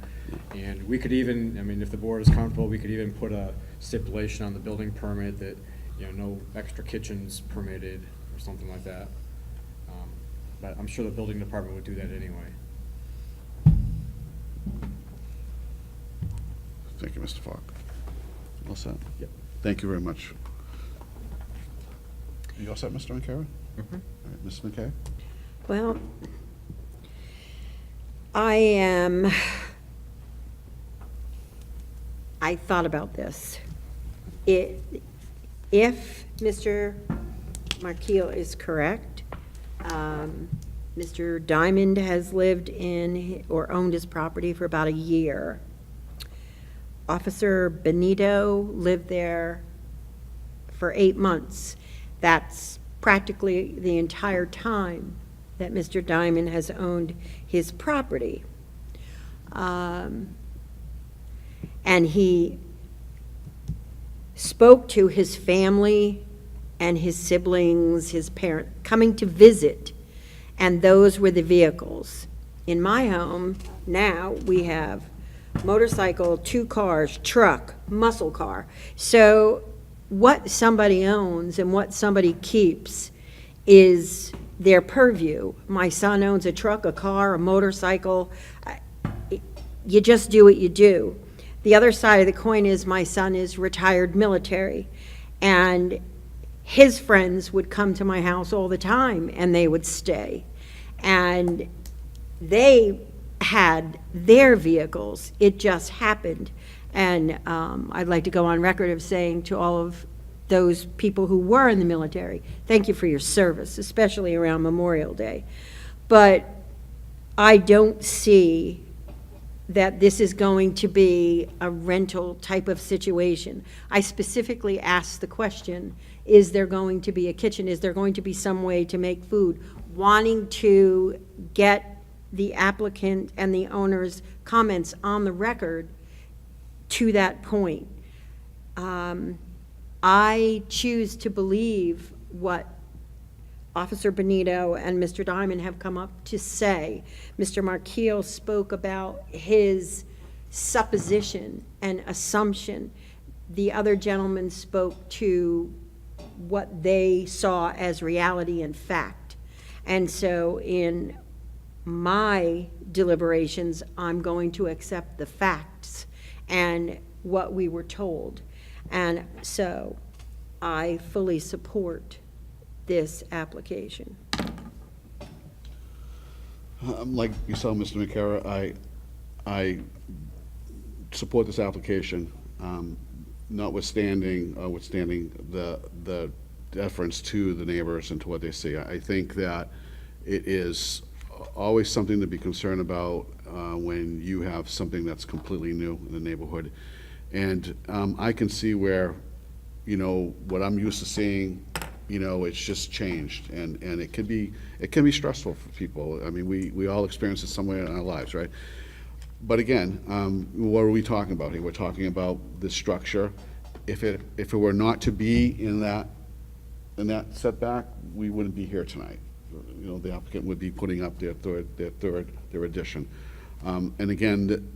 Speaker 2: And we could even, I mean, if the board is comfortable, we could even put a stipulation on the building permit that, you know, no extra kitchens permitted or something like that. But I'm sure the building department would do that anyway.
Speaker 1: Thank you, Mr. Falk. All set?
Speaker 2: Yep.
Speaker 1: Thank you very much. You all set, Mr. McCarron?
Speaker 8: Mm-hmm.
Speaker 1: All right, Ms. McKay?
Speaker 3: Well, I thought about this. If Mr. Markeel is correct, Mr. Diamond has lived in or owned his property for about a year. Officer Benito lived there for 8 months. That's practically the entire time that Mr. Diamond has owned his property. And he spoke to his family and his siblings, his parent, coming to visit, and those were the vehicles. In my home, now, we have motorcycle, 2 cars, truck, muscle car. So what somebody owns and what somebody keeps is their purview. My son owns a truck, a car, a motorcycle. You just do what you do. The other side of the coin is my son is retired military, and his friends would come to my house all the time, and they would stay. And they had their vehicles. It just happened. And I'd like to go on record of saying to all of those people who were in the military, thank you for your service, especially around Memorial Day. But I don't see that this is going to be a rental type of situation. I specifically asked the question, is there going to be a kitchen? Is there going to be some way to make food? Wanting to get the applicant and the owner's comments on the record to that point. I choose to believe what Officer Benito and Mr. Diamond have come up to say. Mr. Markeel spoke about his supposition and assumption. The other gentleman spoke to what they saw as reality and fact. And so in my deliberations, I'm going to accept the facts and what we were told. And so I fully support this application.
Speaker 1: Like you saw, Mr. McCara, I support this application, notwithstanding the deference to the neighbors and to what they see. I think that it is always something to be concerned about when you have something that's completely new in the neighborhood. And I can see where, you know, what I'm used to seeing you know, it's just changed, and it can be stressful for people. I mean, we all experience it somewhere in our lives, right? But again, what are we talking about here? We're talking about the structure. If it were not to be in that setback, we wouldn't be here tonight. You know, the applicant would be putting up their addition. And again,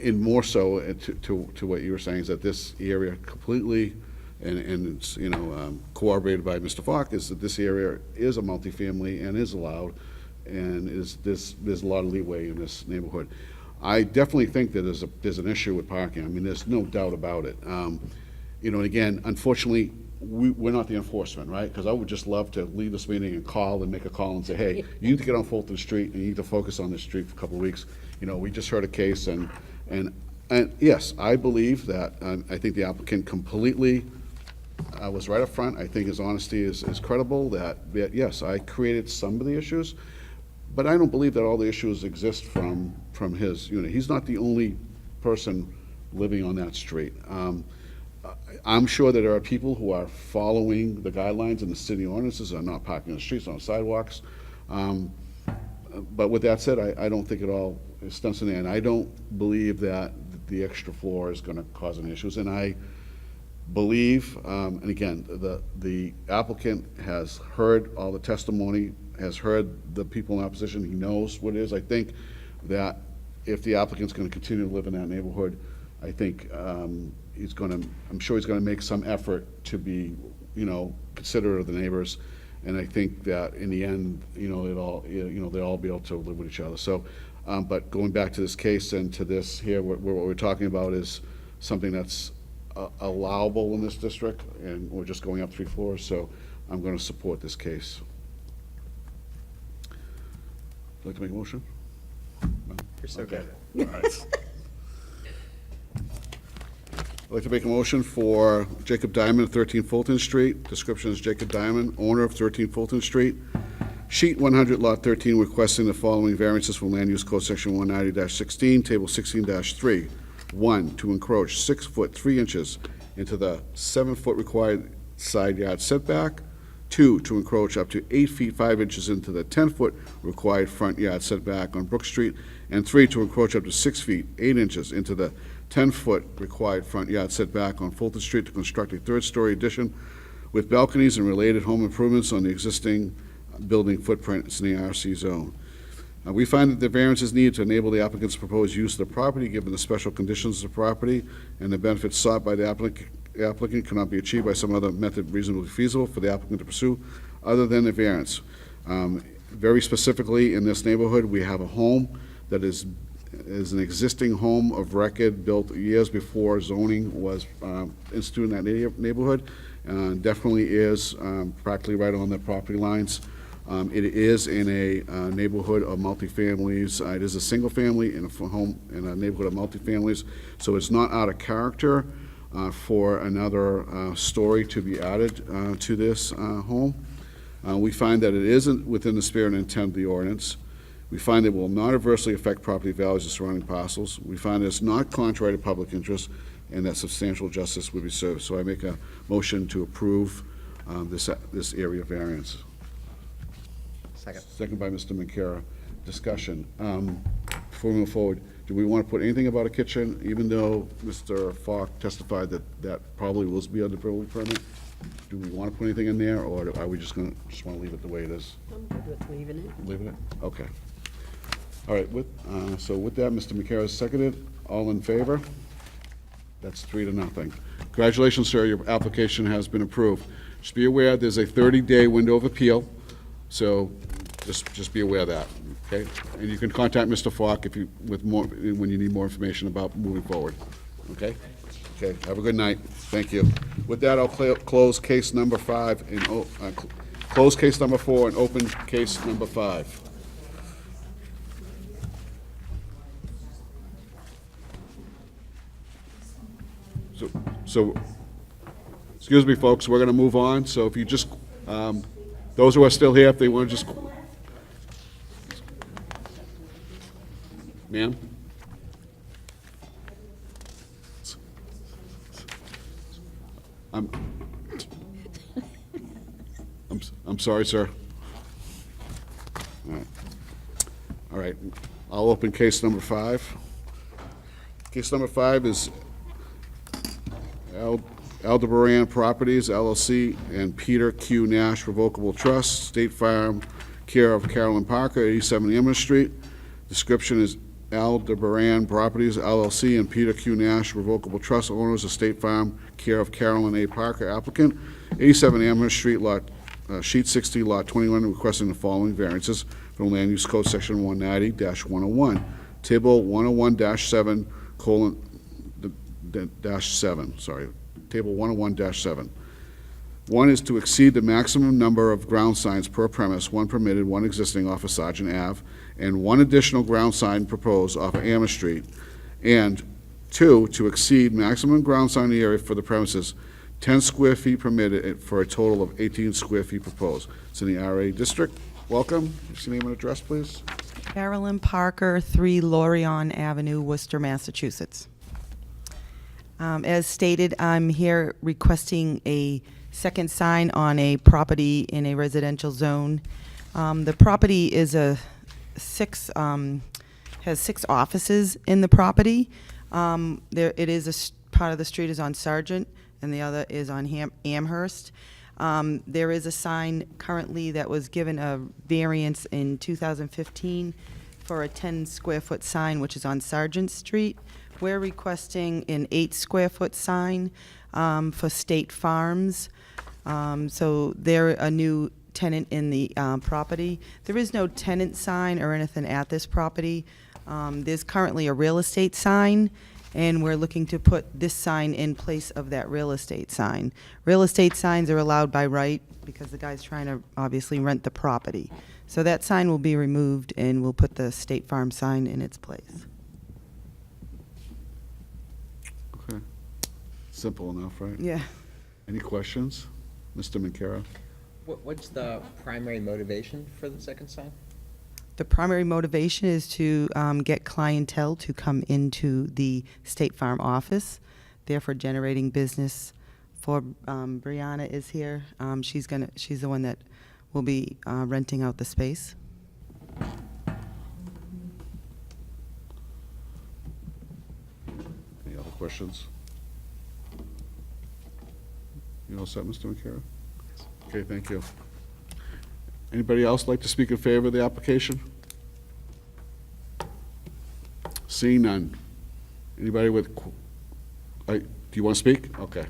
Speaker 1: and more so to what you were saying, is that this area completely, and it's, you know, corroborated by Mr. Falk, is that this area is a multifamily and is allowed, and there's a lot of leeway in this neighborhood. I definitely think that there's an issue with parking. I mean, there's no doubt about it. You know, and again, unfortunately, we're not the enforcement, right? Because I would just love to leave this meeting and make a call and say, hey, you need to get on Fulton Street, and you need to focus on this street for a couple of weeks. You know, we just heard a case, and yes, I believe that, I think the applicant completely was right up front. I think his honesty is credible, that yes, I created some of the issues, but I don't believe that all the issues exist from his unit. He's not the only person living on that street. I'm sure that there are people who are following the guidelines and the city ordinances, are not parking on the streets, on sidewalks. But with that said, I don't think it all is done, and I don't believe that the extra floor is gonna cause any issues. And I believe, and again, the applicant has heard all the testimony, has heard the people in opposition, he knows what it is. I think that if the applicant's gonna continue to live in that neighborhood, I think I'm sure he's gonna make some effort to be, you know, considerate of the neighbors. And I think that in the end, you know, they'll all be able to live with each other. So, but going back to this case and to this here, what we're talking about is something that's allowable in this district, and we're just going up 3 floors, so I'm gonna support this case. Would you like to make a motion? No?
Speaker 8: You're so
Speaker 1: Okay.
Speaker 8: good.
Speaker 1: All right. I'd like to make a motion for Jacob Diamond, 13 Fulton Street. Description is Jacob Diamond, owner of 13 Fulton Street. Sheet 100, Lot 13, requesting the following variances from Land Use Code Section 190-16, Table 16-3. 1, to encroach 6 foot 3 inches into the 7 foot required side yard setback. 2, to encroach up to 8 feet 5 inches into the 10 foot required front yard setback on Brook Street. And 3, to encroach up to 6 feet 8 inches into the 10-foot required front yard setback on Fulton Street to construct a third-story addition with balconies and related home improvements on the existing building footprint. It's in the RC zone. We find that the variance is needed to enable the applicant's proposed use of the property, given the special conditions of the property, and the benefits sought by the applicant cannot be achieved by some other method reasonably feasible for the applicant to pursue other than the variance. Very specifically, in this neighborhood, we have a home that is an existing home of record built years before zoning was instituted in that neighborhood. Definitely is practically right on the property lines. It is in a neighborhood of multifamilies. It is a single family in a home in a neighborhood of multifamilies, so it's not out of character for another story to be added to this home. We find that it isn't within the spirit and intent of the ordinance. We find it will not adversely affect property values of surrounding parcels. We find that it's not contrary to public interest, and that substantial justice would be served. So I make a motion to approve this area variance.
Speaker 8: Second.
Speaker 1: Second by Mr. Mancara. Discussion. Before we move forward, do we want to put anything about a kitchen, even though Mr. Falk testified that that probably will be under building permit? Do we want to put anything in there, or are we just want to leave it the way it is?
Speaker 3: I'm good with leaving it.
Speaker 1: Leaving it? Okay. All right, so with that, Mr. Mancara is seconded. All in favor? That's 3-0. Congratulations, sir, your application has been approved. Just be aware, there's a 30-day window of appeal, so just be aware of that, okay? And you can contact Mr. Falk when you need more information about moving forward, okay? Okay, have a good night. Thank you. With that, I'll close case number 5 and close case number 4 and open case number 5. So, excuse me, folks, we're going to move on. So if you just, those who are still here, if they want to just, ma'am? I'm sorry, sir. All right, I'll open case number 5. Case number 5 is Aldebaran Properties LLC and Peter Q. Nash Revocable Trust, State Farm, care of Carolyn Parker, 87 Amherst Street. Description is Aldebaran Properties LLC and Peter Q. Nash Revocable Trust, owners of State Farm, care of Carolyn A. Parker, applicant, 87 Amherst Street, sheet 60, lot 21, requesting the following variances from Land Use Code Section 190-101, Table 101-7, Table 101-7. One is to exceed the maximum number of ground signs per premise, one permitted, one existing off of Sergeant Ave, and one additional ground sign proposed off of Amherst Street. And 2, to exceed maximum ground sign area for the premises, 10 square feet permitted for a total of 18 square feet proposed. It's in the RA district. Welcome. What's your name and address, please?
Speaker 17: Carolyn Parker, 3 Lorient Avenue, Worcester, Massachusetts. As stated, I'm here requesting a second sign on a property in a residential zone. The property is has 6 offices in the property. It is part of the street is on Sargent, and the other is on Amherst. There is a sign currently that was given a variance in 2015 for a 10 square foot sign, which is on Sargent Street. We're requesting an 8 square foot sign for State Farms. So they're a new tenant in the property. There is no tenant sign or anything at this property. There's currently a real estate sign, and we're looking to put this sign in place of that real estate sign. Real estate signs are allowed by right because the guy's trying to obviously rent the property. So that sign will be removed, and we'll put the State Farm sign in its place.
Speaker 1: Okay. Simple enough, right?
Speaker 17: Yeah.
Speaker 1: Any questions? Mr. Mancara?
Speaker 18: What's the primary motivation for the second sign?
Speaker 17: The primary motivation is to get clientele to come into the State Farm office, therefore generating business for, Brianna is here. She's the one that will be renting out the space.
Speaker 1: Any other questions? You all set, Mr. McCara? Okay, thank you. Anybody else like to speak in favor of the application? Seeing none. Anybody with, do you want to speak? Okay.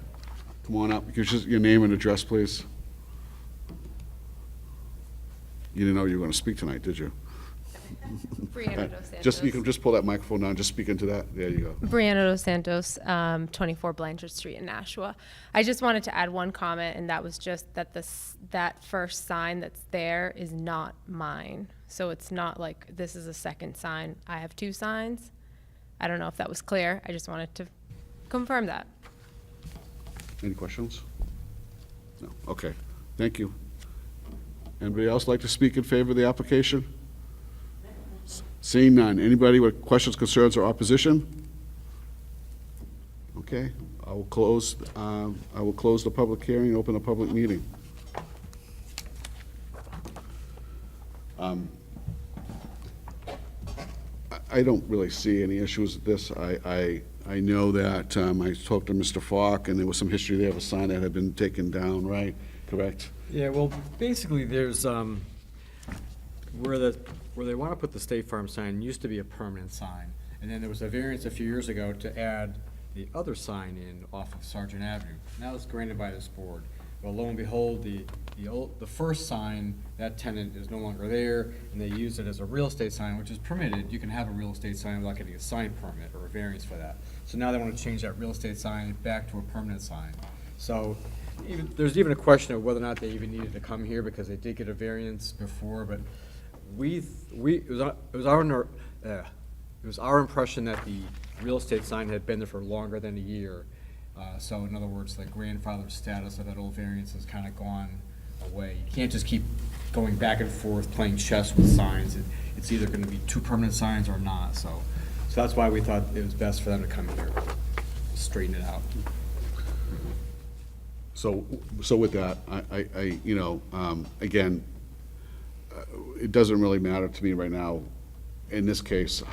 Speaker 1: Come on up. Just your name and address, please. You didn't know you were going to speak tonight, did you?
Speaker 19: Brianna Dos Santos.
Speaker 1: You can just pull that microphone down, just speak into that. There you go.
Speaker 19: Brianna Dos Santos, 24 Blanchard Street in Nashua. I just wanted to add one comment, and that was just that that first sign that's there is not mine. So it's not like this is a second sign. I have 2 signs. I don't know if that was clear. I just wanted to confirm that.
Speaker 1: Any questions? No. Okay. Thank you. Anybody else like to speak in favor of the application? Seeing none. Anybody with questions, concerns, or opposition? Okay. I will close the public hearing and open the public meeting. I don't really see any issues with this. I know that I talked to Mr. Falk, and there was some history there of a sign that had been taken down, right? Correct?
Speaker 2: Yeah, well, basically, there's, where they want to put the State Farm sign used to be a permanent sign. And then there was a variance a few years ago to add the other sign in off of Sargent Avenue. That was granted by this board. Well, lo and behold, the first sign, that tenant is no longer there, and they use it as a real estate sign, which is permitted. You can have a real estate sign without getting a sign permit or a variance for that. So now they want to change that real estate sign back to a permanent sign. So there's even a question of whether or not they even needed to come here, because they did get a variance before, but it was our impression that the real estate sign had been there for longer than a year. So in other words, the grandfather status of that old variance has kind of gone away. You can't just keep going back and forth playing chess with signs. It's either going to be 2 permanent signs or not. So that's why we thought it was best for them to come here, straighten it out.
Speaker 1: So with that, again, it doesn't really matter to me right now, in this case,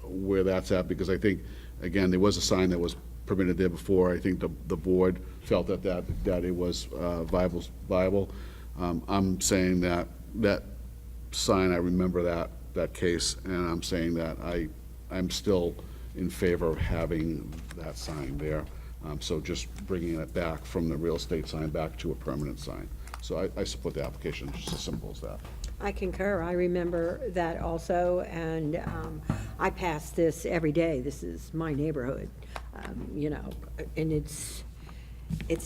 Speaker 1: where that's at, because I think, again, there was a sign that was permitted there before. I think the board felt that it was viable. I'm saying that sign, I remember that case, and I'm saying that I'm still in favor of having that sign there. So just bringing it back from the real estate sign back to a permanent sign. So I support the application, just as simple as that.
Speaker 3: I concur. I remember that also, and I pass this every day. This is my neighborhood, and it's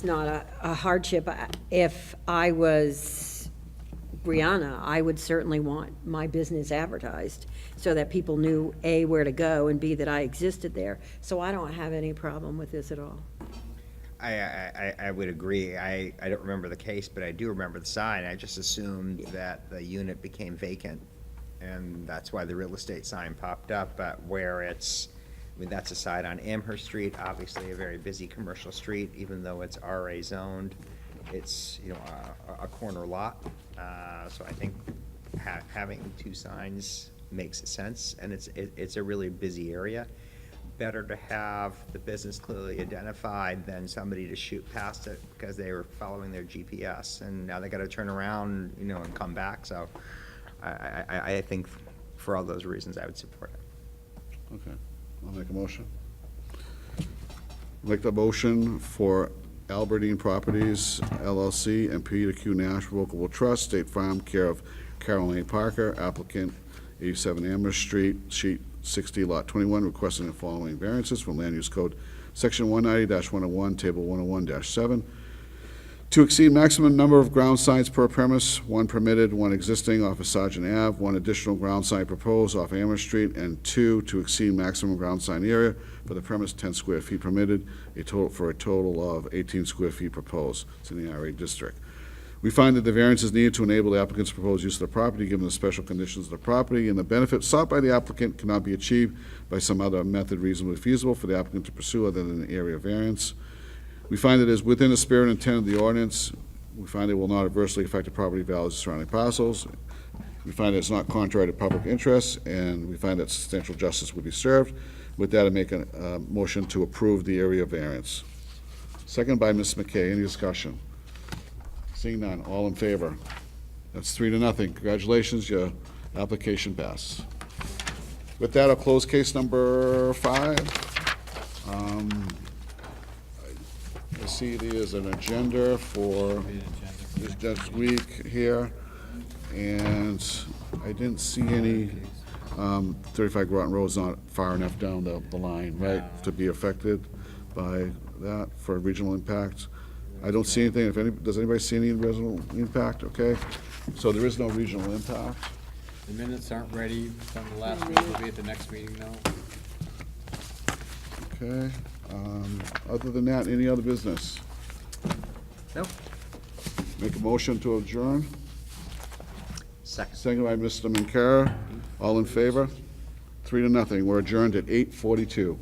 Speaker 3: not a hardship. If I was Brianna, I would certainly want my business advertised so that people knew, A, where to go, and B, that I existed there. So I don't have any problem with this at all.
Speaker 8: I would agree. I don't remember the case, but I do remember the sign. I just assumed that the unit became vacant, and that's why the real estate sign popped up. But where it's, that's a side on Amherst Street, obviously a very busy commercial street, even though it's RA zoned. It's, a corner lot. So I think having two signs makes sense, and it's a really busy area. Better to have the business clearly identified than somebody to shoot past it because they were following their GPS, and now they got to turn around, and come back. So I think for all those reasons, I would support it.
Speaker 1: Okay, I'll make a motion. Make the motion for Albertine Properties LLC and Peter Q. Nash Revocable Trust, State Farm, care of Caroline Parker, applicant 87 Amherst Street, sheet 60, lot 21, requesting the following variances from Land Use Code, section 190-101, table 101-7. To exceed maximum number of ground signs per premise, one permitted, one existing off of Sergeant Ave, one additional ground sign proposed off Amherst Street, and two, to exceed maximum ground sign area for the premise, 10 square feet permitted, a total of 18 square feet proposed. It's in the RA district. We find that the variance is needed to enable the applicant's proposed use of the property, given the special conditions of the property, and the benefit sought by the applicant cannot be achieved by some other method reasonably feasible for the applicant to pursue other than an area variance. We find that it is within the spirit and intent of the ordinance. We find it will not adversely affect the property values of surrounding parcels. We find that it's not contrary to public interest, and we find that substantial justice would be served. With that, I make a motion to approve the area variance. Second by Ms. McKay. Any discussion? Seeing none, all in favor? That's 3-0. Congratulations, your application passed. With that, I'll close case number 5. I see there's an agenda for this next week here, and I didn't see any, 35 Groton Road's not far enough down the line, right, to be affected by that for regional impact. I don't see anything. Does anybody see any regional impact? Okay, so there is no regional impact.
Speaker 2: The minutes aren't ready from the last meeting. They'll be at the next meeting now.
Speaker 1: Okay, other than that, any other business?
Speaker 8: Nope.
Speaker 1: Make a motion to adjourn.
Speaker 8: Second.
Speaker 1: Second by Mr. Mancara. All in favor? 3-0. We're adjourned at 8:42.